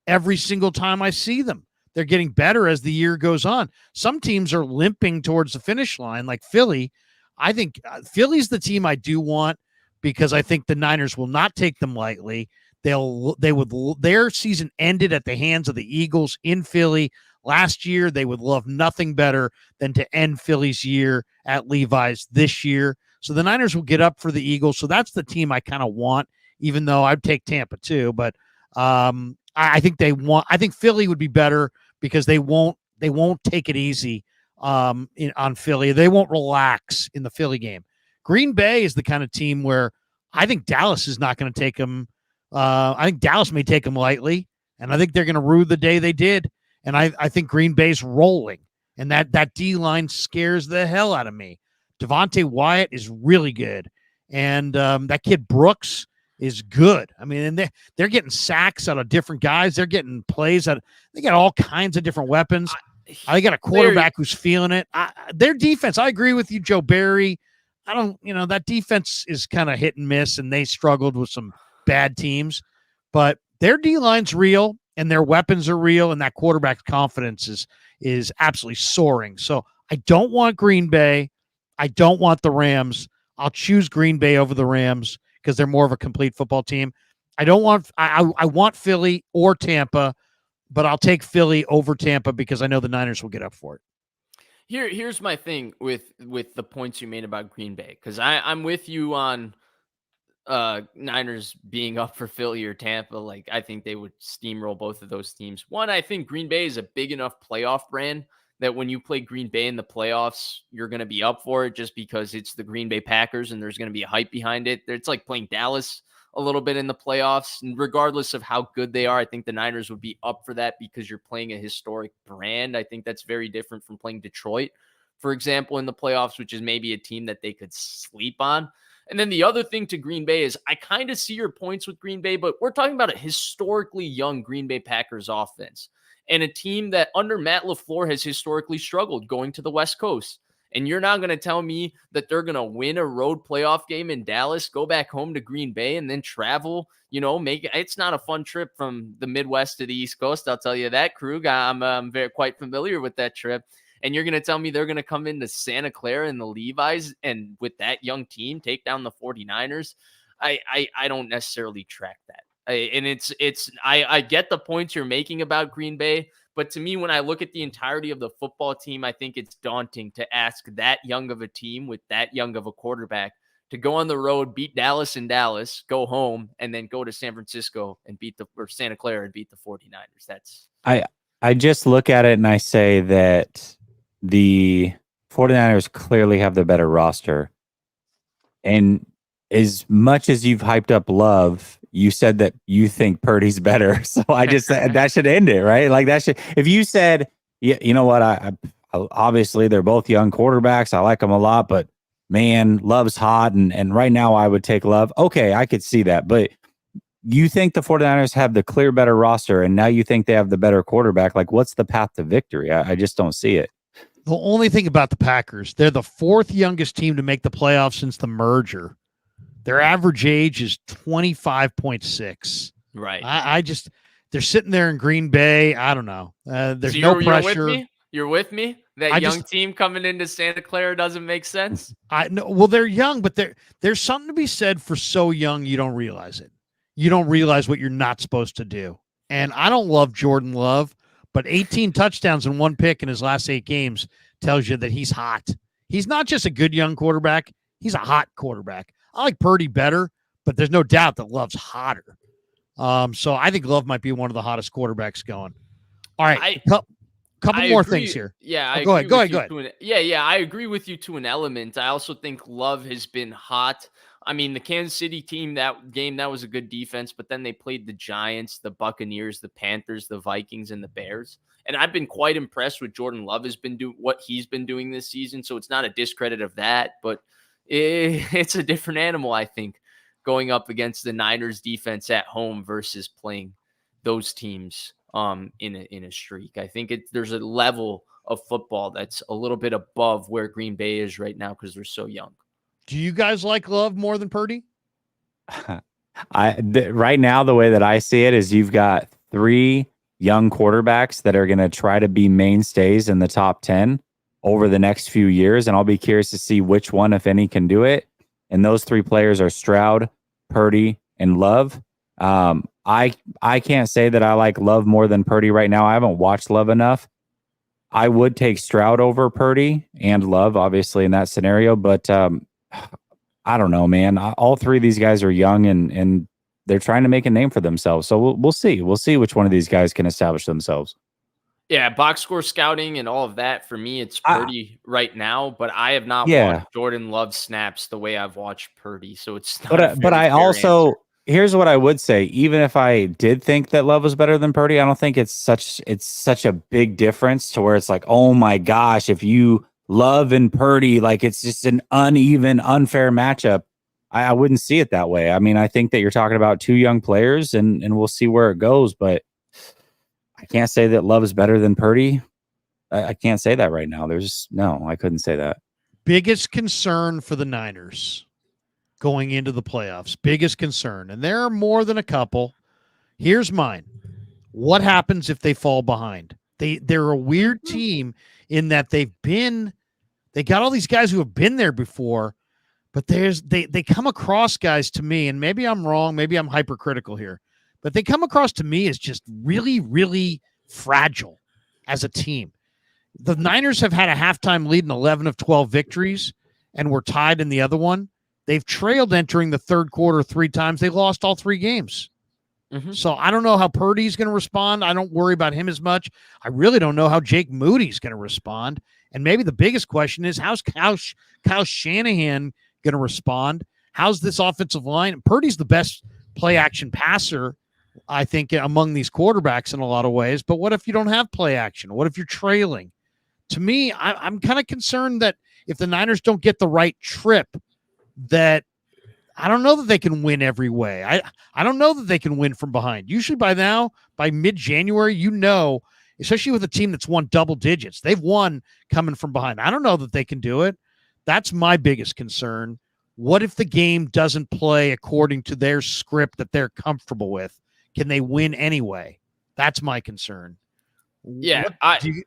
every single time I see them. They're getting better as the year goes on. Some teams are limping towards the finish line, like Philly. I think Philly's the team I do want because I think the Niners will not take them lightly. Their season ended at the hands of the Eagles in Philly last year. They would love nothing better than to end Philly's year at Levi's this year. So the Niners will get up for the Eagles. So that's the team I kind of want, even though I'd take Tampa too. But I think Philly would be better because they won't take it easy on Philly. They won't relax in the Philly game. Green Bay is the kind of team where I think Dallas is not going to take them. I think Dallas may take them lightly, and I think they're going to rue the day they did. And I think Green Bay's rolling, and that D-line scares the hell out of me. Devontae Wyatt is really good, and that kid Brooks is good. I mean, and they're getting sacks out of different guys. They're getting plays out. They got all kinds of different weapons. I got a quarterback who's feeling it. Their defense, I agree with you, Joe Barry. That defense is kind of hit and miss, and they struggled with some bad teams, but their D-line's real and their weapons are real, and that quarterback's confidence is absolutely soaring. So I don't want Green Bay. I don't want the Rams. I'll choose Green Bay over the Rams because they're more of a complete football team. I want Philly or Tampa, but I'll take Philly over Tampa because I know the Niners will get up for it. Here's my thing with the points you made about Green Bay, because I'm with you on Niners being up for Philly or Tampa. Like, I think they would steamroll both of those teams. One, I think Green Bay is a big enough playoff brand that when you play Green Bay in the playoffs, you're going to be up for it just because it's the Green Bay Packers and there's going to be a hype behind it. It's like playing Dallas a little bit in the playoffs. And regardless of how good they are, I think the Niners would be up for that because you're playing a historic brand. I think that's very different from playing Detroit, for example, in the playoffs, which is maybe a team that they could sleep on. And then the other thing to Green Bay is I kind of see your points with Green Bay, but we're talking about a historically young Green Bay Packers offense and a team that under Matt LaFleur has historically struggled going to the West Coast. And you're not going to tell me that they're going to win a road playoff game in Dallas, go back home to Green Bay, and then travel, it's not a fun trip from the Midwest to the East Coast. I'll tell you that, Krug. I'm very quite familiar with that trip. And you're going to tell me they're going to come into Santa Clara and the Levi's and with that young team take down the 49ers. I don't necessarily track that. I get the points you're making about Green Bay, but to me, when I look at the entirety of the football team, I think it's daunting to ask that young of a team with that young of a quarterback to go on the road, beat Dallas in Dallas, go home, and then go to San Francisco and or Santa Clara and beat the 49ers. I just look at it and I say that the 49ers clearly have the better roster. And as much as you've hyped up Love, you said that you think Purdy's better. So I just said that should end it, right? Like that should, if you said, yeah, you know what? I obviously they're both young quarterbacks. I like them a lot, but man, Love's hot. And right now I would take Love. Okay. I could see that, but you think the 49ers have the clear better roster and now you think they have the better quarterback. Like what's the path to victory? I just don't see it. The only thing about the Packers, they're the fourth youngest team to make the playoffs since the merger. Their average age is 25.6. Right. They're sitting there in Green Bay. I don't know. There's no pressure. You're with me? That young team coming into Santa Clara doesn't make sense? Well, they're young, but there's something to be said for so young you don't realize it. You don't realize what you're not supposed to do. And I don't love Jordan Love, but 18 touchdowns and 1 pick in his last 8 games tells you that he's hot. He's not just a good young quarterback. He's a hot quarterback. I like Purdy better, but there's no doubt that Love's hotter. So I think Love might be one of the hottest quarterbacks going. All right, couple more agree. things here. Yeah, go ahead. Go ahead. Yeah, I agree with you to an element. I also think Love has been hot. I mean, the Kansas City team, that game, that was a good defense, but then they played the Giants, the Buccaneers, the Panthers, the Vikings, and the Bears. And I've been quite impressed with Jordan Love what he's been doing this season. So it's not a discredit of that, but it's a different animal, I think, going up against the Niners defense at home versus playing those teams in a streak. I think there's a level of football that's a little bit above where Green Bay is right now because they're so young. Do you guys like Love more than Purdy? Right now, the way that I see it is you've got 3 young quarterbacks that are going to try to be mainstays in the top 10 over the next few years. And I'll be curious to see which one, if any, can do it. And those 3 players are Stroud, Purdy, and Love. I can't say that I like Love more than Purdy right now. I haven't watched Love enough. I would take Stroud over Purdy and Love, obviously, in that scenario. But I don't know, man. All 3 of these guys are young and they're trying to make a name for themselves. So we'll see. We'll see which one of these guys can establish themselves. Yeah, box score scouting and all of that. For me, it's Purdy right now, but I have not watched Jordan Love snaps the way I've watched Purdy. So it's not but I also answer. Here's what I would say. Even if I did think that Love was better than Purdy, I don't think it's such a big difference to where it's like, oh my gosh, if you Love and Purdy, like it's just an uneven, unfair matchup. I wouldn't see it that way. I mean, I think that you're talking about 2 young players and we'll see where it goes, but I can't say that Love is better than Purdy. I can't say that right now. I couldn't say that. Biggest concern for the Niners going into the playoffs, biggest concern, and there are more than a couple. Here's mine. What happens if they fall behind? They're a weird team in that they got all these guys who have been there before, but they come across guys to me, and maybe I'm wrong, maybe I'm hypercritical here, but they come across to me as just really, really fragile as a team. The Niners have had a halftime lead in 11 of 12 victories, and we're tied in the other one. They've trailed entering the third quarter 3 times. They lost all 3 games. Mm-hmm. So I don't know how Purdy's going to respond. I don't worry about him as much. I really don't know how Jake Moody's going to respond. And maybe the biggest question is how's Kyle Shanahan going to respond? How's this offensive line? Purdy's the best play action passer, I think, among these quarterbacks in a lot of ways. But what if you don't have play action? What if you're trailing? To me, I'm kind of concerned that if the Niners don't get the right trip, that I don't know that they can win every way. I don't know that they can win from behind. Usually by now, by mid-January, especially with a team that's won double digits, they've won coming from behind. I don't know that they can do it. That's my biggest concern. What if the game doesn't play according to their script that they're comfortable with? Can they win anyway? That's my concern. Yeah.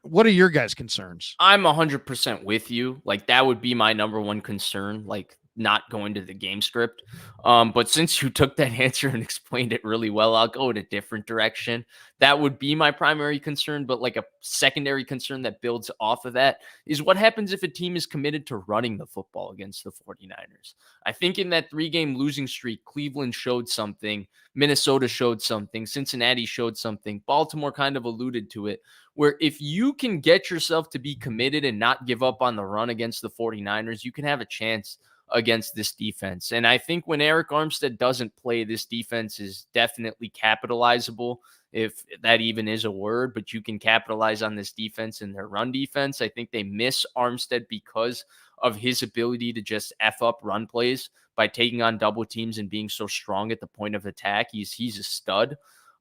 What are your guys' concerns? I'm 100% with you. Like, that would be my number one concern. Like, not going to the game script. But since you took that answer and explained it really well, I'll go in a different direction. That would be my primary concern, but like a secondary concern that builds off of that is what happens if a team is committed to running the football against the 49ers. I think in that 3-game losing streak, Cleveland showed something, Minnesota showed something, Cincinnati showed something, Baltimore kind of alluded to it, where if you can get yourself to be committed and not give up on the run against the 49ers, you can have a chance against this defense. And I think when Eric Armstead doesn't play, this defense is definitely capitalizable, if that even is a word, but you can capitalize on this defense and their run defense. I think they miss Armstead because of his ability to just F up run plays by taking on double teams and being so strong at the point of attack. He's a stud.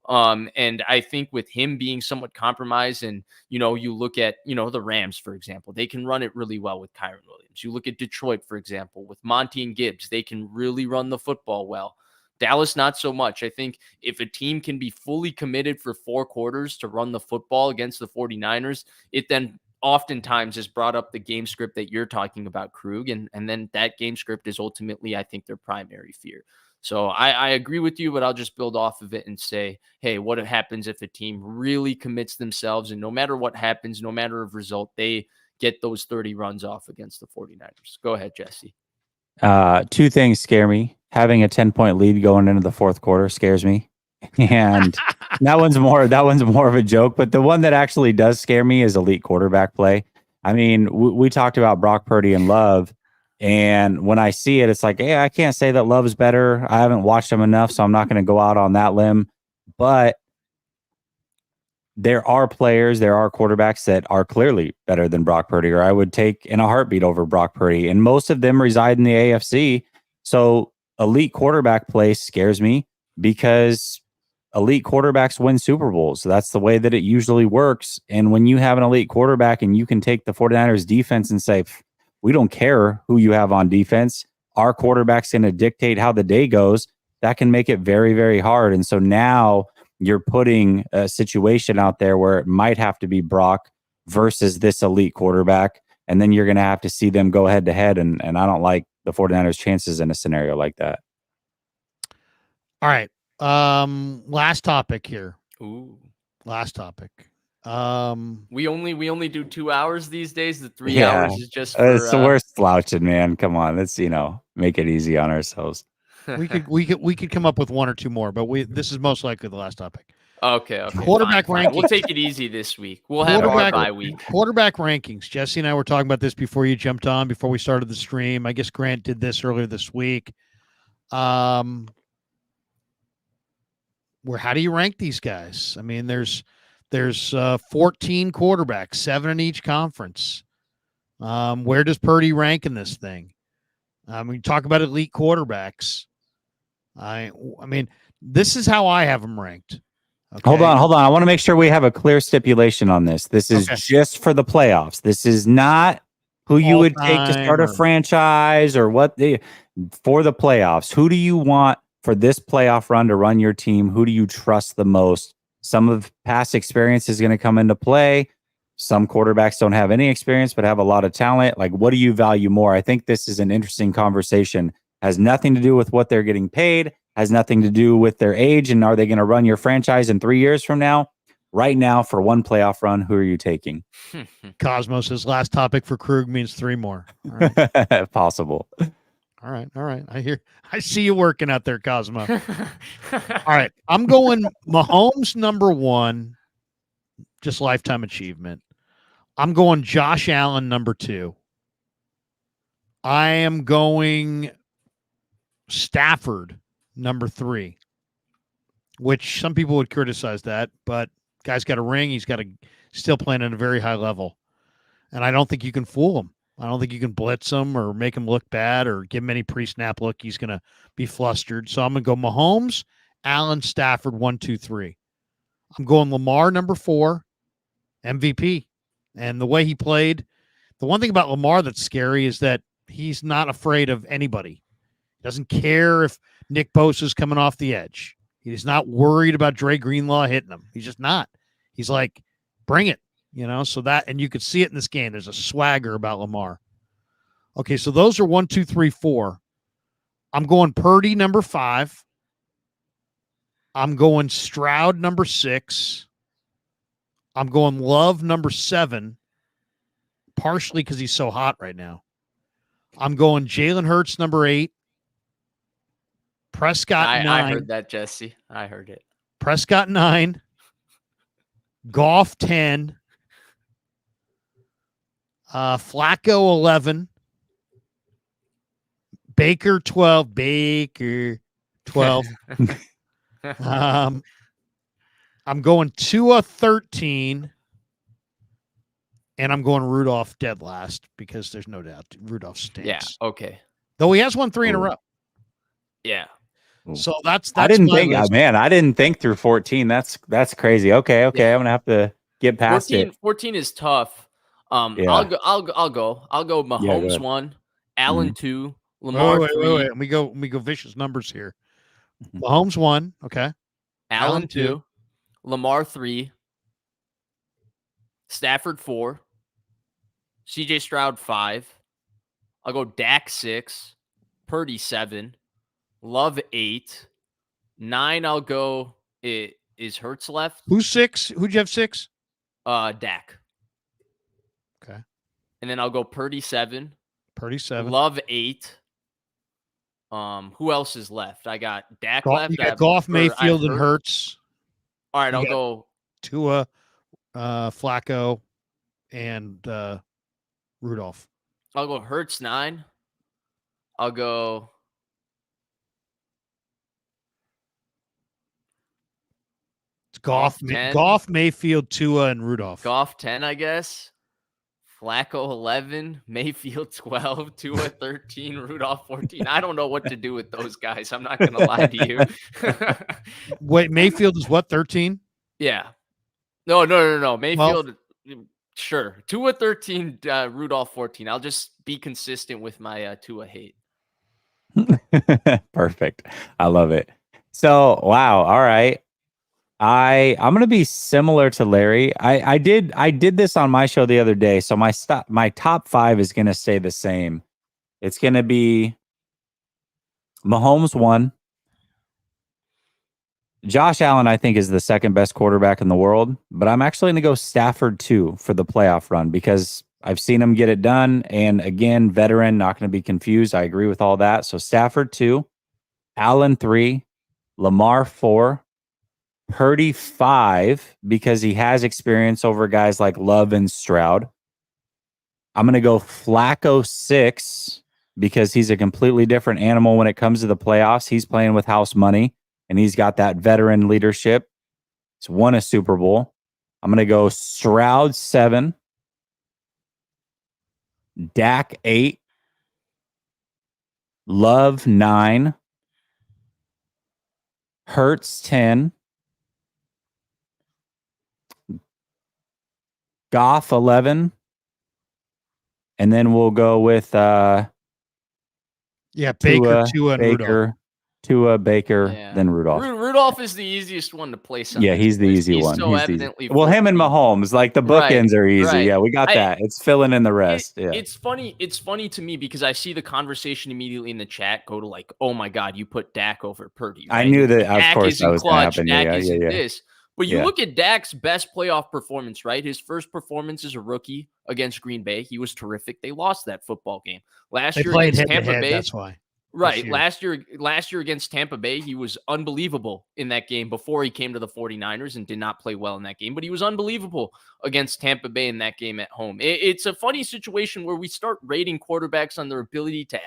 And I think with him being somewhat compromised, and, you look at, the Rams, for example, they can run it really well with Kyron Williams. You look at Detroit, for example, with Monty and Gibbs, they can really run the football well. Dallas, not so much. I think if a team can be fully committed for 4 quarters to run the football against the 49ers, it then oftentimes has brought up the game script that you're talking about, Krug. And then that game script is ultimately, I think, their primary fear. So I agree with you, but I'll just build off of it and say, hey, what happens if a team really commits themselves, and no matter what happens, no matter of result, they get those 30 runs off against the 49ers. Go ahead, Jesse. Two things scare me. Having a 10-point lead going into the fourth quarter scares me. And that one's more of a joke, but the one that actually does scare me is elite quarterback play. I mean, we talked about Brock Purdy and Love, and when I see it, it's like, hey, I can't say that Love's better. I haven't watched him enough, so I'm not going to go out on that limb. But there are quarterbacks that are clearly better than Brock Purdy, or I would take in a heartbeat over Brock Purdy. And most of them reside in the AFC. So elite quarterback play scares me because elite quarterbacks win Super Bowls. That's the way that it usually works. And when you have an elite quarterback and you can take the 49ers defense and say, we don't care who you have on defense, our quarterback's going to dictate how the day goes, that can make it very, very hard. And so now you're putting a situation out there where it might have to be Brock versus this elite quarterback. And then you're going to have to see them go head to head. And I don't like the 49ers chances in a scenario like that. All right. Last topic here. Ooh. Last topic. We only do 2 hours these days. The 3 hours is just for it's the worst slouching, man. Come on. Let's, make it easy on ourselves. we could come up with one or two more, but this is most likely the last topic. Okay. Quarterback fine. rankings. We'll take it easy this week. We'll have our bye week. Quarterback rankings. Jesse and I were talking about this before you jumped on, before we started the stream. I guess Grant did this earlier this week. How do you rank these guys? I mean, there's 14 quarterbacks, 7 in each conference. Where does Purdy rank in this thing? We talk about elite quarterbacks. I mean, this is how I have them ranked. Okay. Hold on. I want to make sure we have a clear stipulation on this. This is just for the playoffs. This is not who you would take to start a franchise or for the playoffs. Who do you want for this playoff run to run your team? Who do you trust the most? Some of past experience is going to come into play. Some quarterbacks don't have any experience, but have a lot of talent. Like, what do you value more? I think this is an interesting conversation. Has nothing to do with what they're getting paid, has nothing to do with their age, and are they going to run your franchise in 3 years from now? Right now, for one playoff run, who are you taking? Cosmos' last topic for Krug means 3 more. All right. Possible. All right. I see you working out there, Cosmo. All right. I'm going Mahomes number 1, just lifetime achievement. I'm going Josh Allen number 2. I am going Stafford number 3, which some people would criticize that, but guy's got a ring. He's got still playing at a very high level. And I don't think you can fool him. I don't think you can blitz him or make him look bad or give him any pre-snap look. He's going to be flustered. So I'm going to go Mahomes, Allen, Stafford, 1, 2, 3. I'm going Lamar number 4, MVP. And the way he played, the one thing about Lamar that's scary is that he's not afraid of anybody. He doesn't care if Nick Bosa's coming off the edge. He's not worried about Dre Greenlaw hitting him. He's just not. He's like, bring it. So that, and you could see it in this game. There's a swagger about Lamar. Okay, so those are 1, 2, 3, 4. I'm going Purdy number 5. I'm going Stroud number 6. I'm going Love number 7, partially because he's so hot right now. I'm going Jalen Hurts number 8. Prescott 9. I heard that, Jesse. I heard it. Prescott 9. Goff 10. Flacco 11. Baker 12. Baker 12. I'm going Tua 13. And I'm going Rudolph dead last because there's no doubt Rudolph stinks. Yeah, okay. Though he has won 3 in a row. Yeah. So that's I didn't my think, list. man, I didn't think through 14. That's crazy. Okay. Yeah. I'm going to have to get past 14 is tough. Yeah. I'll go Mahomes 1, Allen 2, Lamar 3. Wait. Let me go vicious numbers here. Mahomes 1, okay. Allen 2, Lamar 3, Stafford 4, CJ Stroud 5. I'll go Dak 6, Purdy 7, Love 8, 9. I'll go. Is Hurts left? Who's 6? Who'd you have 6? Dak. Okay. And then I'll go Purdy 7. Purdy 7. Love 8. Who else is left? I got Dak left. You got Goff, Mayfield, and Hurts. All right, You I'll got go Tua, Flacco, and Rudolph. I'll go Hurts 9. I'll go It's Goff, Mayfield, Tua, and Rudolph. Goff 10, I guess. Flacco 11, Mayfield 12, Tua 13, Rudolph 14. I don't know what to do with those guys. I'm not going to lie to you. Wait, Mayfield is what, 13? Yeah. No. Mayfield, sure. Tua 13, Rudolph 14. I'll just be consistent with my Tua hate. Perfect. I love it. So, wow. All right. I'm gonna be similar to Larry. I did this on my show the other day. So my top 5 is gonna stay the same. It's gonna be Mahomes 1. Josh Allen, I think, is the second best quarterback in the world, but I'm actually gonna go Stafford 2 for the playoff run because I've seen him get it done. And again, veteran, not gonna be confused. I agree with all that. So Stafford 2, Allen 3, Lamar 4. Purdy 5 because he has experience over guys like Love and Stroud. I'm going to go Flacco 6 because he's a completely different animal when it comes to the playoffs. He's playing with house money and he's got that veteran leadership. He's won a Super Bowl. I'm going to go Stroud 7, Dak 8, Love 9, Hurts 10, Goff 11, and then we'll go with Baker, Tua, and Rudolph. Tua, Baker, then Rudolph. Rudolph is the easiest one to place on. Yeah, he's the easy one. So evidently, well, him and Mahomes, like the bookends are easy. Right. Yeah, we got that. It's filling in the rest. It's funny. It's funny to me because I see the conversation immediately in the chat go to like, "Oh my God, you put Dak over Purdy." Right? I knew that. Dak of course, that was going to happen. Dak isn't this. But you look at Dak's best playoff performance, right? His first performance as a rookie against Green Bay, he was terrific. They lost that football game. Last year against Tampa Bay, that's why. Right. Last year against Tampa Bay, he was unbelievable in that game before he came to the 49ers and did not play well in that game. But he was unbelievable against Tampa Bay in that game at home. It's a funny situation where we start rating quarterbacks on their ability to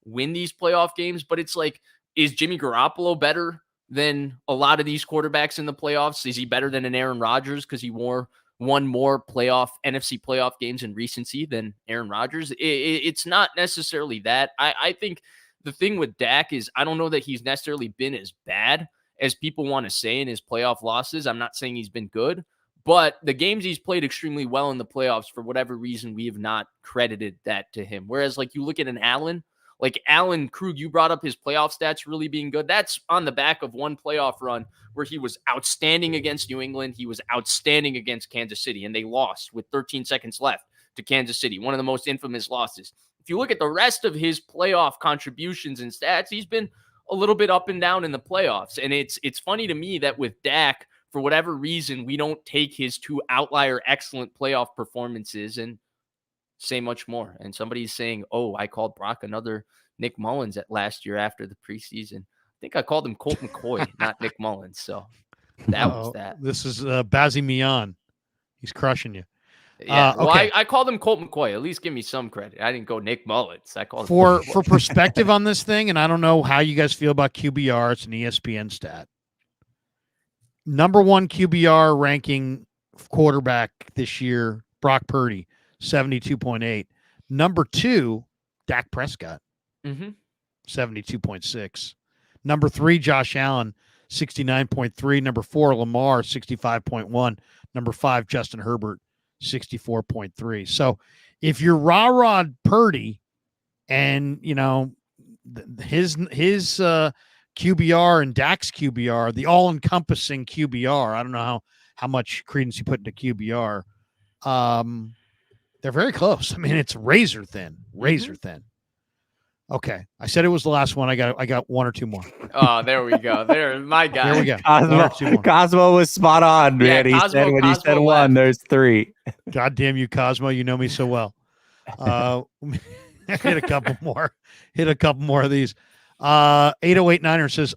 win these playoff games. But it's like, is Jimmy Garoppolo better than a lot of these quarterbacks in the playoffs? Is he better than an Aaron Rodgers because he won more NFC playoff games in recency than Aaron Rodgers? It's not necessarily that. I think the thing with Dak is I don't know that he's necessarily been as bad as people want to say in his playoff losses. I'm not saying he's been good, but the games he's played extremely well in the playoffs, for whatever reason, we have not credited that to him. Whereas like you look at an Allen, like Allen Krug, you brought up his playoff stats really being good. That's on the back of one playoff run where he was outstanding against New England. He was outstanding against Kansas City, and they lost with 13 seconds left to Kansas City, one of the most infamous losses. If you look at the rest of his playoff contributions and stats, he's been a little bit up and down in the playoffs. And it's funny to me that with Dak, for whatever reason, we don't take his 2 outlier excellent playoff performances and say much more. And somebody's saying, "Oh, I called Brock another Nick Mullins at last year after the preseason." I think I called him Colt McCoy, not Nick Mullins. So that was that. This is Bazzi Mian. He's crushing you. Yeah, well, I called him Colt McCoy. At least give me some credit. I didn't go Nick Mullins. I called him for perspective on this thing, and I don't know how you guys feel about QBR. It's an ESPN stat. Number 1 QBR ranking quarterback this year, Brock Purdy, 72.8. Number 2, Dak Prescott, 72.6. Number 3, Josh Allen, 69.3. Number 4, Lamar, 65.1. Number 5, Justin Herbert, 64.3. So if you're Rod Purdy and, you know, his QBR and Dak's QBR, the all-encompassing QBR, I don't know how much credence you put into QBR, they're very close. I mean, it's razor thin. Okay. I said it was the last one. I got 1 or 2 more. Oh, there we go. There, my guy. There we go. Cosmo was spot on, man. He said when he said 1, there's 3. God damn you, Cosmo. You know me so well. Hit a couple more. Hit a couple more of these. 808 Niner says,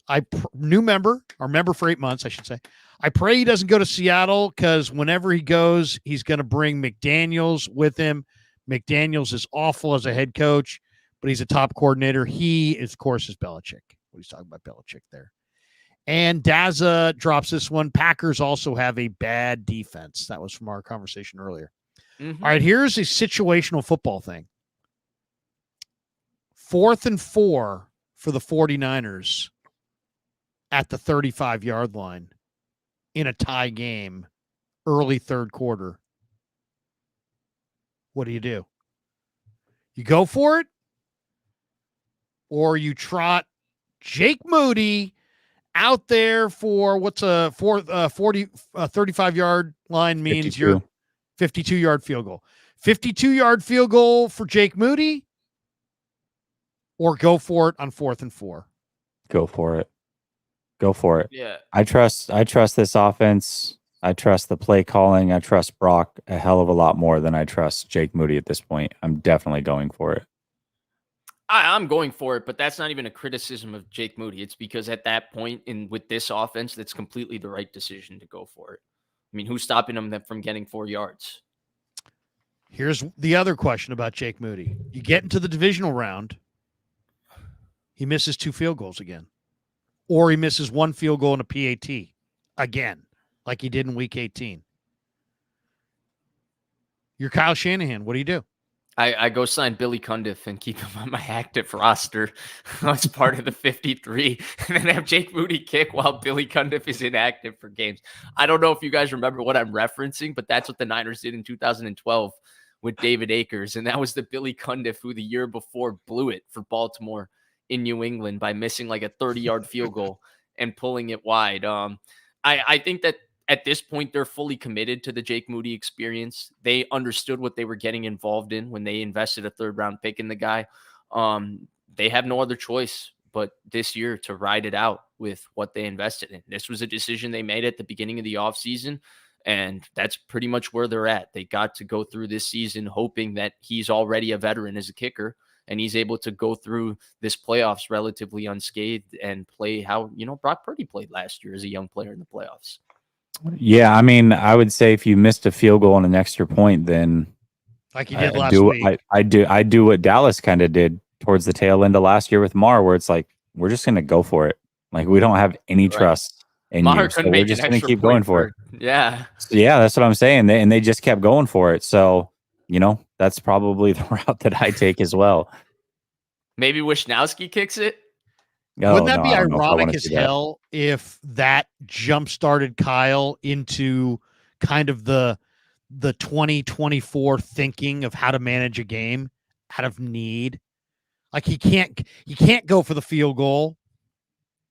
new member, or member for 8 months, I should say. I pray he doesn't go to Seattle because whenever he goes, he's going to bring McDaniels with him. McDaniels is awful as a head coach, but he's a top coordinator. He, of course, is Belichick. He's talking about Belichick there. And Daza drops this one. Packers also have a bad defense. That was from our conversation earlier. Mm-hmm. All right, here's a situational football thing. 4th and 4 for the 49ers at the 35-yard line in a tie game, early third quarter. What do? You go for it? Or you trot Jake Moody out there for what's a 35-yard line means 52. Your 52-yard field goal. 52-yard field goal for Jake Moody, or go for it on 4th and 4. Go for it. Go for it. Yeah. I trust this offense. I trust the play calling. I trust Brock a hell of a lot more than I trust Jake Moody at this point. I'm definitely going for it. I'm going for it, but that's not even a criticism of Jake Moody. It's because at that point with this offense, that's completely the right decision to go for it. I mean, who's stopping him from getting 4 yards? Here's the other question about Jake Moody. You get into the divisional round, he misses 2 field goals again. Or he misses 1 field goal and a PAT again, like he did in week 18. You're Kyle Shanahan. What do? I go sign Billy Cundiff and keep him on my active roster as part of the 53, and then have Jake Moody kick while Billy Cundiff is inactive for games. I don't know if you guys remember what I'm referencing, but that's what the Niners did in 2012 with David Akers, and that was the Billy Cundiff who the year before blew it for Baltimore in New England by missing like a 30-yard field goal and pulling it wide. I think that at this point, they're fully committed to the Jake Moody experience. They understood what they were getting involved in when they invested a 3rd-round pick in the guy. They have no other choice but this year to ride it out with what they invested in. This was a decision they made at the beginning of the offseason, and that's pretty much where they're at. They got to go through this season hoping that he's already a veteran as a kicker, and he's able to go through this playoffs relatively unscathed and play how, Brock Purdy played last year as a young player in the playoffs. Yeah, I mean, I would say if you missed a field goal and an extra point, then like you did last week. I do what Dallas kind of did towards the tail end of last year with Maher, where it's like we're just going to go for it. Like we don't have any trust in Maher you, so we're just going to keep going for it. Yeah, so, yeah, that's what I'm saying. They just kept going for it. So that's probably the route that I take as well. Maybe Wisnowski kicks it. Wouldn't that be ironic as hell if that jump-started Kyle into kind of the 2024 thinking of how to manage a game out of need? Like you can't go for the field goal.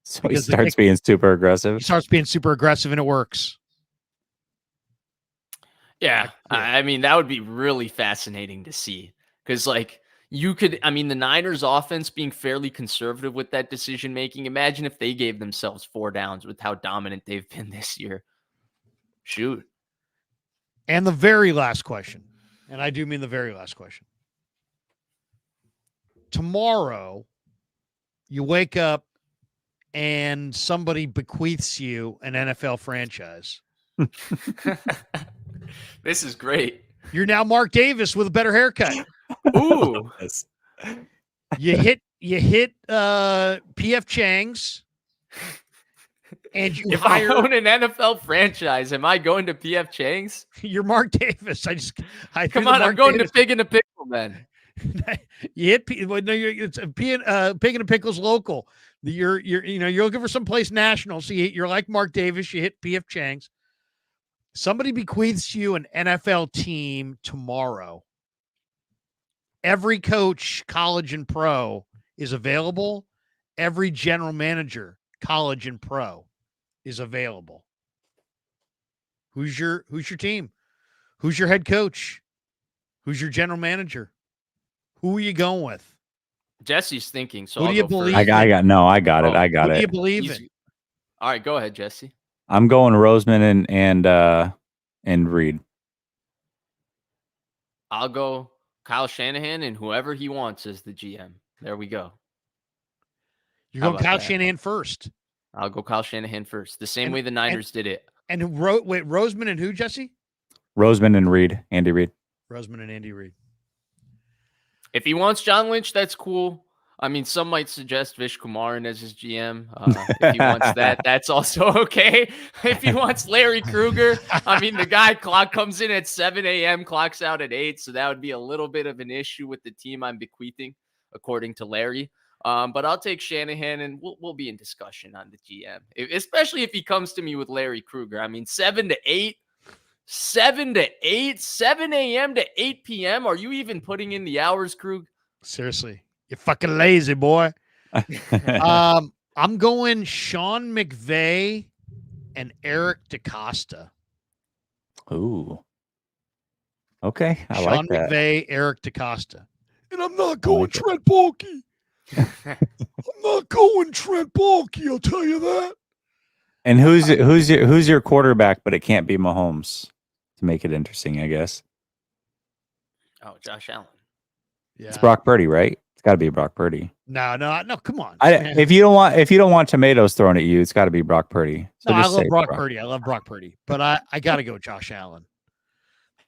So he starts being super aggressive. He starts being super aggressive and it works. Yeah. I mean, that would be really fascinating to see because the Niners offense being fairly conservative with that decision making. Imagine if they gave themselves 4 downs with how dominant they've been this year. Shoot. And the very last question, and I do mean the very last question. Tomorrow, you wake up and somebody bequeaths you an NFL franchise. This is great. You're now Mark Davis with a better haircut. Ooh. You hit PF Chang's, and if I own an NFL franchise, am I going to PF Chang's? You're Mark Davis. Come on, I'm going to Pig in a Pickle, man. You hit it's Pig in a Pickle's local. You're looking for someplace national. So you're like Mark Davis. You hit PF Chang's. Somebody bequeaths you an NFL team tomorrow. Every coach, college and pro, is available. Every general manager, college and pro, is available. Who's your team? Who's your head coach? Who's your general manager? Who are you going with? Jesse's thinking. So who do you believe? I got it. I got it. Who do you believe in? All right, go ahead, Jesse. I'm going Roseman and Reed. I'll go Kyle Shanahan and whoever he wants as the GM. There we go. You're How going about Kyle that? Shanahan first. I'll go Kyle Shanahan first. The same And- way the Niners did it. And wait, Roseman and who, Jesse? Roseman and Reed, Andy Reid. Roseman and Andy Reid. If he wants John Lynch, that's cool. I mean, some might suggest Vish Kumaran as his GM. If he wants that, that's also okay. If he wants Larry Krueger, I mean, the guy clock comes in at 7 a.m., clocks out at 8, so that would be a little bit of an issue with the team I'm bequeathing, according to Larry. But I'll take Shanahan, and we'll be in discussion on the GM, especially if he comes to me with Larry Krueger. I mean, 7 to 8. 7 to 8, 7 a.m. to 8 p.m. Are you even putting in the hours, Krug? Seriously, you're fucking lazy, boy. I'm going Sean McVay and Eric DeCosta. Ooh. Okay, I Sean like that. McVay, Eric DeCosta. And I'm not going Trent Baalke. I'm not going Trent Baalke, I'll tell you that. And who's your quarterback, but it can't be Mahomes to make it interesting, I guess. Oh, Josh Allen. Yeah. It's Brock Purdy, right? It's got to be Brock Purdy. No, come on. If you don't want tomatoes thrown at you, it's got to be Brock Purdy. So no, I just love say Brock Purdy. I love Brock Purdy, but I got to go Josh Allen.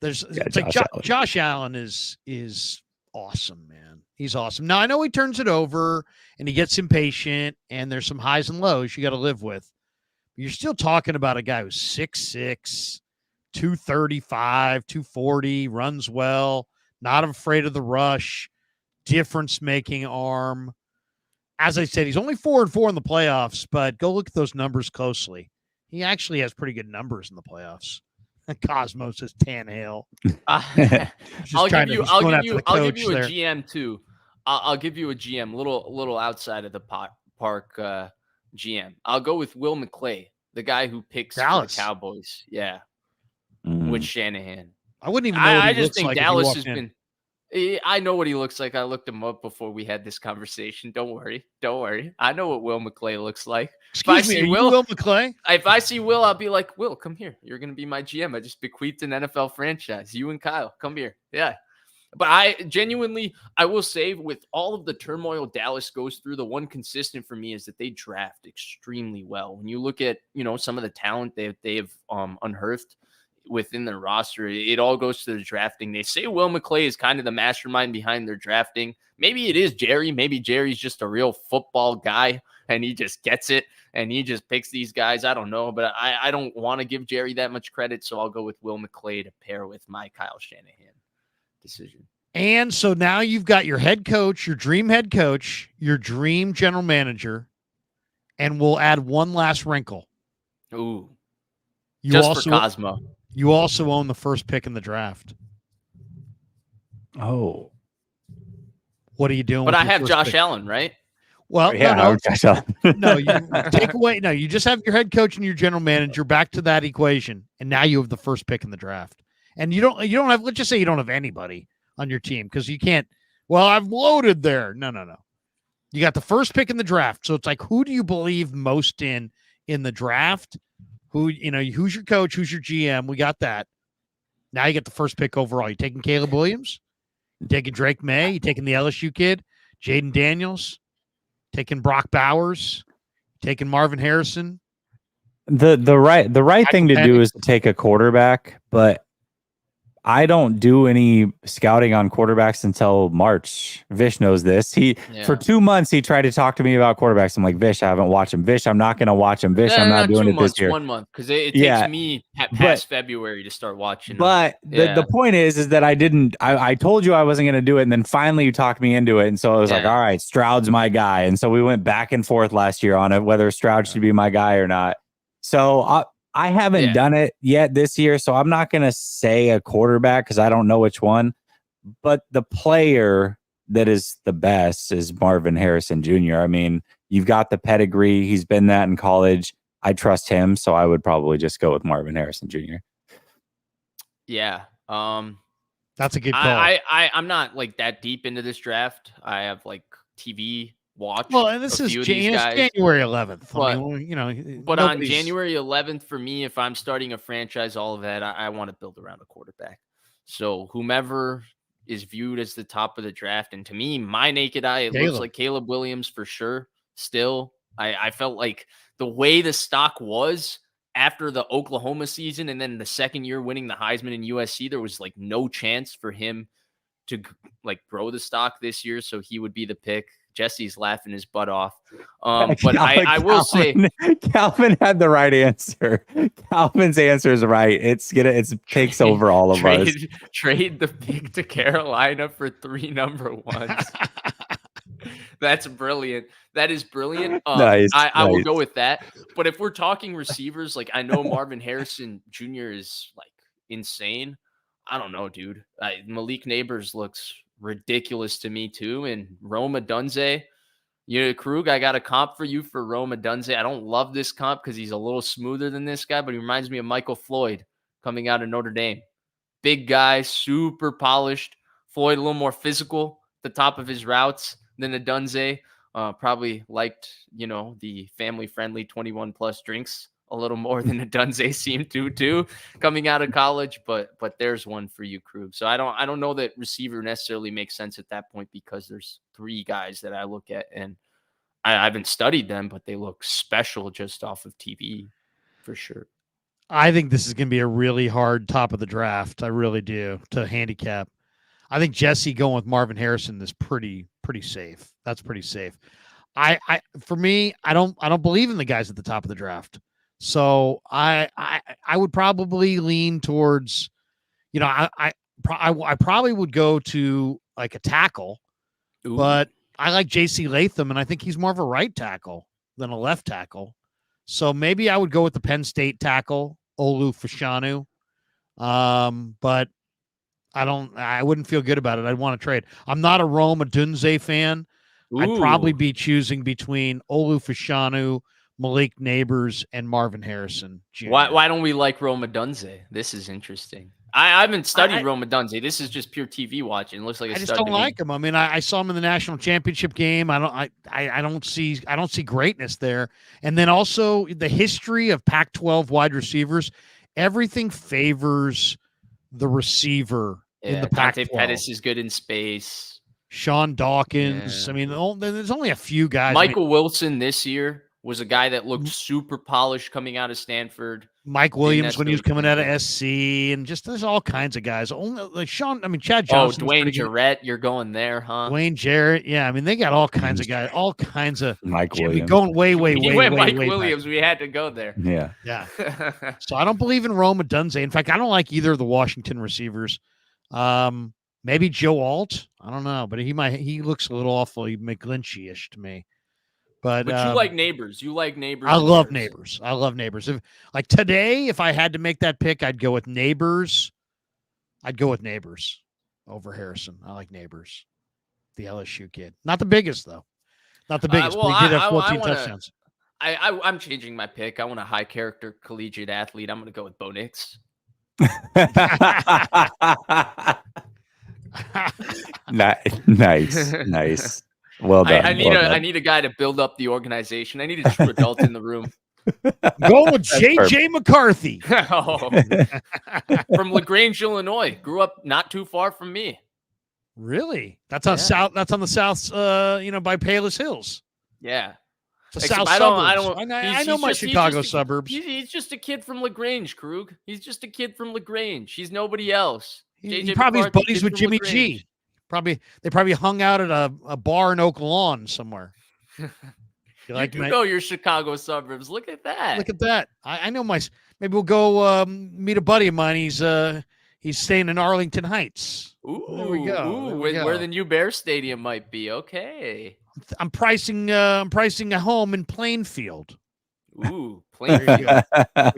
Josh Allen is awesome, man. He's awesome. Now I know he turns it over and he gets impatient, and there's some highs and lows you got to live with. You're still talking about a guy who's 6'6", 235, 240, runs well, not afraid of the rush, difference-making arm. As I said, he's only 4-4 in the playoffs, but go look at those numbers closely. He actually has pretty good numbers in the playoffs. Cosmos is Tannehill. I'll give you a there. GM too. I'll give you a GM, little outside of the park GM. I'll go with Will McClay, the guy who picks the Cowboys. Yeah, with Shanahan. I wouldn't even know what he looks like. Dallas has been. I know what he looks like. I looked him up before we had this conversation. Don't worry. I know what Will McClay looks like. Excuse me, are you Will McClay? If I see Will, I'll be like, Will, come here. You're going to be my GM. I just bequeathed an NFL franchise. You and Kyle, come here. Yeah. But I will say, with all of the turmoil Dallas goes through, the one consistent for me is that they draft extremely well. When you look at, some of the talent they have unearthed within their roster, it all goes to the drafting. They say Will McClay is kind of the mastermind behind their drafting. Maybe it is Jerry. Maybe Jerry's just a real football guy and he just gets it and he just picks these guys. I don't know, but I don't want to give Jerry that much credit, so I'll go with Will McClay to pair with my Kyle Shanahan decision. And so now you've got your head coach, your dream head coach, your dream general manager, and we'll add one last wrinkle. Ooh. For Cosmo. You also own the first pick in the draft. Oh. What are you doing? But I have Josh Allen, right? Well, yeah, Josh Allen. No, you take away. No, you just have your head coach and your general manager back to that equation, and now you have the first pick in the draft. And you don't have. Let's just say you don't have anybody on your team because you can't. Well, I've loaded there. No. You got the first pick in the draft, so it's like, who do you believe most in the draft? Who's your coach? Who's your GM? We got that. Now you get the first pick overall. You taking Caleb Williams? You taking Drake May? You taking the LSU kid, Jaden Daniels? Taking Brock Bowers? Taking Marvin Harrison? The right thing to do is to take a quarterback, but I don't do any scouting on quarterbacks until March. Vish knows this. For 2 months, he tried to talk to me about quarterbacks. I'm like, Vish, I haven't watched him. Vish, I'm not going to watch him. Vish, I'm not doing it this year. 1 month, because it takes me past February to start watching. But the point is that I didn't. I told you I wasn't going to do it, and then finally you talked me into it, and so I was like, all right, Stroud's my guy, and so we went back and forth last year on it whether Stroud should be my guy or not. So I haven't done it yet this year, so I'm not going to say a quarterback because I don't know which one. But the player that is the best is Marvin Harrison Jr. I mean, you've got the pedigree. He's been that in college. I trust him, so I would probably just go with Marvin Harrison Jr. Yeah. That's a good call. I'm not like that deep into this draft. I have like TV watch. Well, and this is January 11th. But, but on January 11th, for me, if I'm starting a franchise, all of that, I want to build around a quarterback. So whomever is viewed as the top of the draft. And to me, my naked eye, it looks like Caleb Williams for sure. Still, I felt like the way the stock was after the Oklahoma season and then the second year winning the Heisman in USC, there was like no chance for him to like grow the stock this year. So he would be the pick. Jesse's laughing his butt off. But I will say Calvin had the right answer. Calvin's answer is right. It takes over all of us. Trade the pick to Carolina for 3 number ones. That's brilliant. That is brilliant. Nice. I will go with that. But if we're talking receivers, like I know Marvin Harrison Jr. is like insane. I don't know, dude. Malik Neighbors looks ridiculous to me too. And Rome Odunze, Krug, I got a comp for you for Rome Odunze. I don't love this comp because he's a little smoother than this guy, but he reminds me of Michael Floyd coming out of Notre Dame. Big guy, super polished. Floyd a little more physical at the top of his routes than Odunze. Probably liked, the family-friendly 21-plus drinks a little more than Odunze seemed to too coming out of college, but there's one for you, Krug. So I don't know that receiver necessarily makes sense at that point because there's 3 guys that I look at and I haven't studied them, but they look special just off of TV for sure. I think this is going to be a really hard top of the draft. I really do, to handicap. I think Jesse going with Marvin Harrison is pretty safe. That's pretty safe. For me, I don't believe in the guys at the top of the draft. So I would probably lean towards, I probably would go to like a tackle, Ooh. but I like JC Latham, and I think he's more of a right tackle than a left tackle. So maybe I would go with the Penn State tackle, Olu Fashanu. But I wouldn't feel good about it. I'd want to trade. I'm not a Rome Odunze fan. Ooh. I'd probably be choosing between Olu Fashanu, Malik Neighbors, and Marvin Harrison Jr. Why don't we like Rome Odunze? This is interesting. I haven't studied Rome Odunze. This is just pure TV watching. It looks like I just don't like him. I mean, I saw him in the national championship game. I don't see greatness there. And then also the history of Pac-12 wide receivers, everything favors the receiver in the Pac-12. Dante Pettis is good in space. Sean Dawkins. Yeah. I mean, there's only a few guys. Michael Wilson this year was a guy that looked super polished coming out of Stanford. Mike Williams when he was coming out of SC, and just there's all kinds of guys. Only like Chad Johnson. Dwayne Jarrett, you're going there, huh? Dwayne Jarrett, yeah. I mean, they got all kinds of guys, all kinds of Mike Williams. Going way Mike way Williams. back. We had to go there. Yeah. So I don't believe in Rome Odunze. In fact, I don't like either of the Washington receivers. Maybe Joe Alt. I don't know, but he looks a little awfully McGlinchey-ish to me. But you like Neighbors. You like Neighbors. I love Neighbors. I love Neighbors. Like today, if I had to make that pick, I'd go with Neighbors. I'd go with Neighbors over Harrison. I like Neighbors, the LSU kid. Not the biggest though. Not the biggest. But he did have 14 touchdowns. I'm changing my pick. I want a high character collegiate athlete. I'm going to go with Bo Nix. Nice. Well done. I need a guy to build up the organization. I need a true adult in the room. Go with J.J. McCarthy. From LaGrange, Illinois. Grew up not too far from me. Really? That's on south. That's on the south. By Palos Hills. Yeah. The south suburbs. I know my Chicago suburbs. He's just a kid from LaGrange, Krug. He's just a kid from LaGrange. He's nobody else. He probably is buddies with Jimmy G. They probably hung out at a bar in Oak Lawn somewhere. You know your Chicago suburbs. Look at that. Look at that. I know maybe we'll go meet a buddy of mine. He's staying in Arlington Heights. Ooh, there we go. Where the new Bear Stadium might be. Okay. I'm pricing a home in Plainfield. Ooh, Plainfield.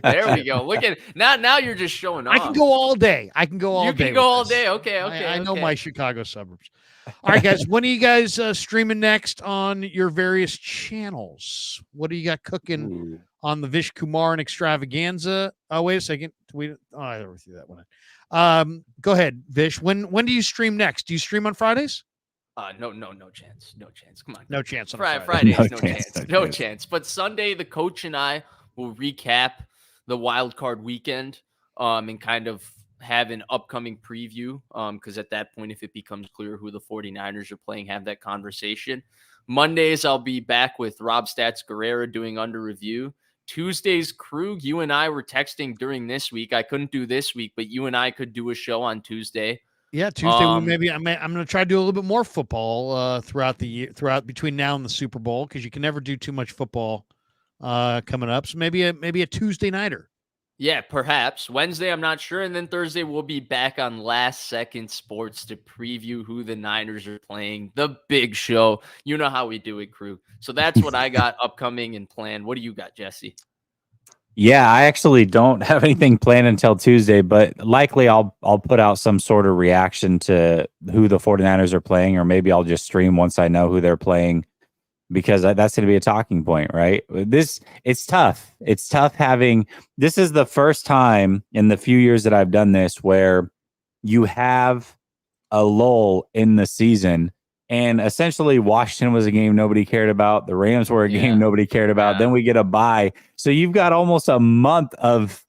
There we go. Look at now you're just showing off. I can go all day. You can go all day. Okay. I know my Chicago suburbs. All right, guys. When are you guys streaming next on your various channels? What do you got cooking on the Vish Kumar and Extravaganza? Oh, wait a second. I never threw that one in. Go ahead, Vish. When do you stream next? Do you stream on Fridays? No chance. Come on. No chance on Fridays. No chance. But Sunday, the coach and I will recap the wild card weekend, and kind of have an upcoming preview because at that point, if it becomes clear who the 49ers are playing, have that conversation. Mondays, I'll be back with Rob Stats Guerrera doing Under Review. Tuesdays, Krug, you and I were texting during this week. I couldn't do this week, but you and I could do a show on Tuesday. Yeah, Tuesday. I'm going to try to do a little bit more football throughout the year, between now and the Super Bowl, because you can never do too much football coming up. So maybe a Tuesday nighter. Yeah, perhaps. Wednesday, I'm not sure. And then Thursday, we'll be back on Last Second Sports to preview who the Niners are playing. The big show. You know how we do it, crew. So that's what I got upcoming and planned. What do you got, Jesse? Yeah, I actually don't have anything planned until Tuesday, but likely I'll put out some sort of reaction to who the 49ers are playing, or maybe I'll just stream once I know who they're playing, because that's going to be a talking point, right? It's tough. It's tough this is the first time in the few years that I've done this where you have a lull in the season. And essentially, Washington was a game nobody cared about. The Rams were a game nobody cared about. Then we get a bye. So you've got almost a month of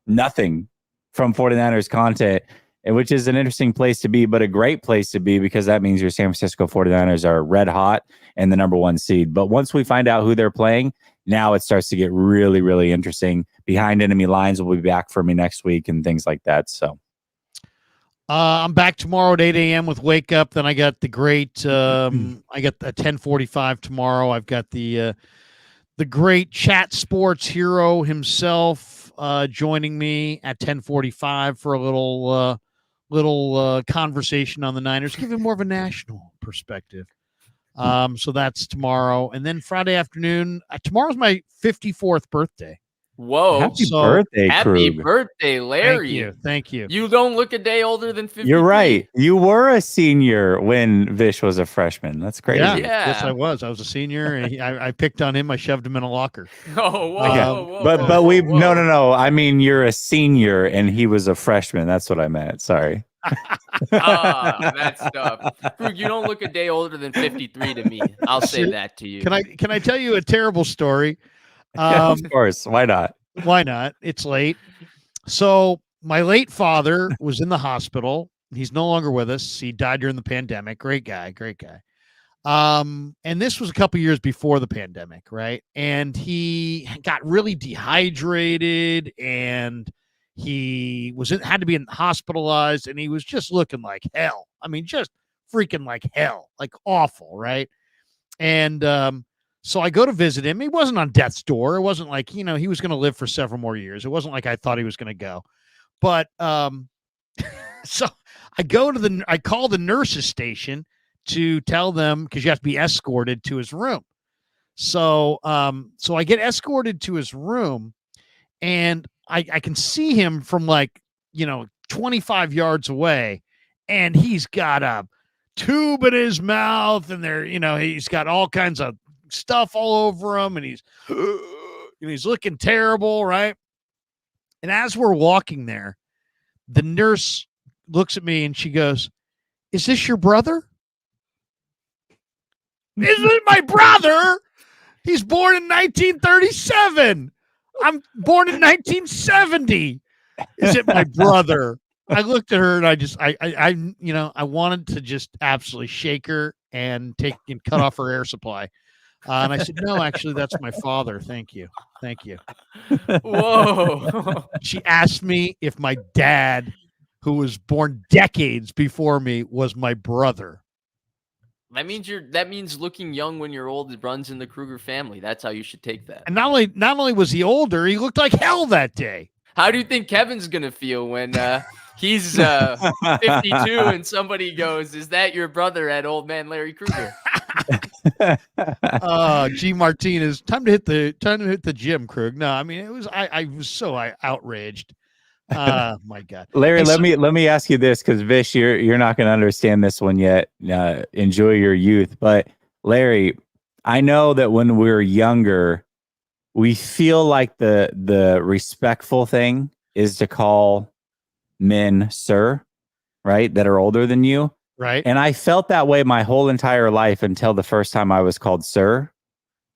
nothing from 49ers content, which is an interesting place to be, but a great place to be, because that means your San Francisco 49ers are red hot and the number 1 seed. But once we find out who they're playing, now it starts to get really, really interesting. Behind Enemy Lines will be back for me next week and things like that. So. I'm back tomorrow at 8 a.m. with Wake Up. Then I got the great, I got a 10:45 tomorrow. I've got the great Chat Sports hero himself joining me at 10:45 for a little conversation on the Niners, give him more of a national perspective. So that's tomorrow. And then Friday afternoon, tomorrow's my 54th birthday. Whoa. Happy birthday, Larry. Thank you. You don't look a day older than 50. You're right. You were a senior when Vish was a freshman. That's crazy. Yeah. Yes, I was. I was a senior, and I picked on him. I shoved him in a locker. Whoa. No. I mean, you're a senior, and he was a freshman. That's what I meant. Sorry. That stuff. Krug, you don't look a day older than 53 to me. I'll say that to you. Can I tell you a terrible story? Of course. Why not? Why not? It's late. So my late father was in the hospital. He's no longer with us. He died during the pandemic. Great guy. And this was a couple years before the pandemic, right? And he got really dehydrated, and he had to be hospitalized, and he was just looking like hell. I mean, just freaking like hell, like awful, right? And so I go to visit him. He wasn't on death's door. It wasn't like, he was going to live for several more years. It wasn't like I thought he was going to go. But so I call the nurses station to tell them, because you have to be escorted to his room. So I get escorted to his room, and I can see him from 25 yards away, and he's got a tube in his mouth, and he's got all kinds of stuff all over him, and he's looking terrible, right? And as we're walking there, the nurse looks at me and she goes, "Is this your brother?" "Is it my brother? He's born in 1937. I'm born in 1970. Is it my brother?" I looked at her, and I wanted to just absolutely shake her and cut off her air supply. And I said, "No, actually, that's my father. Thank you." Whoa. She asked me if my dad, who was born decades before me, was my brother. That means looking young when you're old. It runs in the Kruger family. That's how you should take that. And not only was he older, he looked like hell that day. How do you think Kevin's gonna feel when he's 52 and somebody goes, "Is that your brother?" at old man Larry Kruger? G Martinez, time to hit the gym, Krug. No, I mean, I was so outraged. My God, Larry, let me ask you this, because Vish, you're not going to understand this one yet. Enjoy your youth, but Larry, I know that when we're younger, we feel like the respectful thing is to call men sir, right? That are older than you. Right. And I felt that way my whole entire life until the first time I was called sir.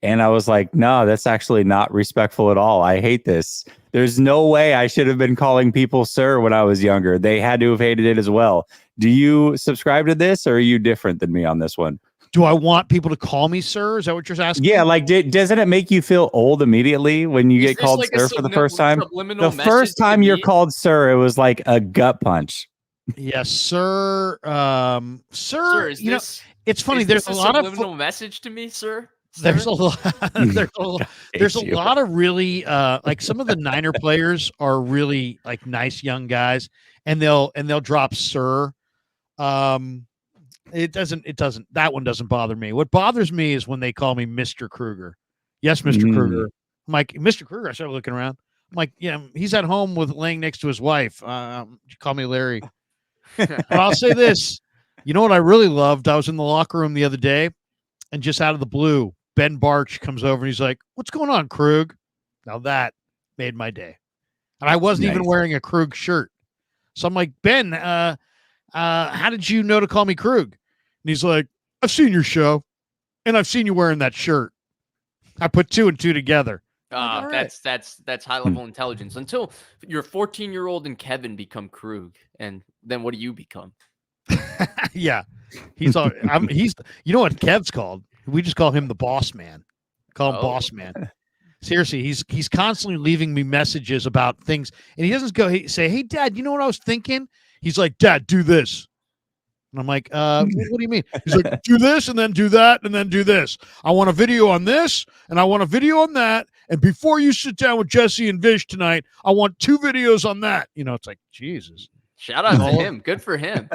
And I was like, no, that's actually not respectful at all. I hate this. There's no way I should have been calling people sir when I was younger. They had to have hated it as well. Do you subscribe to this, or are you different than me on this one? Do I want people to call me sir? Is that what you're asking? Yeah, like doesn't it make you feel old immediately when you get called sir for the first time? The first time you're called sir, it was like a gut punch. Yes, sir. Sir, is you know, this, it's funny. is There's this a lot of subliminal message to me, sir. There's a lot. There's a lot of really like some of the Niner players are really like nice young guys, and they'll drop sir. It doesn't that one doesn't bother me. What bothers me is when they call me Mr. Kruger. Yes, Mr. Kruger. I'm like, Mr. Kruger. I started looking around. I'm like, yeah, he's at home laying next to his wife. Call me Larry. But I'll say this. You know what I really loved? I was in the locker room the other day, and just out of the blue, Ben Barch comes over and he's like, "What's going on, Krug?" Now that made my day. And I wasn't even wearing a Krug shirt. So I'm like, Ben, how did you know to call me Krug? And he's like, "I've seen your show, and I've seen you wearing that shirt." I put 2 and 2 together. Like, that's high level intelligence. Until your 14-year-old and Kevin become Krug, and then what do you become? Yeah, he's all. He's. You know what Kev's called? We just call him the boss man. Call him boss man. Seriously, he's constantly leaving me messages about things, and he doesn't say, "Hey, Dad, you know what I was thinking?" He's like, "Dad, do this." And I'm like, what do you mean? He's like, "Do this and then do that and then do this. I want a video on this and I want a video on that. And before you sit down with Jesse and Vish tonight, I want 2 videos on that." You know, it's like, Jesus. Shout out to him. Good for him.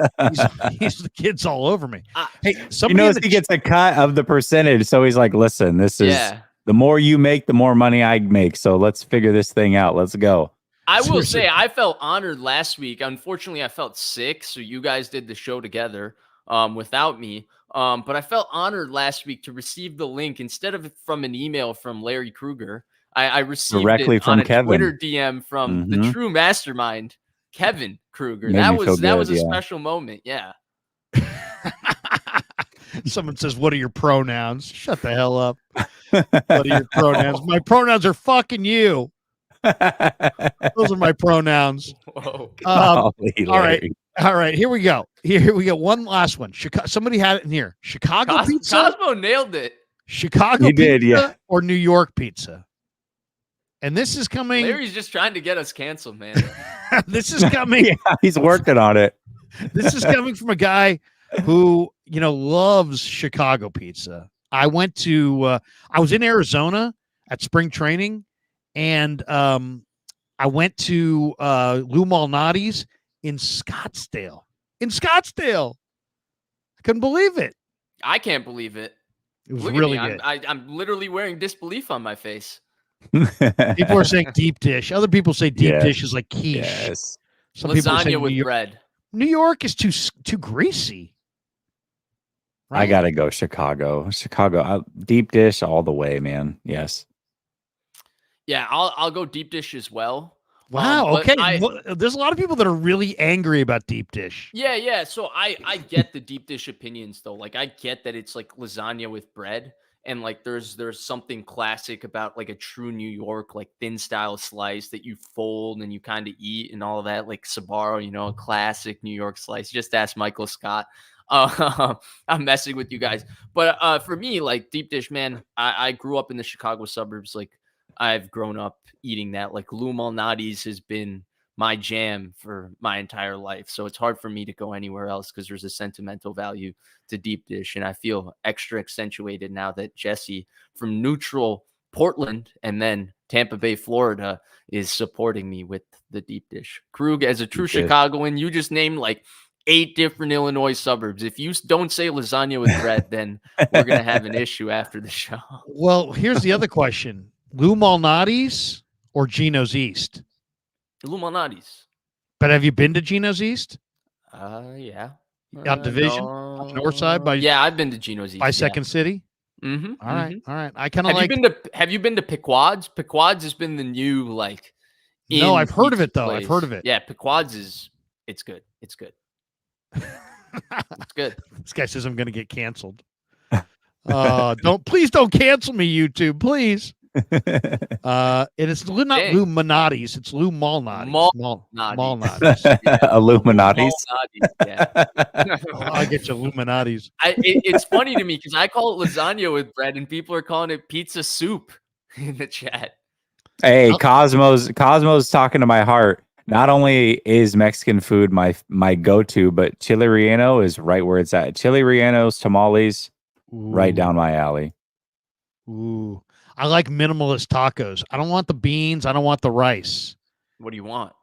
He's the kids all over me. Hey, he knows he gets a cut of the percentage. So he's like, listen, this is the more you make, the more money I make. So let's figure this thing out. Let's go. I will say I felt honored last week. Unfortunately, I felt sick. So you guys did the show together without me. But I felt honored last week to receive the link instead of from an email from Larry Kruger. I received directly it from on a Kevin. Twitter DM from the true mastermind, Kevin Kruger. Made that was a special moment. Yeah. Someone says, "What are your pronouns?" Shut the hell up. What are your pronouns? My pronouns are fucking you. Those are my pronouns. Whoa. All right. Here we go. Here we go. One last one. Somebody had it in here. Chicago pizza. Cosmo nailed it. Chicago pizza or New York pizza. And this is coming. Larry's just trying to get us canceled, man. This is coming. Yeah, he's working on it. This is coming from a guy who, loves Chicago pizza. I went to, I was in Arizona at spring training, and I went to Lou Malnati's in Scottsdale. I couldn't believe it. I can't believe it. It was really good. I'm literally wearing disbelief on my face. People are saying deep dish. Other people say deep dish is like quiche. Yes. Some people say lasagna with bread. New York is too greasy. Right? I gotta go Chicago. Deep dish all the way, man. Yes. Yeah, I'll go deep dish as well. Wow. Okay. There's a lot of people that are really angry about deep dish. Yeah. So I get the deep dish opinions though. Like I get that it's like lasagna with bread. And like there's something classic about like a true New York, like thin style slice that you fold and you kind of eat and all of that, like Sbarro, a classic New York slice. Just ask Michael Scott. I'm messing with you guys. But for me, like deep dish, man, I grew up in the Chicago suburbs. Like I've grown up eating that. Like Lou Malnati's has been my jam for my entire life. So it's hard for me to go anywhere else because there's a sentimental value to deep dish. And I feel extra accentuated now that Jesse from neutral Portland and then Tampa Bay, Florida is supporting me with the deep dish. Krug, as a true Chicagoan, you just named like 8 different Illinois suburbs. If you don't say lasagna with bread, then we're going to have an issue after the show. Well, here's the other question. Lou Malnati's or Gino's East? Lou Malnati's. But have you been to Gino's East? Yeah. Out Division? On the north side? I've been to Gino's East. By Second City? Mm-hmm. All right. I kind of like. Have you been to Pequod's? Pequod's has been the new like. No, I've heard of it though. I've heard of it. Yeah, Pequod's it's good. It's good. It's good. This guy says I'm going to get canceled. Please don't cancel me, YouTube, please. And it's not Dang. Illuminati's, it's Lou Malnati's. Malnati's. Illuminati's. Yeah. I get you, Illuminati's. It's funny to me because I call it lasagna with bread, and people are calling it pizza soup in the chat. Hey, Cosmo's talking to my heart. Not only is Mexican food my go-to, but chile relleno is right where it's at. Chile rellenos, tamales, right down my alley. Ooh, I like minimalist tacos. I don't want the beans. I don't want the rice. What do you want?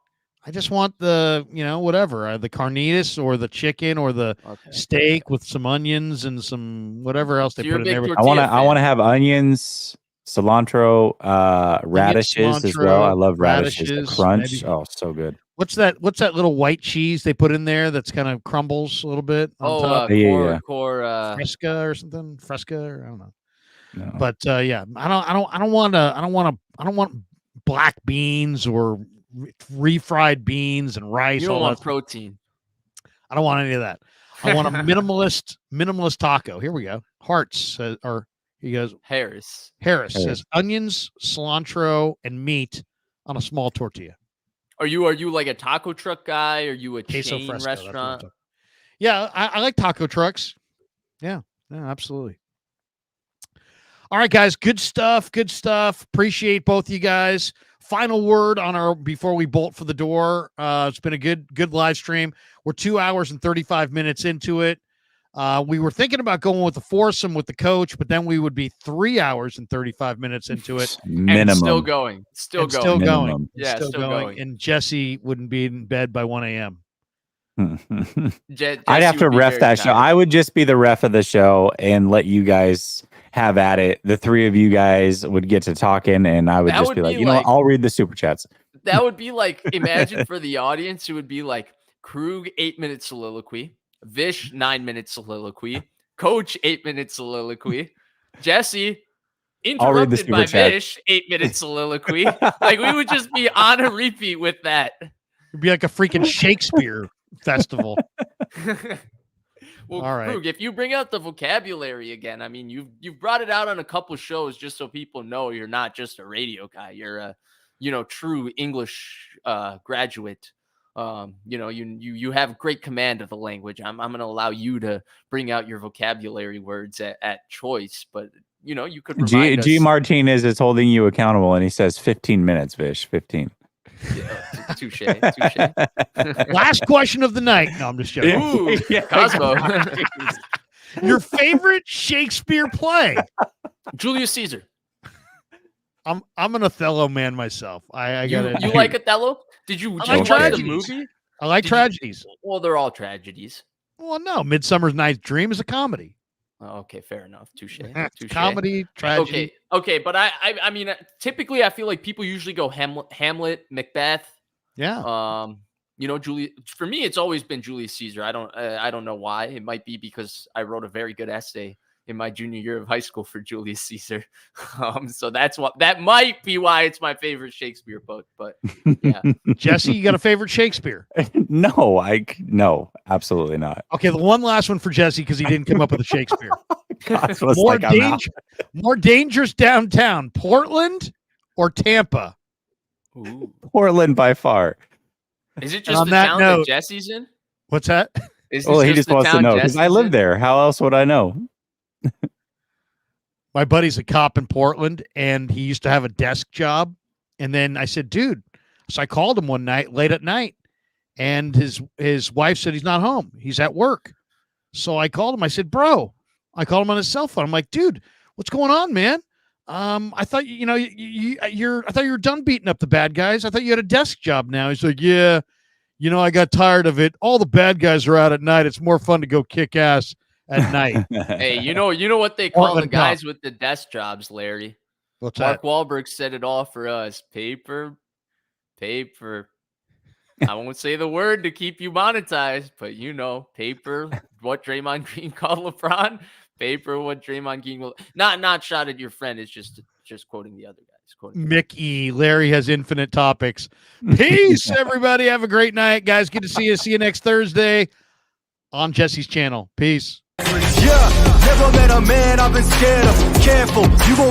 I just want the, whatever, the carnitas or the chicken or the steak with some onions and some whatever else they put in there. I want to have onions, cilantro, radishes as well. I love radishes. The crunch. Maybe. Oh, so good. What's that little white cheese they put in there that's kind of crumbles a little bit on top? Fresca or something. Fresca, or I don't know. No. But I don't want black beans or refried beans and rice. You don't want protein. I don't want any of that. I want a minimalist taco. Here we go. Hearts or he goes Harris says onions, cilantro, and meat on a small tortilla. Are you like a taco truck guy? Are you a Queso chain fresco, restaurant? Yeah, I like taco trucks. Yeah, absolutely. All right, guys, good stuff. Appreciate both of you guys. Final word on before we bolt for the door. It's been a good live stream. We're 2 hours and 35 minutes into it. We were thinking about going with the foursome with the coach, but then we would be 3 hours and 35 minutes into it. Minimum. And still going. Yeah, still going. And Jesse wouldn't be in bed by 1 a.m. I'd have to ref that show. I would just be the ref of the show and let you guys have at it. The three of you guys would get to talking, and I would just be like, what, I'll read the super chats. That would be like, imagine for the audience, it would be like Krug 8-minute soliloquy, Vish 9-minute soliloquy, Coach 8-minute soliloquy, Jesse interrupted by Vish 8-minute soliloquy. Like we would just be on a repeat with that. It'd be like a freaking Shakespeare festival. Well, all right. Krug, if you bring out the vocabulary again, I mean, you've brought it out on a couple shows just so people know you're not just a radio guy. You're a, true English graduate. You have great command of the language. I'm going to allow you to bring out your vocabulary words at choice, but you could remind G Martinez is holding you accountable, and he says 15 minutes, Vish. 15. Yeah, touche. Last question of the night. No, I'm just joking. Ooh, Cosmo. Your favorite Shakespeare play? Julius Caesar. I'm an Othello man myself. I gotta. You like Othello? Did you watch the movie? I like tragedies. Well, they're all tragedies. Well, no. Midsummer Night's Dream is a comedy. Oh, okay, fair enough. Touche. Comedy, tragedy. Okay, but I mean, typically I feel like people usually go Hamlet, Macbeth. Yeah. For me, it's always been Julius Caesar. I don't know why. It might be because I wrote a very good essay in my junior year of high school for Julius Caesar. So that might be why it's my favorite Shakespeare book. But yeah. Jesse, you got a favorite Shakespeare? No, absolutely not. Okay, the one last one for Jesse because he didn't come up with a Shakespeare. More dangerous downtown, Portland or Tampa? Ooh. Portland by far. Is it just the town that Jesse's in? What's that? He just wants to know because I live there. How else would I know? My buddy's a cop in Portland, and he used to have a desk job. And then I said, dude, so I called him one night, late at night, and his wife said he's not home. He's at work. So I called him. I said, bro, I called him on his cell phone. I'm like, dude, what's going on, man? I thought, I thought you were done beating up the bad guys. I thought you had a desk job now. He's like, yeah, I got tired of it. All the bad guys are out at night. It's more fun to go kick ass at night. Hey, you know what they call the guys with the desk jobs, Larry? What's Mark that? Wahlberg said it all for us. Paper. I won't say the word to keep you monetized, but paper. What Draymond Green called LeBron. Paper. What Draymond Green will not shot at your friend. It's just quoting the other guys. Mickey. Larry has infinite topics. Peace, everybody. Have a great night, guys. Good to see you. See you next Thursday on Jesse's channel. Peace. Yeah, never met a man I've been scared of. Careful, you won't